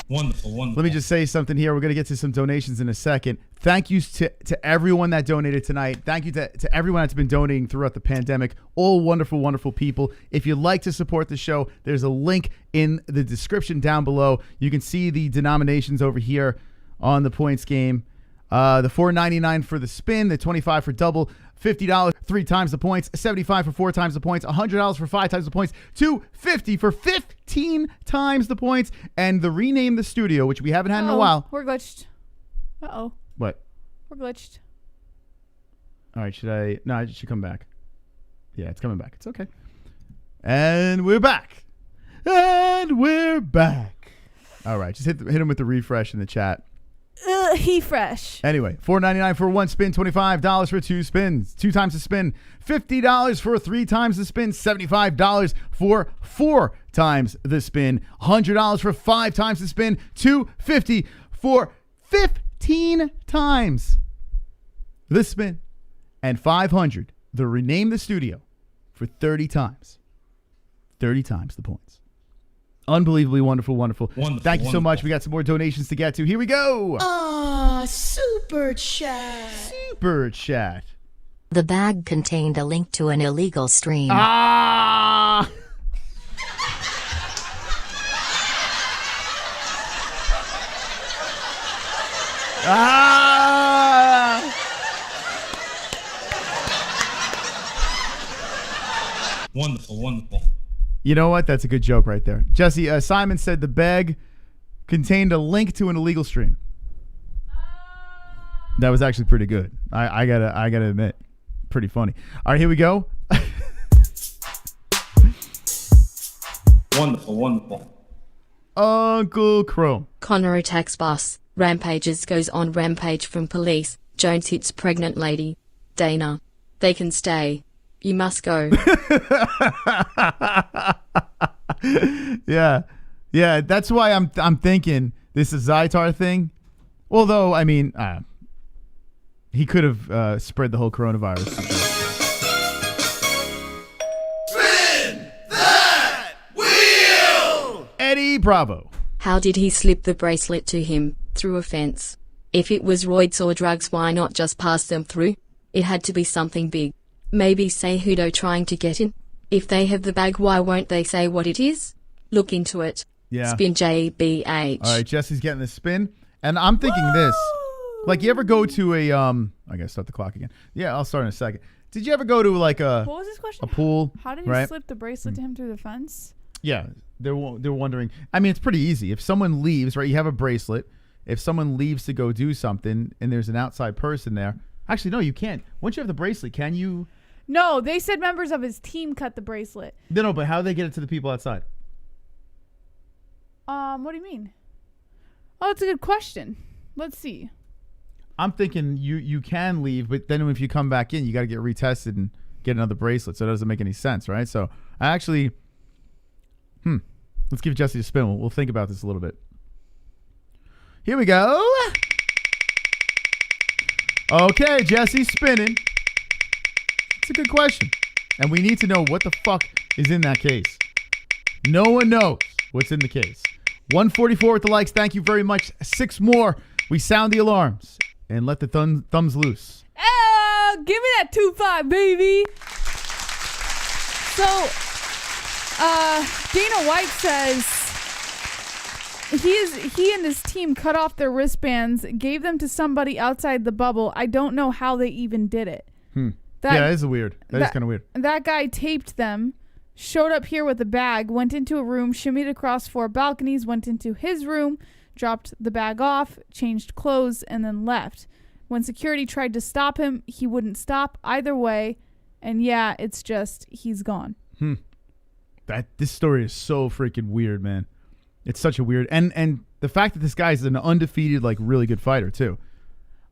Wonderful. Let me just say something here. We're going to get to some donations in a second. Thank you to everyone that donated tonight. Thank you to everyone that's been donating throughout the pandemic. All wonderful, wonderful people. If you'd like to support the show, there's a link in the description down below. You can see the denominations over here on the points game. The $4.99 for the spin, the $25 for double, $50 3 times the points, $75 for 4 times the points, $100 for 5 times the points, $250 for 15 times the points, and the rename the studio, which we haven't had in a while. We're glitched. Uh-oh. What? We're glitched. All right, should I? No, it should come back. Yeah, it's coming back. It's okay. And we're back. All right, just hit him with the refresh in the chat. He fresh. Anyway, $4.99 for 1 spin, $25 for 2 spins, 2 times the spin, $50 for 3 times the spin, $75 for 4 times the spin, $100 for 5 times the spin, $250 for 15 times the spin, and $500 the rename the studio for 30 times the points. Unbelievably wonderful. Thank you so much. We got some more donations to get to. Here we go. Super chat. Super chat. The bag contained a link to an illegal stream. Ah! Ah! Wonderful. You know what? That's a good joke right there. Jesse, Simon said the bag contained a link to an illegal stream. That was actually pretty good. I gotta admit, pretty funny. All right, here we go. Wonderful. Uncle Chrome. Conor attacks boss. Rampages goes on rampage from police. Jones hits pregnant lady. Dana. They can stay. You must go. Yeah. That's why I'm thinking this is Azaitar thing. Although, I mean, he could have spread the whole coronavirus situation. Spin that wheel! Eddie Bravo. How did he slip the bracelet to him? Through a fence. If it was roids or drugs, why not just pass them through? It had to be something big. Maybe Cejudo trying to get in? If they have the bag, why won't they say what it is? Look into it. Yeah. Spin JBH. All right, Jesse's getting the spin. And I'm thinking this. Like, you ever go to a, I gotta start the clock again. Yeah, I'll start in a second. Did you ever go to, like, What was this question? a pool? How did you right? slip the bracelet to him through the fence? Yeah, they're wondering. I mean, it's pretty easy. If someone leaves, right, you have a bracelet. If someone leaves to go do something and there's an outside person there. Actually, no, you can't. Once you have the bracelet, can you? No, they said members of his team cut the bracelet. No, but how do they get it to the people outside? What do you mean? Oh, that's a good question. Let's see. I'm thinking you can leave, but then if you come back in, you got to get retested and get another bracelet. So it doesn't make any sense, right? So I actually, let's give Jesse a spin. We'll think about this a little bit. Here we go. Okay, Jesse's spinning. It's a good question. And we need to know what the fuck is in that case. No one knows what's in the case. 144 with the likes. Thank you very much. 6 more. We sound the alarms and let the thumbs loose. Oh, give me that 2-5, baby. So, Dana White says he and his team cut off their wristbands, gave them to somebody outside the bubble. I don't know how they even did it. That is weird. That is kind of weird. That guy taped them, showed up here with a bag, went into a room, shimmied across 4 balconies, went into his room, dropped the bag off, changed clothes, and then left. When security tried to stop him, he wouldn't stop either way. And yeah, it's just, he's gone. This story is so freaking weird, man. It's such a weird, and the fact that this guy is an undefeated, like, really good fighter too.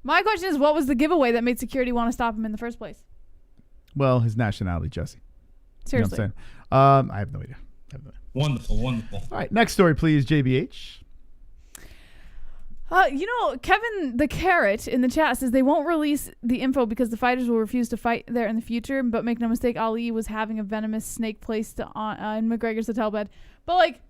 My question is, what was the giveaway that made security want to stop him in the first place? Well, his nationality, Jesse. Seriously. You know what I'm saying? I have no idea. Wonderful. All right, next story, please, JBH. Kevin the Carrot in the chat says they won't release the info because the fighters will refuse to fight there in the future. But make no mistake, Ali was having a venomous snake placed on in McGregor's hotel bed. But, like,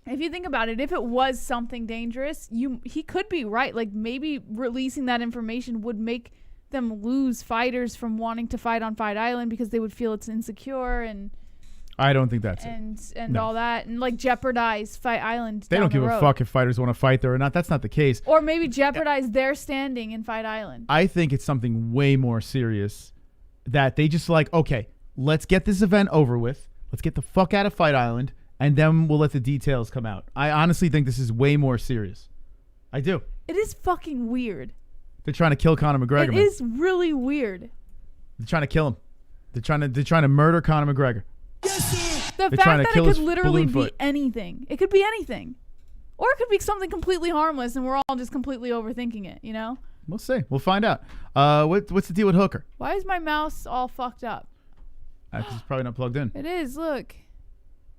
if you think about it, if it was something dangerous, he could be right. Like, maybe releasing that information would make them lose fighters from wanting to fight on Fight Island because they would feel it's insecure and I don't think that's and all that, and like jeopardize Fight Island. They don't give a fuck if fighters want to fight there or not. That's not the case. Or maybe jeopardize their standing in Fight Island. I think it's something way more serious that they just like, okay, let's get this event over with. Let's get the fuck out of Fight Island, and then we'll let the details come out. I honestly think this is way more serious. I do. It is fucking weird. They're trying to kill Conor McGregor. It is really weird. They're trying to kill him. They're trying to murder Conor McGregor. The fact that it could literally be anything. It could be anything. Or it could be something completely harmless and we're all just completely overthinking it, you know? We'll see. We'll find out. What's the deal with Hooker? Why is my mouse all fucked up? Because it's probably not plugged in. It is, look.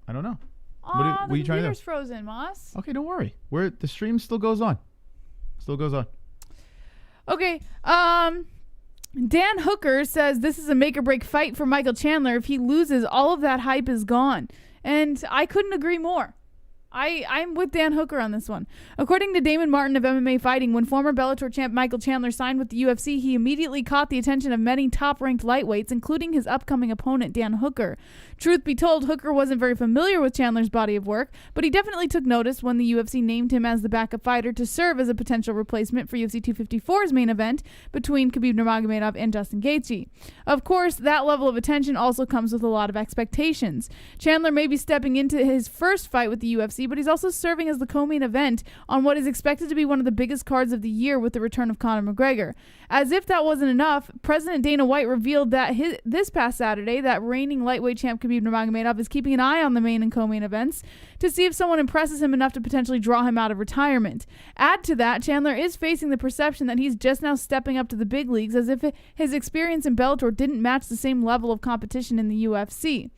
I don't know. What are you trying to do? The computer's frozen, Moss. Okay, don't worry. The stream still goes on. Okay, Dan Hooker says this is a make or break fight for Michael Chandler. If he loses, all of that hype is gone. And I couldn't agree more. I'm with Dan Hooker on this one. According to Damon Martin of MMA Fighting, when former Bellator champ Michael Chandler signed with the UFC, he immediately caught the attention of many top-ranked lightweights, including his upcoming opponent, Dan Hooker. Truth be told, Hooker wasn't very familiar with Chandler's body of work, but he definitely took notice when the UFC named him as the backup fighter to serve as a potential replacement for UFC 254's main event between Khabib Nurmagomedov and Justin Gaethje. Of course, that level of attention also comes with a lot of expectations. Chandler may be stepping into his first fight with the UFC, but he's also serving as the co-main event on what is expected to be one of the biggest cards of the year with the return of Conor McGregor. As if that wasn't enough, President Dana White revealed that this past Saturday that reigning lightweight champ Khabib Nurmagomedov is keeping an eye on the main and co-main events to see if someone impresses him enough to potentially draw him out of retirement. Add to that, Chandler is facing the perception that he's just now stepping up to the big leagues, as if his experience in Bellator didn't match the same level of competition in the UFC.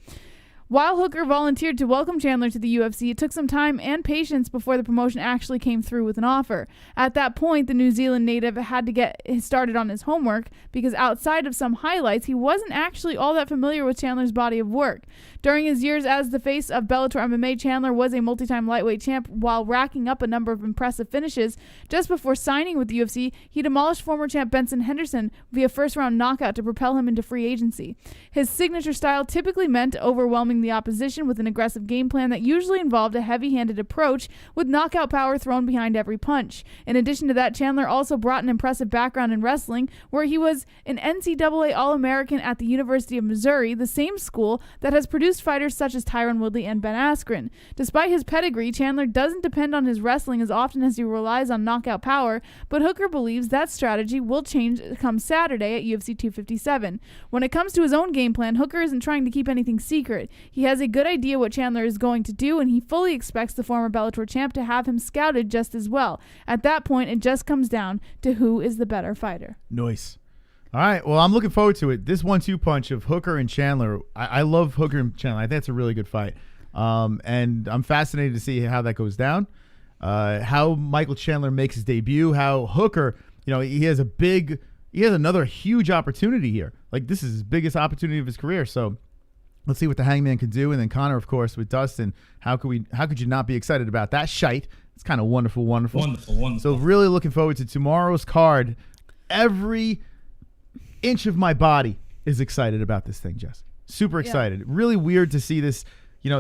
While Hooker volunteered to welcome Chandler to the UFC, it took some time and patience before the promotion actually came through with an offer. At that point, the New Zealand native had to get started on his homework because outside of some highlights, he wasn't actually all that familiar with Chandler's body of work. During his years as the face of Bellator MMA, Chandler was a multi-time lightweight champ while racking up a number of impressive finishes. Just before signing with the UFC, he demolished former champ Benson Henderson via first-round knockout to propel him into free agency. His signature style typically meant overwhelming the opposition with an aggressive game plan that usually involved a heavy-handed approach with knockout power thrown behind every punch. In addition to that, Chandler also brought an impressive background in wrestling, where he was an NCAA All-American at the University of Missouri, the same school that has produced fighters such as Tyron Woodley and Ben Askren. Despite his pedigree, Chandler doesn't depend on his wrestling as often as he relies on knockout power, but Hooker believes that strategy will change come Saturday at UFC 257. When it comes to his own game plan, Hooker isn't trying to keep anything secret. He has a good idea what Chandler is going to do, and he fully expects the former Bellator champ to have him scouted just as well. At that point, it just comes down to who is the better fighter. Nice. All right. Well, I'm looking forward to it. This 1-2 punch of Hooker and Chandler. I love Hooker and Chandler. I think it's a really good fight. And I'm fascinated to see how that goes down. How Michael Chandler makes his debut. How Hooker, he has another huge opportunity here. Like, this is his biggest opportunity of his career. So let's see what the Hangman can do. And then Conor, of course, with Dustin. How could you not be excited about that shite? It's kind of wonderful. Wonderful. So really looking forward to tomorrow's card. Every inch of my body is excited about this thing, Jess. Super excited. Yeah. Really weird to see this,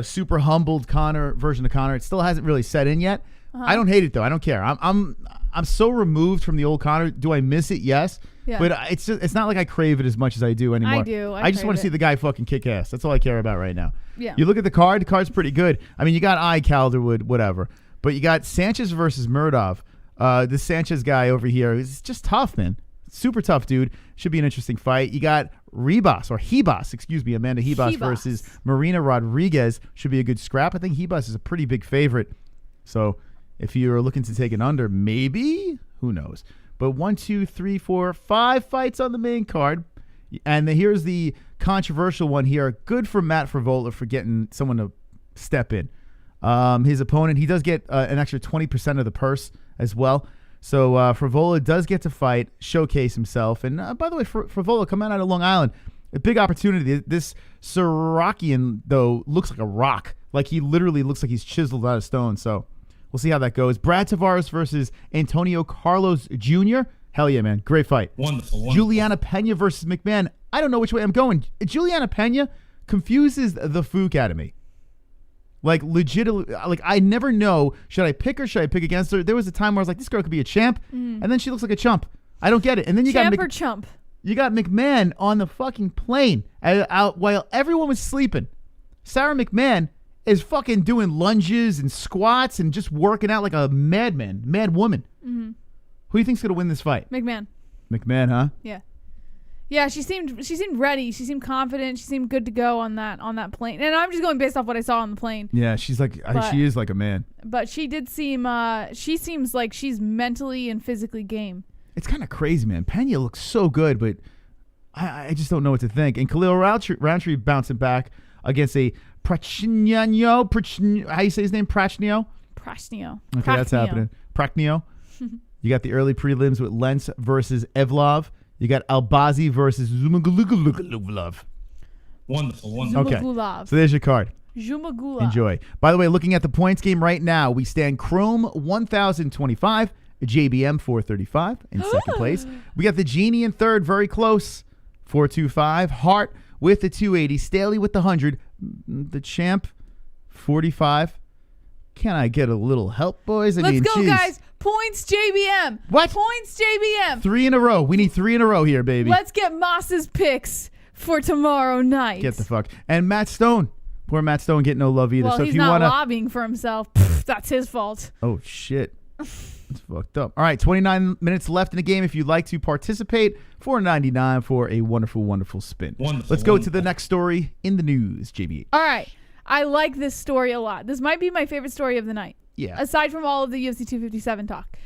super humbled Conor version of Conor. It still hasn't really set in yet. I don't hate it though. I don't care. I'm so removed from the old Conor. Do I miss it? Yes. Yeah. But it's not like I crave it as much as I do anymore. I do. I just want to see the guy fucking kick ass. That's all I care about right now. Yeah. You look at the card. The card's pretty good. I mean, you got Calderwood, whatever. But you got Sanchez versus Murdov. This Sanchez guy over here is just tough, man. Super tough, dude. Should be an interesting fight. You got Hebos, Amanda Hebos versus Marina Rodriguez. Should be a good scrap. I think Hebos is a pretty big favorite. So if you're looking to take an under, maybe, who knows. But 1, 2, 3, 4, 5 fights on the main card. And here's the controversial one here. Good for Matt Frevola for getting someone to step in. His opponent, he does get an extra 20% of the purse as well. So Frevola does get to fight, showcase himself. And by the way, Frevola coming out of Long Island, a big opportunity. This Sorokian, though, looks like a rock. Like, he literally looks like he's chiseled out of stone. So we'll see how that goes. Brad Tavares versus Antonio Carlos Jr. Hell yeah, man. Great fight. Wonderful. Juliana Pena versus McMahon. I don't know which way I'm going. Juliana Pena confuses the fuck out of me. Like, legitimately, like, I never know, should I pick her, should I pick against her? There was a time where I was like, this girl could be a champ, and then she looks like a chump. I don't get it. And then you champ or chump? You got McMahon on the fucking plane out while everyone was sleeping. Sarah McMahon is fucking doing lunges and squats and just working out like a mad woman. Mm-hmm. Who do you think's going to win this fight? McMahon. McMahon, huh? Yeah. Yeah, she seemed ready. She seemed confident. She seemed good to go on that plane. And I'm just going based off what I saw on the plane. Yeah, she's like she is like a man. But she did seem she seems like she's mentally and physically game. It's kind of crazy, man. Pena looks so good, but I just don't know what to think. And Khalil Roundtree bouncing back against a Prachnio. How you say his name? Prachnio. Okay, that's happening. Prachnio. You got the early prelims with Lentz versus Evlov. You got Albazi versus Zumagulov. Wonderful. Okay, so there's your card. Zumagulov. Enjoy. By the way, looking at the points game right now, we stand Chrome 1,025, JBM 435 in second place. We got the Genie in third, very close, 425. Hart with the 280. Staley with the 100. The Champ, 45. Can I get a little help, boys? Let's go, guys. Points JBM. What? Points JBM. 3 in a row. We need 3 in a row here, baby. Let's get Moss's picks for tomorrow night. Get the fuck. And Matt Stone. Poor Matt Stone getting no love either. Well, so he's if you not wanna... lobbying for himself. Pfft, that's his fault. Oh, shit. It's fucked up. All right, 29 minutes left in the game. If you'd like to participate, $4.99 for a wonderful, wonderful spin. Let's go to the next story in the news, JB. All right. I like this story a lot. This might be my favorite story of the night. Yeah. Aside from all of the UFC 257 talk.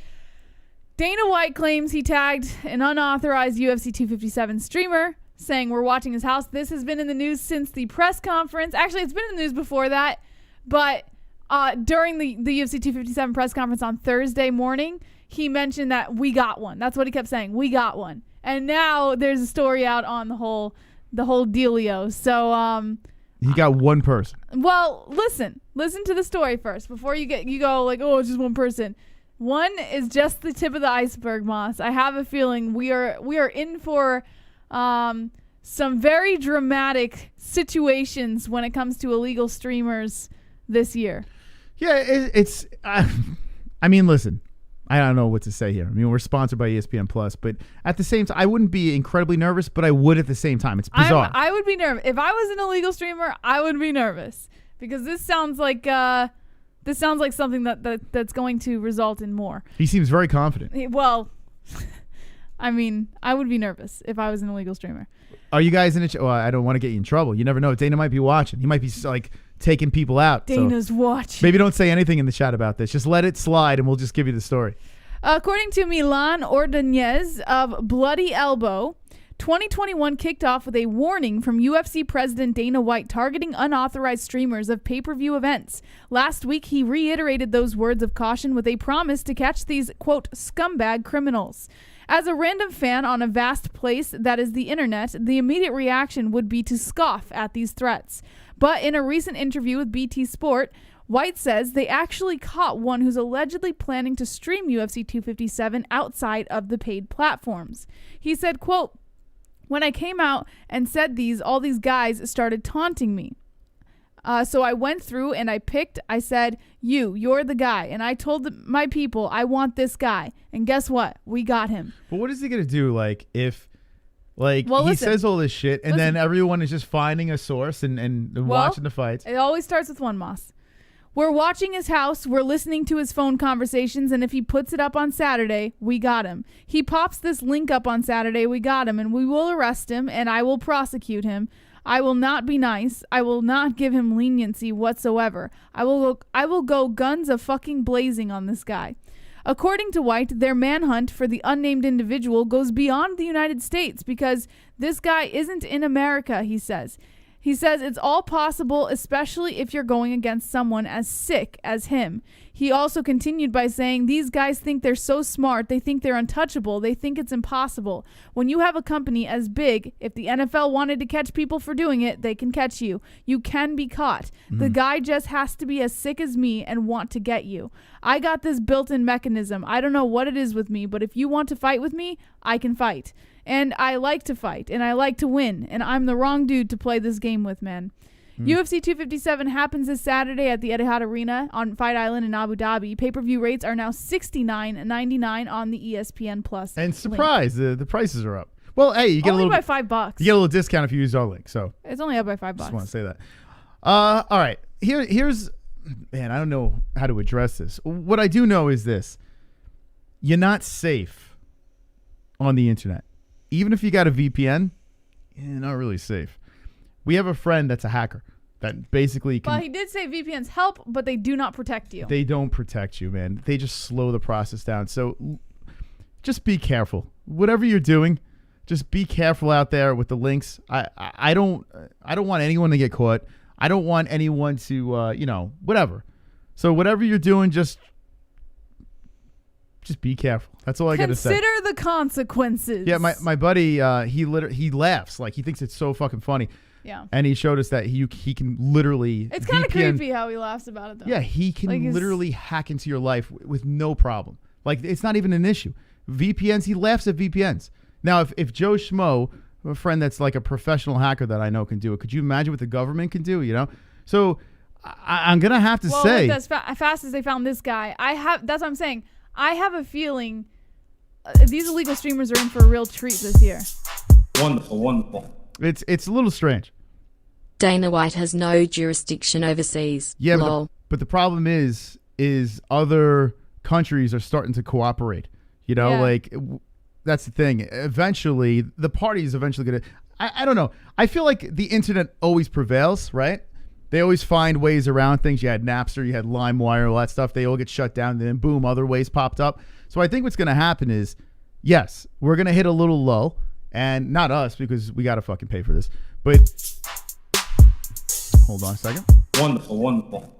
Dana White claims he tagged an unauthorized UFC 257 streamer saying we're watching his house. This has been in the news since the press conference. Actually, it's been in the news before that, but during the UFC 257 press conference on Thursday morning, he mentioned that we got one. That's what he kept saying. We got one. And now there's a story out on the whole dealio. So he got one person. well, listen to the story first before you go like, oh, it's just one person. One is just the tip of the iceberg, Moss. I have a feeling we are in for some very dramatic situations when it comes to illegal streamers this year. Yeah, it's. I mean, listen. I don't know what to say here. I mean, we're sponsored by ESPN Plus, but at the same time, I wouldn't be incredibly nervous, but I would at the same time. It's bizarre. I would be nervous if I was an illegal streamer. I would be nervous because this sounds like something that's going to result in more. He seems very confident. Well, I mean, I would be nervous if I was an illegal streamer. Are you guys in a? Well, I don't want to get you in trouble. You never know. Dana might be watching. He might be like taking people out. Dana's watching. Maybe don't say anything in the chat about this. Just let it slide, and we'll just give you the story. According to Milan Ordonez of Bloody Elbow, 2021 kicked off with a warning from UFC President Dana White targeting unauthorized streamers of pay-per-view events. Last week, he reiterated those words of caution with a promise to catch these, quote, scumbag criminals. As a random fan on a vast place that is the internet, the immediate reaction would be to scoff at these threats. But in a recent interview with BT Sport, White says they actually caught one who's allegedly planning to stream UFC 257 outside of the paid platforms. He said, quote, when I came out and said all these guys started taunting me. So I went through and I said, you're the guy. And I told my people, I want this guy. And guess what? We got him. But what is he going to do? Like, if, like, well, he listen, says all this shit and then everyone is just finding a source and watching the fights. It always starts with one, Moss. We're watching his house. We're listening to his phone conversations. And if he puts it up on Saturday, we got him. He pops this link up on Saturday. We got him. And we will arrest him and I will prosecute him. I will not be nice. I will not give him leniency whatsoever. I will go guns a fucking blazing on this guy. According to White, their manhunt for the unnamed individual goes beyond the United States because this guy isn't in America, he says. He says it's all possible, especially if you're going against someone as sick as him. He also continued by saying these guys think they're so smart, they think they're untouchable, they think it's impossible. When you have a company as big, if the NFL wanted to catch people for doing it, they can catch you. You can be caught. The guy just has to be as sick as me and want to get you. I got this built-in mechanism. I don't know what it is with me, but if you want to fight with me, I can fight. And I like to fight, and I like to win, and I'm the wrong dude to play this game with, man. UFC 257 happens this Saturday at the Etihad Arena on Fight Island in Abu Dhabi. Pay-per-view rates are now $69.99 on the ESPN Plus. And surprise, the prices are up. Well, hey, you get only a little by $5. You get a little discount if you use our link. So it's only up by $5. Just want to say that. All right, here's man. I don't know how to address this. What I do know is this: you're not safe on the internet. Even if you got a VPN, you're not really safe. We have a friend that's a hacker that basically can... Well, he did say VPNs help, but they do not protect you. They don't protect you, man. They just slow the process down. So just be careful. Whatever you're doing, just be careful out there with the links. I don't want anyone to get caught. I don't want anyone to, whatever. So whatever you're doing, just be careful. That's all I got to say. Consider the consequences. Yeah, my buddy, he laughs. Like, he thinks it's so fucking funny. Yeah. And he showed us that he can literally... It's kind of creepy how he laughs about it, though. Yeah, he can literally hack into your life with no problem. Like, it's not even an issue. VPNs, he laughs at VPNs. Now, if Joe Schmo, a friend that's like a professional hacker that I know can do it, could you imagine what the government can do, So, I'm going to have to say... As fast as they found this guy, that's what I'm saying. I have a feeling these illegal streamers are in for a real treat this year. Wonderful, wonderful. It's a little strange. Dana White has no jurisdiction overseas. Yeah, Lol. but the problem is other countries are starting to cooperate. Like that's the thing. Eventually, the party is eventually going to... I don't know. I feel like the internet always prevails, right? They always find ways around things. You had Napster, you had LimeWire, all that stuff. They all get shut down, and then boom, other ways popped up. So I think what's going to happen is, yes, we're going to hit a little lull, And not us, because we got to fucking pay for this. But hold on a second. Wonderful, wonderful.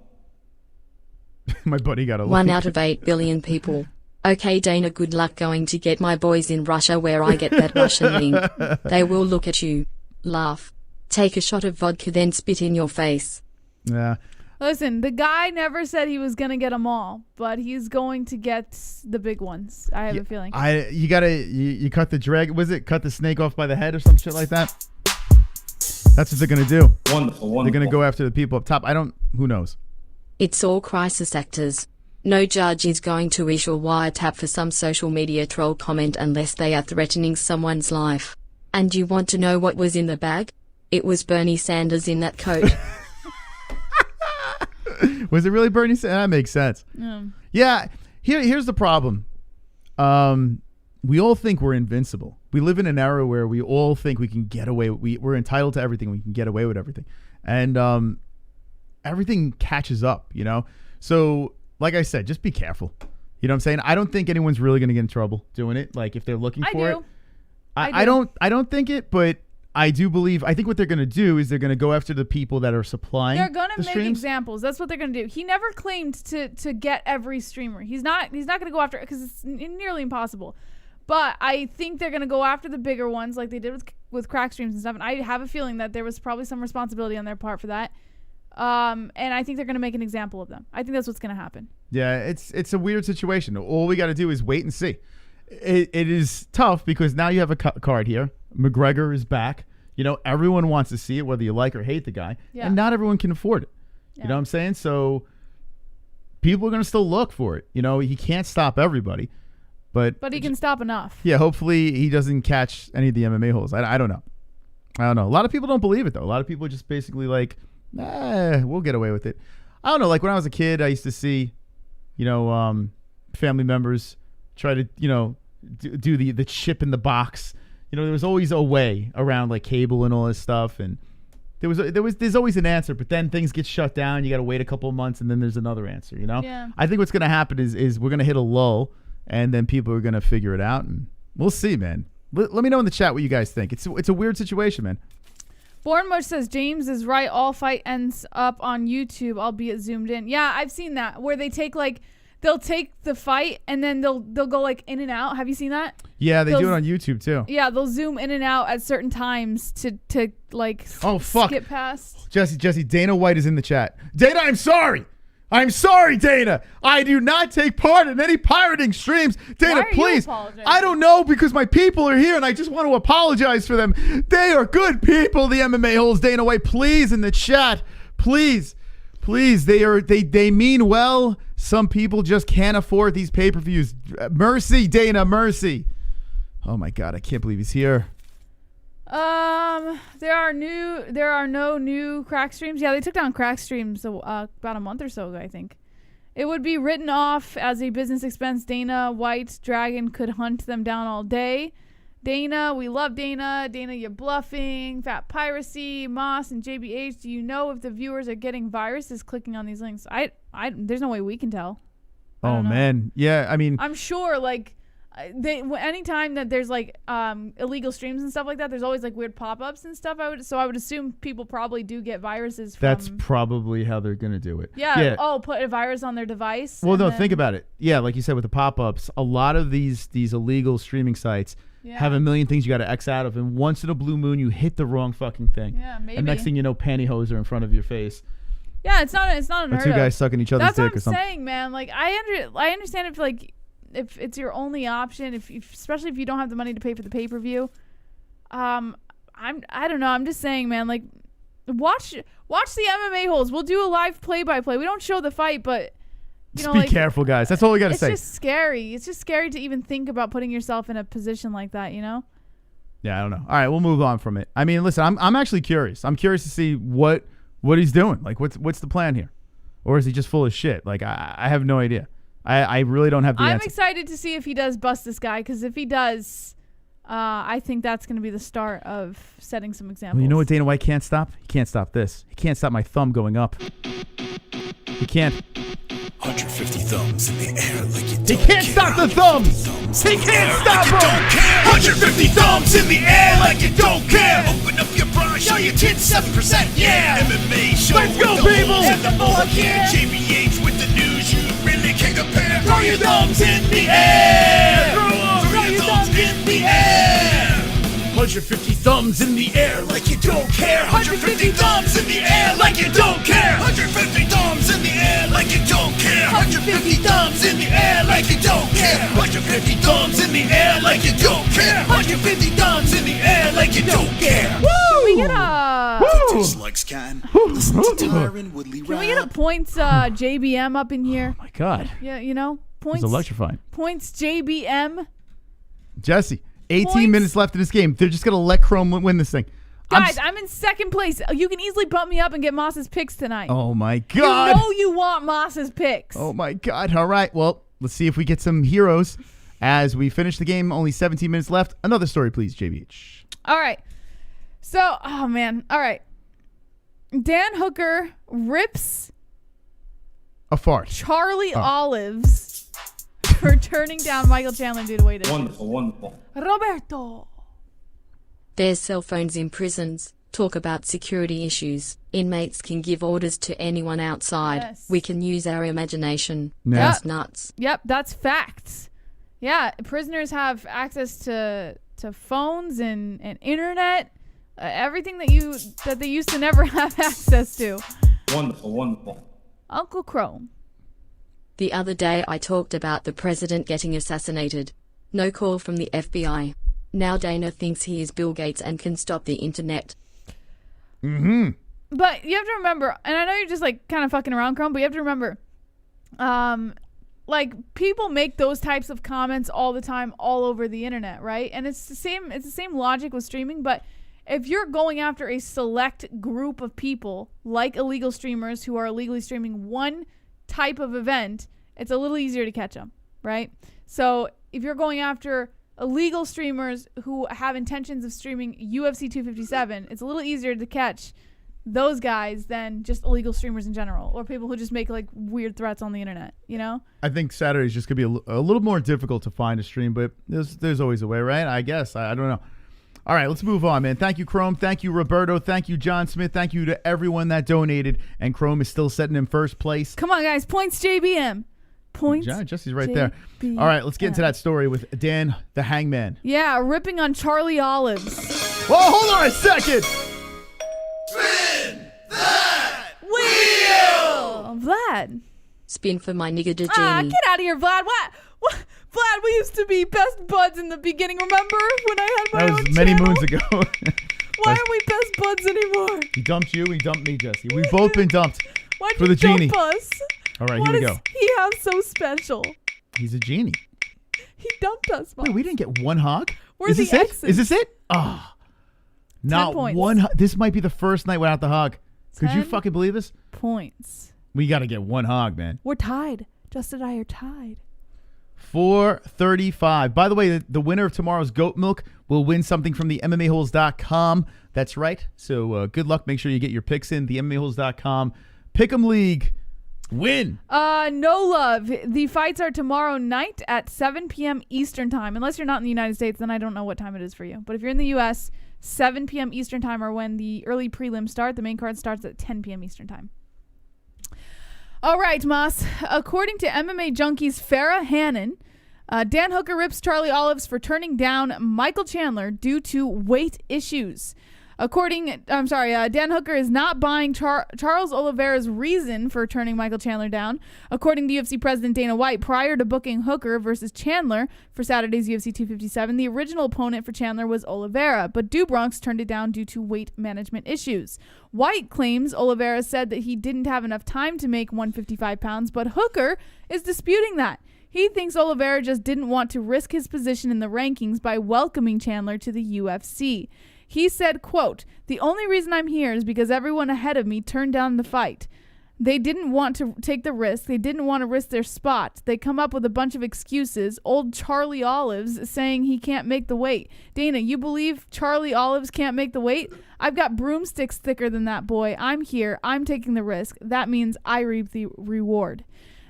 My buddy got a 1 out of 8 billion people. Okay, Dana, good luck going to get my boys in Russia where I get that Russian link. They will look at you, laugh, take a shot of vodka, then spit in your face. Yeah. Listen, the guy never said he was going to get them all, but he's going to get the big ones. I have a feeling. You cut the cut the snake off by the head or some shit like that? That's what they're going to do. Wonderful, wonderful. They're going to go after the people up top. Who knows? It's all crisis actors. No judge is going to issue a wiretap for some social media troll comment unless they are threatening someone's life. And you want to know what was in the bag? It was Bernie Sanders in that coat. Was it really Bernie Sanders? That makes sense. Yeah. Here's the problem. We all think we're invincible. We live in an era where we all think we can get away. We're entitled to everything. We can get away with everything. And everything catches up, you know? So, like I said, just be careful. You know what I'm saying? I don't think anyone's really going to get in trouble doing it. Like, if they're looking for it. I don't think it, but I think what they're going to do is they're going to go after the people that are supplying. They're going to make streams. examples. That's what they're going to do. He never claimed to get every streamer. He's not going to go after it because it's nearly impossible. But I think they're going to go after the bigger ones like they did with crack streams and stuff. And I have a feeling that there was probably some responsibility on their part for that. And I think they're going to make an example of them. I think that's what's going to happen. Yeah, it's a weird situation. All we got to do is wait and see. It is tough because now you have a card here. McGregor is back. You know, everyone wants to see it, whether you like or hate the guy. Yeah. And not everyone can afford it. Yeah. You know what I'm saying? So people are going to still look for it. You know, he can't stop everybody. But he can stop enough. Yeah, hopefully he doesn't catch any of the MMA holes. I don't know. A lot of people don't believe it, though. A lot of people are just basically like, we'll get away with it. I don't know. Like when I was a kid, I used to see, family members try to, do the chip in the box. You know, there was always a way around like cable and all this stuff, and there's always an answer. But then things get shut down. You got to wait a couple of months, and then there's another answer. You know, yeah. I think what's going to happen is we're going to hit a lull, and then people are going to figure it out, and we'll see, man. Let me know in the chat what you guys think. It's a weird situation, man. Bornmush says James is right. All fight ends up on YouTube, albeit zoomed in. Yeah, I've seen that where they'll take the fight and then they'll go like in and out. Have you seen that? Yeah, they do it on YouTube too. Yeah, they'll zoom in and out at certain times to like skip past. Jesse, Dana White is in the chat. Dana, I'm sorry, Dana. I do not take part in any pirating streams. Dana, please. I don't know, because my people are here and I just want to apologize for them. They are good people, the MMA holes. Dana White, please, in the chat. Please. They mean well. Some people just can't afford these pay-per-views. Mercy, Dana, mercy. Oh my God, I can't believe he's here. There are no new crack streams. Yeah, they took down crack streams about a month or so ago, I think. It would be written off as a business expense. Dana White's Dragon could hunt them down all day. Dana, we love Dana. Dana, you're bluffing. Fat Piracy, Moss, and JBH. Do you know if the viewers are getting viruses clicking on these links? There's no way we can tell. Oh man, yeah. I mean, I'm sure anytime that there's like illegal streams and stuff like that, there's always like weird pop-ups and stuff. I would assume people probably do get viruses from. That's probably how they're gonna do it. Yeah. Oh, put a virus on their device. Well, no, think about it. Yeah, like you said with the pop-ups, a lot of these illegal streaming sites have a million things you got to X out of, and once in a blue moon you hit the wrong fucking thing. Yeah, maybe. And next thing you know, pantyhose are in front of your face. Yeah, it's not unheard of. Two guys sucking each other's dick or something. That's what I'm saying, man. Like I understand if it's your only option, especially if you don't have the money to pay for the pay-per-view. I don't know. I'm just saying, man. Like, watch the MMA holes. We'll do a live play-by-play. We don't show the fight, but just be careful, guys. That's all we got to say. It's just scary. It's just scary to even think about putting yourself in a position like that. You know? Yeah, I don't know. All right, we'll move on from it. I mean, listen, I'm actually curious. I'm curious to see what he's doing. Like, what's the plan here, or is he just full of shit? Like, I have no idea. I really don't have the answer. I'm excited to see if he does bust this guy, because if he does, I think that's going to be the start of setting some examples. Well, you know what Dana White can't stop? He can't stop this. He can't stop my thumb going up. He can't. 150 thumbs in the air like you He don't can't care. stop the thumbs. He can't stop them. 150 thumbs in the air like you don't care. Open up your bra, show your tits 7%. Yeah. MMA show. Let's go, with the people. holes and the Mohawk. JBH with the news you really can't compare. Throw your thumbs in the air. Throw your thumbs in the air. 150 thumbs in the air like you don't care. 150 thumbs in the air like you don't care. 150 thumbs in the air like you don't care. 150 thumbs in the air like you don't care. 150 thumbs in the air like you don't care. 150 thumbs in the air like you don't care. Can we get a Just like Scan. Listen to Tyron Woodley Can we get a points JBM up in here? Oh my God. Yeah, you know, points. It's electrifying. Points JBM. Jesse, 18 Points. minutes left in this game. They're just going to let Chrome win this thing. Guys, I'm in second place. You can easily bump me up and get Moss's picks tonight. Oh my God. You know you want Moss's picks. Oh my God. All right. Well, let's see if we get some heroes as we finish the game. Only 17 minutes left. Another story, please, JBH. All right. So, oh man. All right. Dan Hooker rips A fart. Charlie Olives for turning down Michael Chandler due to weight issues. Wonderful, wonderful. Roberto. There's cell phones in prisons. Talk about security issues. Inmates can give orders to anyone outside. Yes. We can use our imagination. Yeah. That's nuts. Yep, that's facts. Yeah, prisoners have access to phones and internet, everything that they used to never have access to. Wonderful, wonderful. Uncle Chrome. The other day I talked about the president getting assassinated. No call from the FBI. Now Dana thinks he is Bill Gates and can stop the internet. Mm-hmm. But you have to remember, and I know you're just like kind of fucking around, Chrome, but you have to remember, like people make those types of comments all the time, all over the internet, right? And it's the same logic with streaming. But if you're going after a select group of people, like illegal streamers who are illegally streaming one type of event, it's a little easier to catch them, right? So if you're going after illegal streamers who have intentions of streaming UFC 257, it's a little easier to catch those guys than just illegal streamers in general, or people who just make like weird threats on the internet, you know? I think Saturday's just going to be a little more difficult to find a stream, but there's always a way, right? I guess. I don't know. All right, let's move on, man. Thank you, Chrome. Thank you, Roberto. Thank you, John Smith. Thank you to everyone that donated, and Chrome is still sitting in first place. Come on, guys. Points JBM. Points. Yeah, Jesse's right there. JBM. All right, let's get into that story with Dan the Hangman. Yeah, ripping on Charlie Olives. Whoa, hold on a second. Spin that Wheel! Vlad. Spin for my nigga to Ah, Jamie. get out of here, Vlad. What? Vlad, we used to be best buds in the beginning, remember? When I had my That own was many channel? moons ago. Why aren't we best buds anymore? He dumped you, he dumped me, Jesse. We've both been dumped. Why'd For you the genie. dump us? All right, What here we does go. he have so special? He's a genie. He dumped us, Mom. Wait, we didn't get one hog? We're Is the this it? exes. Is this it? Ah. Not points. one hog. This might be the first night without the hog. Could you 10 fucking believe this? points. We got to get one hog, man. We're tied. Justin and I are tied. 435. By the way, the winner of tomorrow's goat milk will win something from the MMAHoles.com. That's right. So good luck. Make sure you get your picks in the MMAHoles.com. Pick'em League. Win. No love. The fights are tomorrow night at 7 p.m. Eastern time. Unless you're not in the United States, then I don't know what time it is for you. But if you're in the U.S., 7 p.m. Eastern time are when the early prelims start. The main card starts at 10 p.m. Eastern time. All right, Moss. According to MMA Junkie's Farrah Hannon, Dan Hooker rips Charlie Olives for turning down Michael Chandler due to weight issues. Dan Hooker is not buying Charles Oliveira's reason for turning Michael Chandler down. According to UFC President Dana White, prior to booking Hooker versus Chandler for Saturday's UFC 257, the original opponent for Chandler was Oliveira, but Dubronx turned it down due to weight management issues. White claims Oliveira said that he didn't have enough time to make 155 pounds, but Hooker is disputing that. He thinks Oliveira just didn't want to risk his position in the rankings by welcoming Chandler to the UFC. He said, quote, "The only reason I'm here is because everyone ahead of me turned down the fight. They didn't want to take the risk. They didn't want to risk their spot. They come up with a bunch of excuses. Old Charlie Olives saying he can't make the weight. Dana, you believe Charlie Olives can't make the weight? I've got broomsticks thicker than that boy. I'm here. I'm taking the risk. That means I reap the reward."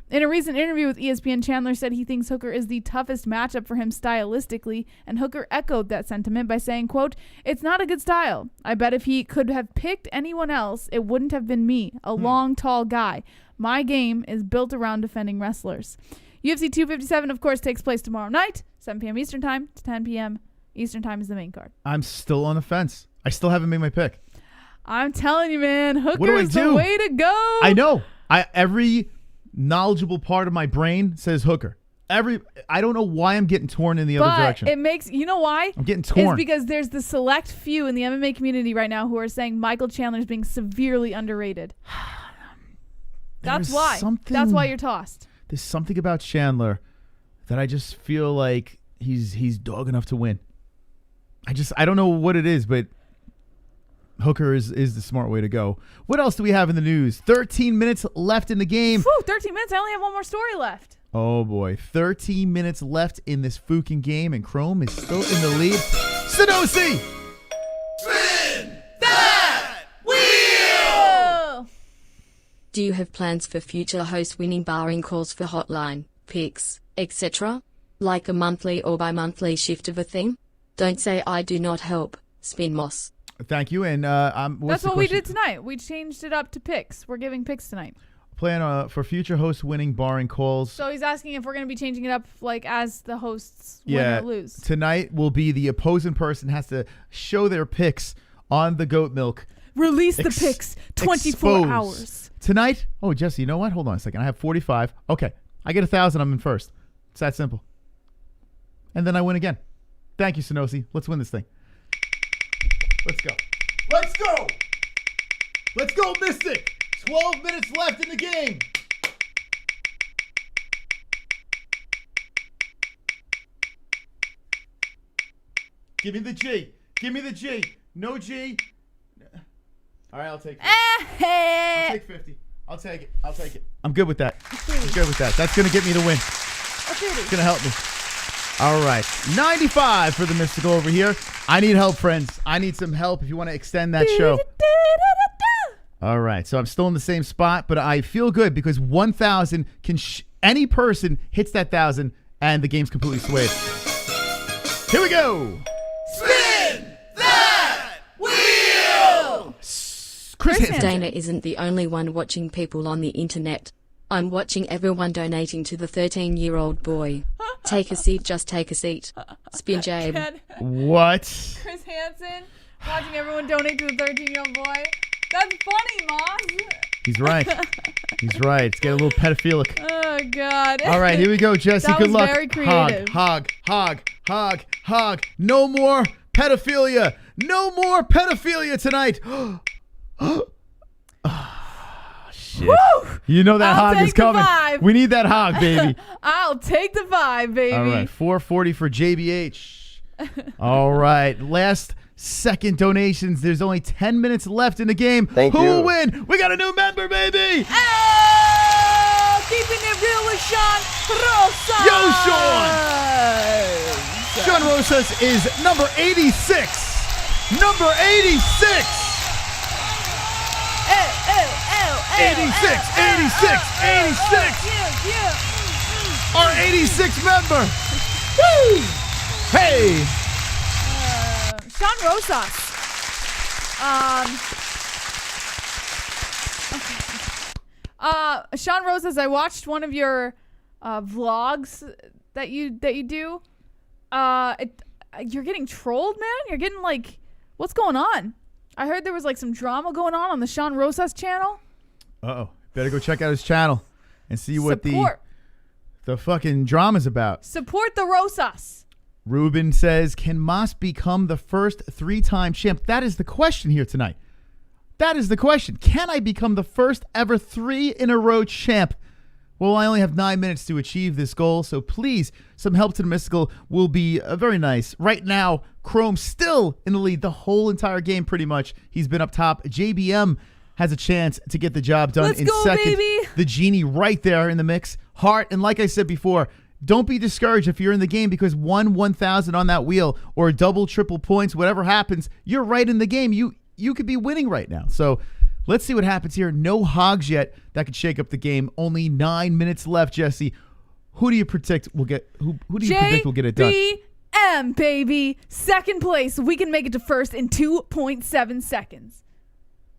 In a recent interview with ESPN, Chandler said he thinks Hooker is the toughest matchup for him stylistically, and Hooker echoed that sentiment by saying, quote, "It's not a good style. I bet if he could have picked anyone else, it wouldn't have been me, a long, tall guy. My game is built around defending wrestlers." UFC 257, of course, takes place tomorrow night, 7 p.m. Eastern Time to 10 p.m. Eastern Time is the main card. I'm still on the fence. I still haven't made my pick. I'm telling you, man, What do Hooker I is the do? way to go. I know. Every knowledgeable part of my brain says Hooker. I don't know why I'm getting torn in the other direction. It makes, you know why? I'm getting torn. It's because there's the select few in the MMA community right now who are saying Michael Chandler is being severely underrated. That's why. That's why you're tossed. There's something about Chandler that I just feel like he's dog enough to win. I don't know what it is, but Hooker is the smart way to go. What else do we have in the news? 13 minutes left in the game. Whew, 13 minutes. I only have one more story left. Oh, boy. 13 minutes left in this fucking game, and Chrome is still in the lead. Sanosi! Spin that wheel! Oh. Do you have plans for future host winning barring calls for hotline, picks, etc.? Like a monthly or bi-monthly shift of a thing? Don't say I do not help. Spin Moss. Thank you. And that's what we did tonight. We changed it up to picks. We're giving picks tonight. Plan for future host winning barring calls. So he's asking if we're going to be changing it up like as the hosts win or lose. Tonight will be the opposing person has to show their picks on the goat milk. Release the picks 24 expose. hours. Tonight? Oh, Jesse, you know what? Hold on a second. I have 45. Okay. I get 1,000. I'm in first. It's that simple. And then I win again. Thank you, Sanosi. Let's win this thing. Let's go. Let's go. Let's go, Mystic. 12 minutes left in the game. Give me the G. Give me the G. No G. All right, I'll take 50. I'll take 50. I'll take it. I'll take it. I'm good with that. I'm good with that. That's going to get me the win. It's going to help me. All right. 95 for the Mystical over here. I need help, friends. I need some help if you want to extend that show. All right. So I'm still in the same spot, but I feel good because 1,000 can any person hits that 1,000 and the game's completely swayed. Here we go. Spin that wheel! Chris Hansen. Dana isn't the only one watching people on the internet. I'm watching everyone donating to the 13-year-old boy. Take a seat, just take a seat. Spin Jabe. What? Chris Hansen watching everyone donate to the 13-year-old boy. That's funny, Moss. He's right. He's right. It's getting a little pedophilic. Oh, God. All right, here we go, Jesse. That Good was luck. very creative. Hog. No more pedophilia. No more pedophilia tonight. Oh, shit. Woo! You know that I'll hog is take the coming. 5. We need that hog, baby. I'll take the 5, baby. All right, 440 for JBH. All right, last second donations. There's only 10 minutes left in the game. Thank Who you. will win? We got a new member, baby. Oh, keeping it real with Sean Rosas. Yo, Sean Rosas is number 86. Number 86. 86. Our 86 member. Woo! Hey. Sean Rosas. Sean Rosas, I watched one of your vlogs that you do. You're getting trolled, man. You're getting like, what's going on? I heard there was like some drama going on the Sean Rosas channel. Uh-oh. Better go check out his channel and see what Support. the fucking drama's about. Support the Rosas. Ruben says, can Moss become the first 3-time champ? That is the question here tonight. That is the question. Can I become the first ever 3-in-a-row champ? Well, I only have 9 minutes to achieve this goal, so please, some help to the Mystical will be very nice. Right now, Chrome still in the lead the whole entire game pretty much. He's been up top. JBM has a chance to get the job done Let's in go, second. baby. The Genie right there in the mix. Hart, and like I said before, don't be discouraged if you're in the game because 1,000 on that wheel or double, triple points, whatever happens, you're right in the game. You could be winning right now. So Let's see what happens here. No hogs yet. That could shake up the game. Only 9 minutes left, Jesse. Who do you predict will get? Who do you predict will get it done? JBM, baby. Second place. We can make it to first in 2.7 seconds.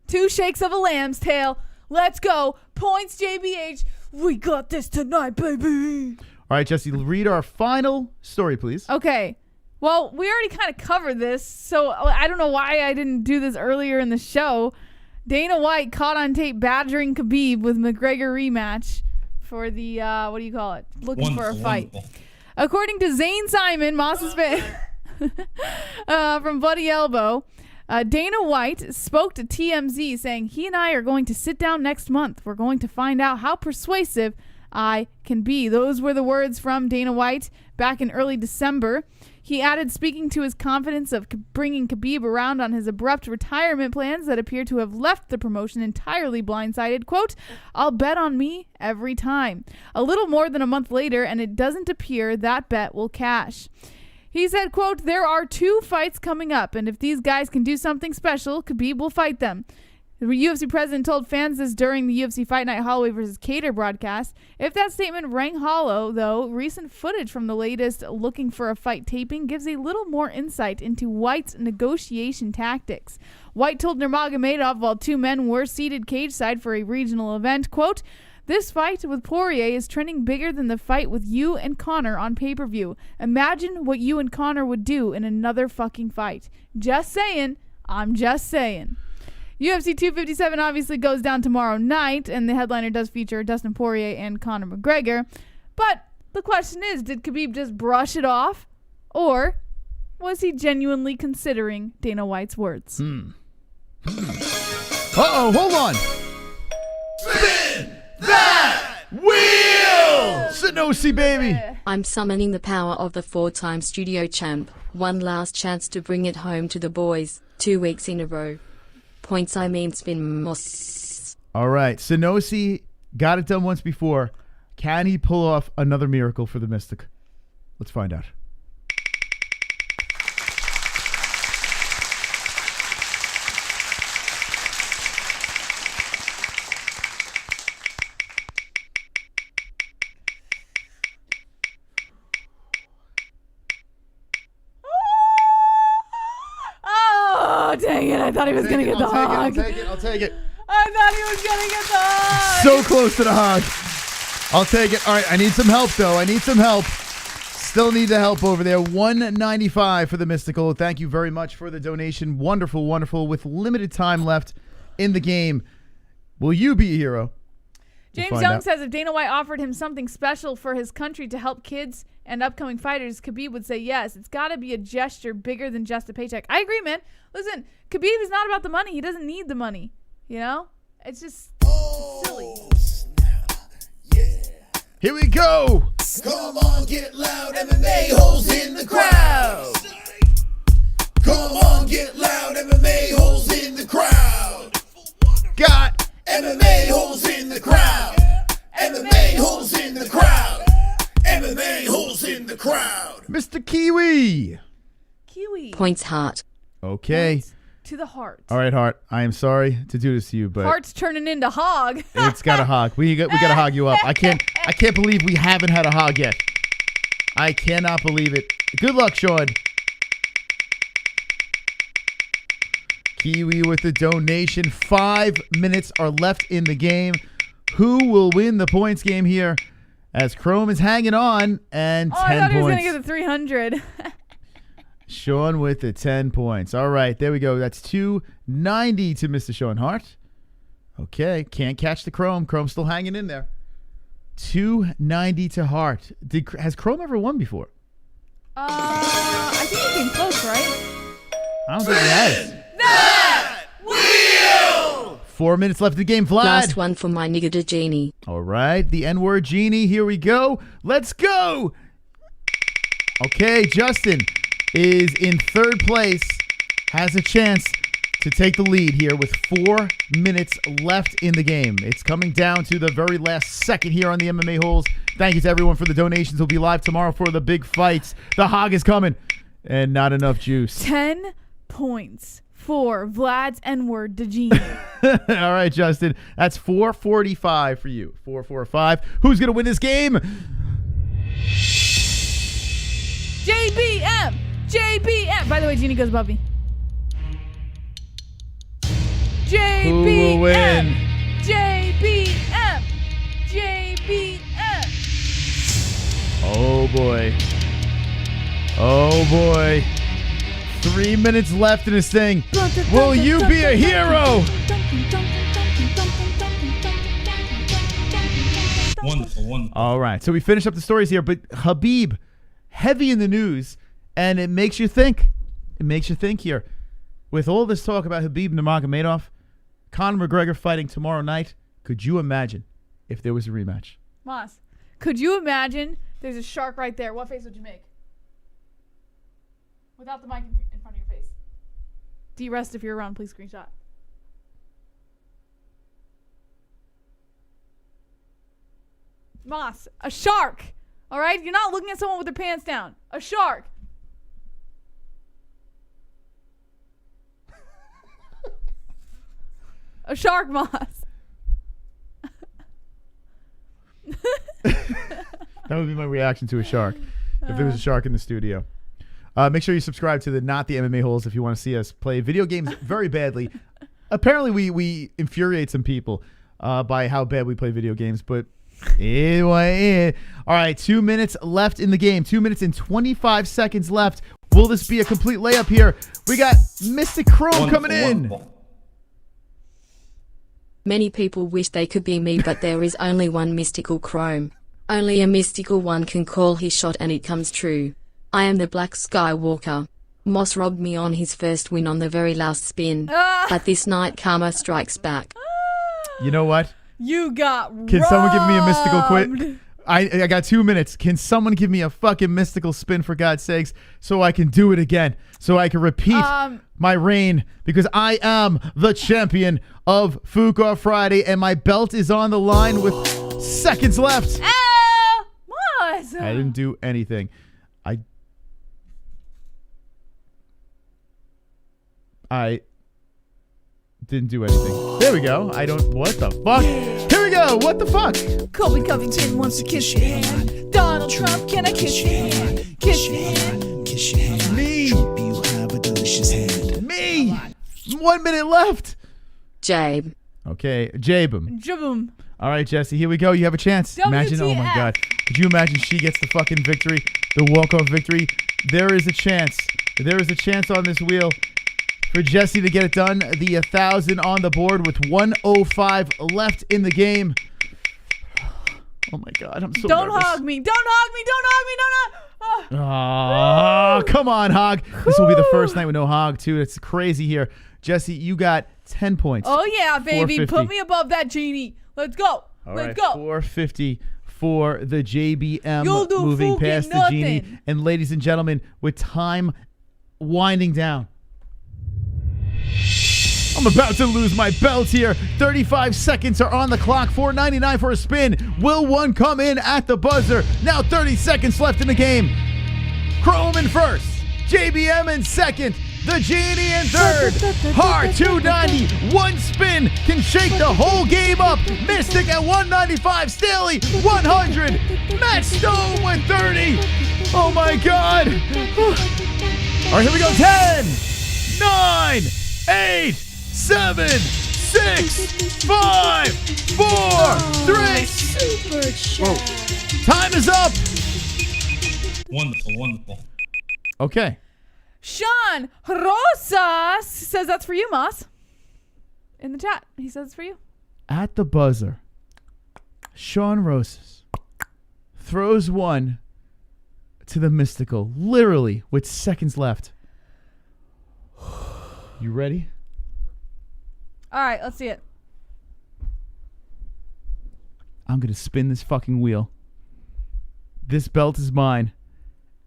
2 shakes of a lamb's tail. Let's go. Points, JBH. We got this tonight, baby. All right, Jesse, read our final story, please. Okay. Well, we already kind of covered this, so I don't know why I didn't do this earlier in the show. Dana White caught on tape badgering Khabib with McGregor rematch for the, what do you call it? Looking for a fight. According to Zane Simon, Moss's fan from Bloody Elbow, Dana White spoke to TMZ saying, he and I are going to sit down next month. We're going to find out how persuasive I can be. Those were the words from Dana White back in early December. He added, speaking to his confidence of bringing Khabib around on his abrupt retirement plans that appear to have left the promotion entirely blindsided, quote, I'll bet on me every time. A little more than a month later, and it doesn't appear that bet will cash. He said, quote, there are 2 fights coming up, and if these guys can do something special, Khabib will fight them. The UFC president told fans this during the UFC Fight Night Holloway vs. Cater broadcast. If that statement rang hollow, though, recent footage from the latest Looking for a Fight taping gives a little more insight into White's negotiation tactics. White told Nurmagomedov while 2 men were seated cage side for a regional event, quote, this fight with Poirier is trending bigger than the fight with you and Conor on pay-per-view. Imagine what you and Conor would do in another fucking fight. Just saying. I'm just saying. UFC 257 obviously goes down tomorrow night, and the headliner does feature Dustin Poirier and Conor McGregor. But the question is, did Khabib just brush it off, or was he genuinely considering Dana White's words? Uh-oh, hold on. Spin that wheel! Sanosi, baby. I'm summoning the power of the 4-time studio champ. One last chance to bring it home to the boys. 2 weeks in a row. Points, I mean spin moss. All right, Sanosi got it done once before. Can he pull off another miracle for the Mystic? Let's find out. Oh, dang it. I thought he was going to get the hog. I'll take it. I thought he was going to get the hog. So close to the hog. I'll take it. All right, I need some help, though. I need some help. Still need the help over there. $195 for the Mystical. Thank you very much for the donation. Wonderful, wonderful. With limited time left in the game, will you be a hero? James Young says if Dana White offered him something special for his country to help kids and upcoming fighters, Khabib would say yes. It's got to be a gesture bigger than just a paycheck. I agree, man. Listen, Khabib is not about the money. He doesn't need the money. You know? It's just silly. Here we go. Come on, get loud, MMA-Holes in the crowd. Come on, get loud, MMA-Holes in the crowd. Got MMA-Holes in the crowd. MMA-Holes in the crowd. MMA-Holes in the crowd. Mr. Kiwi. Kiwi. Points heart. Okay. Points to the heart. All right, Hart. I am sorry to do this to you, but Heart's turning into hog. it's got a hog. We got to hog you up. I can't believe we haven't had a hog yet. I cannot believe it. Good luck, Sean. Kiwi with the donation. 5 minutes are left in the game. Who will win the points game here? As Chrome is hanging on and 10 points. I thought he was going to get the 300. Sean with the 10 points. All right, there we go. That's 290 to Mr. Sean Hart. Okay, can't catch the Chrome. Chrome's still hanging in there. 290 to Hart. Has Chrome ever won before? I think he came close, right? I don't think he has. That wheel! 4 minutes left in the game. Vlad. Last one for my nigga Genie. All right, the N-word Genie. Here we go. Let's go. Okay, Justin is in third place, has a chance to take the lead here with 4 minutes left in the game. It's coming down to the very last second here on the MMA Holes. Thank you to everyone for the donations. We'll be live tomorrow for the big fights. The hog is coming, and not enough juice. 10 points for Vlad's N-word Dejini. All right, Justin. That's 445 for you. 445. Who's going to win this game? JBM. JBM. By the way, Jeannie goes above me. JBM. Who will win? JBM. JBM. Oh, boy. Oh, boy. 3 minutes left in this thing. Will you be a hero? Wonderful, wonderful. All right. So we finish up the stories here, but Khabib, heavy in the news, and it makes you think. It makes you think here. With all this talk about Khabib Nurmagomedov, Conor McGregor fighting tomorrow night, could you imagine if there was a rematch? Moss, could you imagine there's a shark right there? What face would you make? Without the mic in front of your face. D-Rest, if you're around, please screenshot. Moss, a shark. All right? You're not looking at someone with their pants down. A shark. A shark, Moss. That would be my reaction to a shark if there was a shark in the studio. Make sure you subscribe to the Not the MMA-Holes if you want to see us play video games very badly. Apparently, we infuriate some people by how bad we play video games, but anyway. All right, 2 minutes left in the game. 2 minutes and 25 seconds left. Will this be a complete layup here? We got Mystic Chrome coming in. Wonderful. Many people wish they could be me, but there is only one mystical Chrome. Only a mystical one can call his shot and it comes true. I am the Black Skywalker. Moss robbed me on his first win on the very last spin. But this night karma strikes back. You know what? You got Can someone give me a mystical robbed. quit? I got 2 minutes. Can someone give me a fucking mystical spin, for God's sakes, so I can do it again, so I can repeat my reign, because I am the champion of Fuka Friday, and my belt is on the line with seconds left. Moss. I didn't do anything. I didn't do anything. There we go. What the fuck? Here we go. What the fuck? Colby Covington wants to kiss your hand. Donald Trump, can I kiss your hand? Kiss your hand. Kiss your hand. Me. Trump, you have a delicious hand. Me. 1 minute left. Jabe. Okay, Jabum. Jabum. All right, Jesse, here we go. You have a chance. Imagine, oh my WTF. God. Could you imagine she gets the fucking victory, the walk-off victory? There is a chance. There is a chance on this wheel for Jesse to get it done. The 1,000 on the board with 105 left in the game. Oh my God, I'm so Don't nervous. hug me. Don't hug me. Don't hug me. Don't Oh, hug. come on, Hog. This will be the first night with no Hog, too. It's crazy here. Jesse, you got 10 points. Oh, yeah, baby. 450. Put me above that genie. Let's go. All Let's right, go. 450 for the JBM, You'll do moving fucking past the nothing. genie. And ladies and gentlemen, with time winding down, I'm about to lose my belt here. 35 seconds are on the clock. $4.99 for a spin. Will one come in at the buzzer? Now 30 seconds left in the game. Chrome in first. JBM in second. The Genie in third. Hard 290. One spin can shake the whole game up. Mystic at 195. Staley 100. Matt Stone with 30. Oh my God. All right, here we go. 10, 9, 8, 7, 6, 5, 4, 3. Super chat. Time is up. Wonderful, wonderful. Okay. Sean Rosas says that's for you, Moss. In the chat. He says it's for you. At the buzzer, Sean Rosas throws one to the mystical, literally with seconds left. You ready? All right, let's see it. I'm going to spin this fucking wheel. This belt is mine.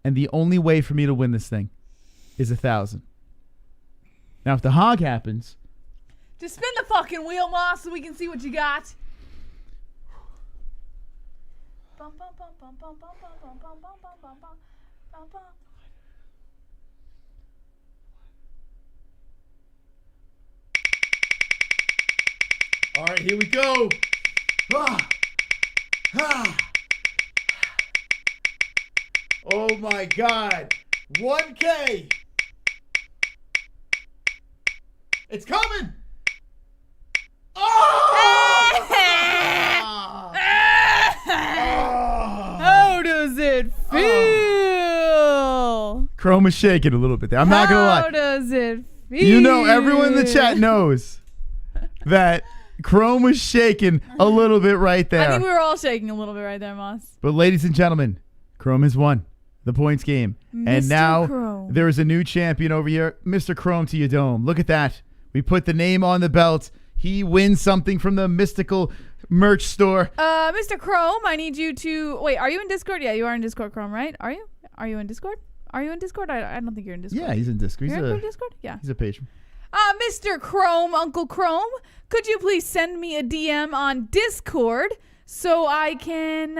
And the only way for me to win this thing is 1,000. Now, if the hog happens, Just spin the fucking wheel, Moss, so we can see what you got. Bum, bum, bum, bum, bum, bum, bum, bum, bum, bum, bum, bum, bum, bum. All right, here we go. Ah. Ah. Oh my God. 1K. It's coming. Oh! How does it feel? Chrome is shaking a little bit there. I'm not going to lie. How does it feel? You know, everyone in the chat knows that Chrome was shaking a little bit right there. I think we were all shaking a little bit right there, Moss. But ladies and gentlemen, Chrome has won the points game. And Mr. now Chrome. there is a new champion over here. Mr. Chrome to your dome. Look at that. We put the name on the belt. He wins something from the mystical merch store. Mr. Chrome, I need you to... Wait, are you in Discord? Yeah, you are in Discord, Chrome, right? Are you? Are you in Discord? Are you in Discord? I don't think you're in Discord. Yeah, he's in Discord. You're in Discord? Yeah. He's a patron. Mr. Chrome, Uncle Chrome, could you please send me a DM on Discord so I can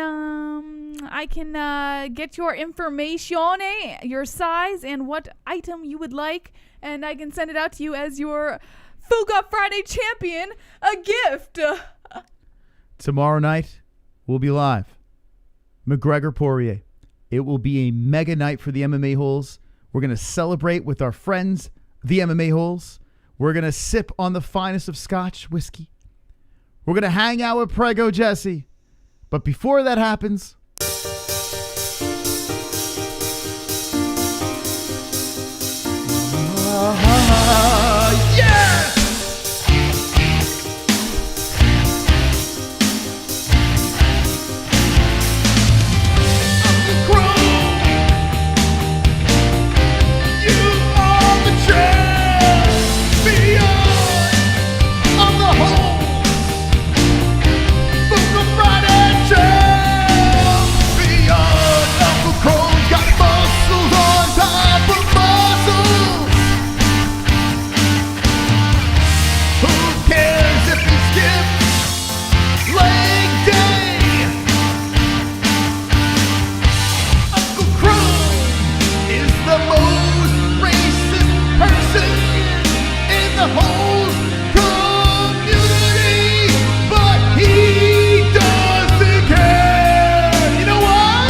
get your information, your size, and what item you would like, and I can send it out to you as your Fuga Friday champion, a gift. Tomorrow night, we'll be live. McGregor Poirier. It will be a mega night for the MMA-Holes. We're going to celebrate with our friends, the MMA-Holes. We're going to sip on the finest of Scotch whiskey. We're going to hang out with Prego Jesse. But before that happens... yes! Uncle Chrome, you are the champion of the whole Fuga Friday champion. Uncle Chrome's got muscles on top of muscles. Who cares if he skips leg day? Uncle Chrome is the most racist person in the whole community, but he doesn't care. You know why?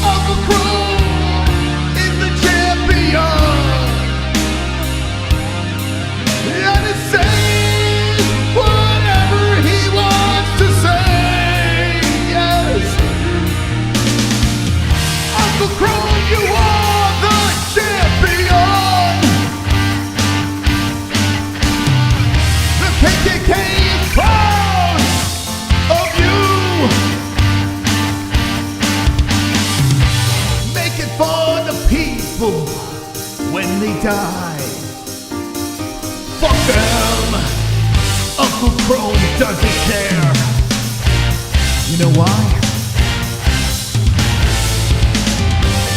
Uncle Chrome is the champion. And it says whatever he wants to say. Yes. Uncle Chrome, you are the champion. The KKK is proud of you. Make it for the people when they die. Fuck them. Uncle Chrome doesn't care. You know why?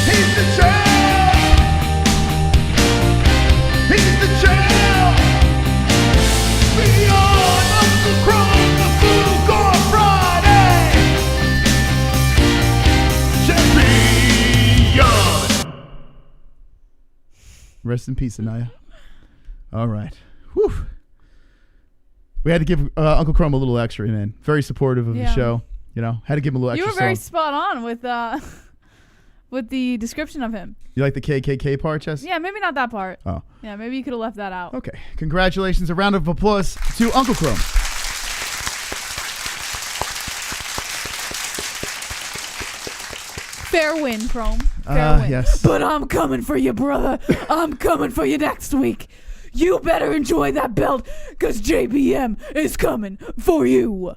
He's the champ. He's the champ. Beyond Uncle Chrome, the Fuga Friday champion. Rest in peace, Anaya. All right. Whew. We had to give Uncle Chrome a little extra, man. Very supportive of the show. You know, had to give him a little You extra were very song. spot on with the description of him. You like the KKK part, Chess? Yeah, maybe not that part. Oh. Yeah, maybe you could have left that out. Okay. Congratulations. A round of applause to Uncle Chrome. Fair win, Chrome. Fair win. Yes. But I'm coming for you, brother. I'm coming for you next week. You better enjoy that belt, because JBM is coming for you.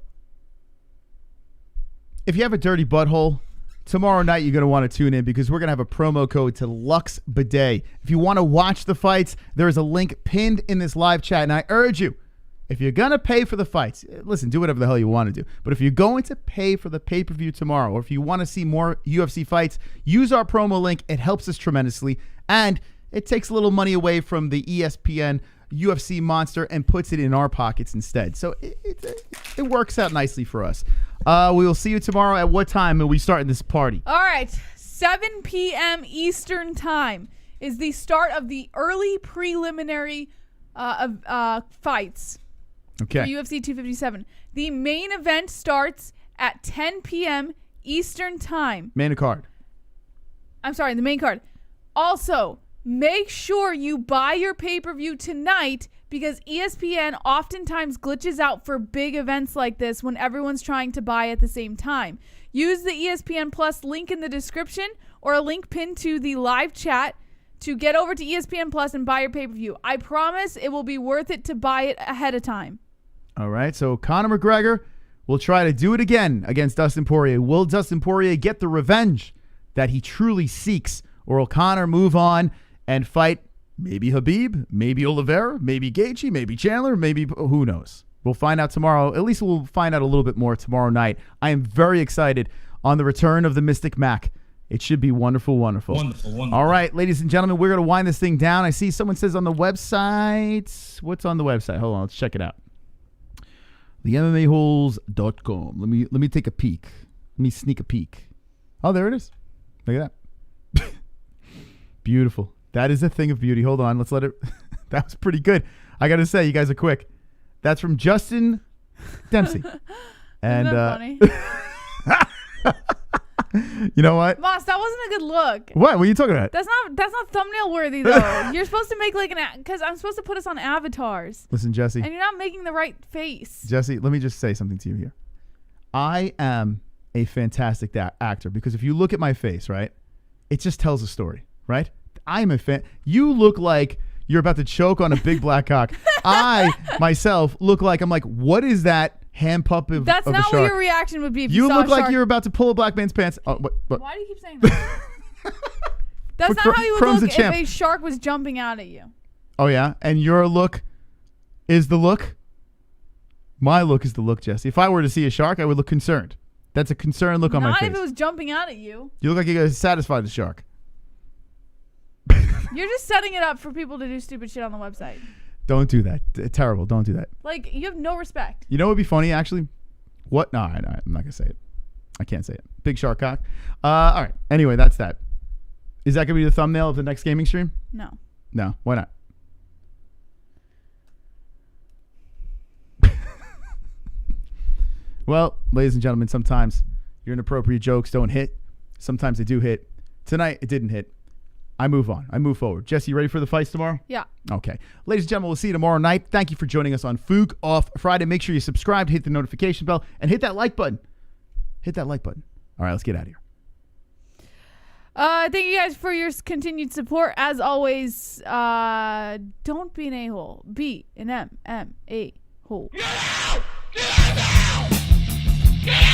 If you have a dirty butthole, tomorrow night you're going to want to tune in because we're going to have a promo code to Lux Bidet. If you want to watch the fights, there is a link pinned in this live chat. And I urge you, if you're going to pay for the fights, listen, do whatever the hell you want to do. But if you're going to pay for the pay-per-view tomorrow, or if you want to see more UFC fights, use our promo link. It helps us tremendously. And it takes a little money away from the ESPN UFC monster and puts it in our pockets instead. So it works out nicely for us. We will see you tomorrow. At what time are we starting this party? All right, 7 p.m. Eastern time is the start of the early preliminary fights Okay. for UFC 257. The main event starts at 10 p.m. Eastern Time. Main card. I'm sorry, the main card. Also, make sure you buy your pay-per-view tonight because ESPN oftentimes glitches out for big events like this when everyone's trying to buy at the same time. Use the ESPN Plus link in the description or a link pinned to the live chat to get over to ESPN Plus and buy your pay-per-view. I promise it will be worth it to buy it ahead of time. All right, so Conor McGregor will try to do it again against Dustin Poirier. Will Dustin Poirier get the revenge that he truly seeks, or will Conor move on and fight maybe Khabib, maybe Oliveira, maybe Gaethje, maybe Chandler, maybe who knows? We'll find out tomorrow. At least we'll find out a little bit more tomorrow night. I am very excited on the return of the Mystic Mac. It should be wonderful, wonderful. Wonderful. All right, ladies and gentlemen, we're going to wind this thing down. I see someone says on the website. What's on the website? Hold on, let's check it out. The MMA-Holes.com. Let me take a peek. Let me sneak a peek. Oh, there it is. Look at that. Beautiful. That is a thing of beauty. Hold on. Let's let it. That was pretty good. I got to say, you guys are quick. That's from Justin Dempsey. And Isn't that funny? You know what? Moss, that wasn't a good look. What are you talking about? That's not thumbnail worthy though. You're supposed to make like because I'm supposed to put us on avatars. Listen, Jesse. And you're not making the right face. Jesse, let me just say something to you here. I am a fantastic actor because if you look at my face, right, it just tells a story, right? I'm a fan. You look like you're about to choke on a big black cock. I myself look like I'm like, what is that hand pup of That's of not a shark? what your reaction would be if You saw look a like shark. you're about to pull a black man's pants. Oh, what? Why do you keep saying that? That's For not how you would Chrome's look the champ. if a shark was jumping out at you. Oh yeah, and your look is the look. My look is the look, Jesse. If I were to see a shark, I would look concerned. That's a concerned look on my Not face. if it was jumping out at you. You look like you guys satisfied the shark. You're just setting it up for people to do stupid shit on the website. Don't do that. Terrible. Don't do that. Like, you have no respect. You know what would be funny, actually? What? No, I'm not going to say it. I can't say it. Big shark cock. All right. Anyway, that's that. Is that going to be the thumbnail of the next gaming stream? No. No. Why not? Well, ladies and gentlemen, sometimes your inappropriate jokes don't hit. Sometimes they do hit. Tonight, it didn't hit. I move on. I move forward. Jesse, you ready for the fights tomorrow? Yeah. Okay. Ladies and gentlemen, we'll see you tomorrow night. Thank you for joining us on Fook Off Friday. Make sure you subscribe, hit the notification bell, and hit that like button. Hit that like button. All right, let's get out of here. Thank you guys for your continued support. As always, don't be an a-hole. Be an MMA-hole. Get out! Get out! Get out!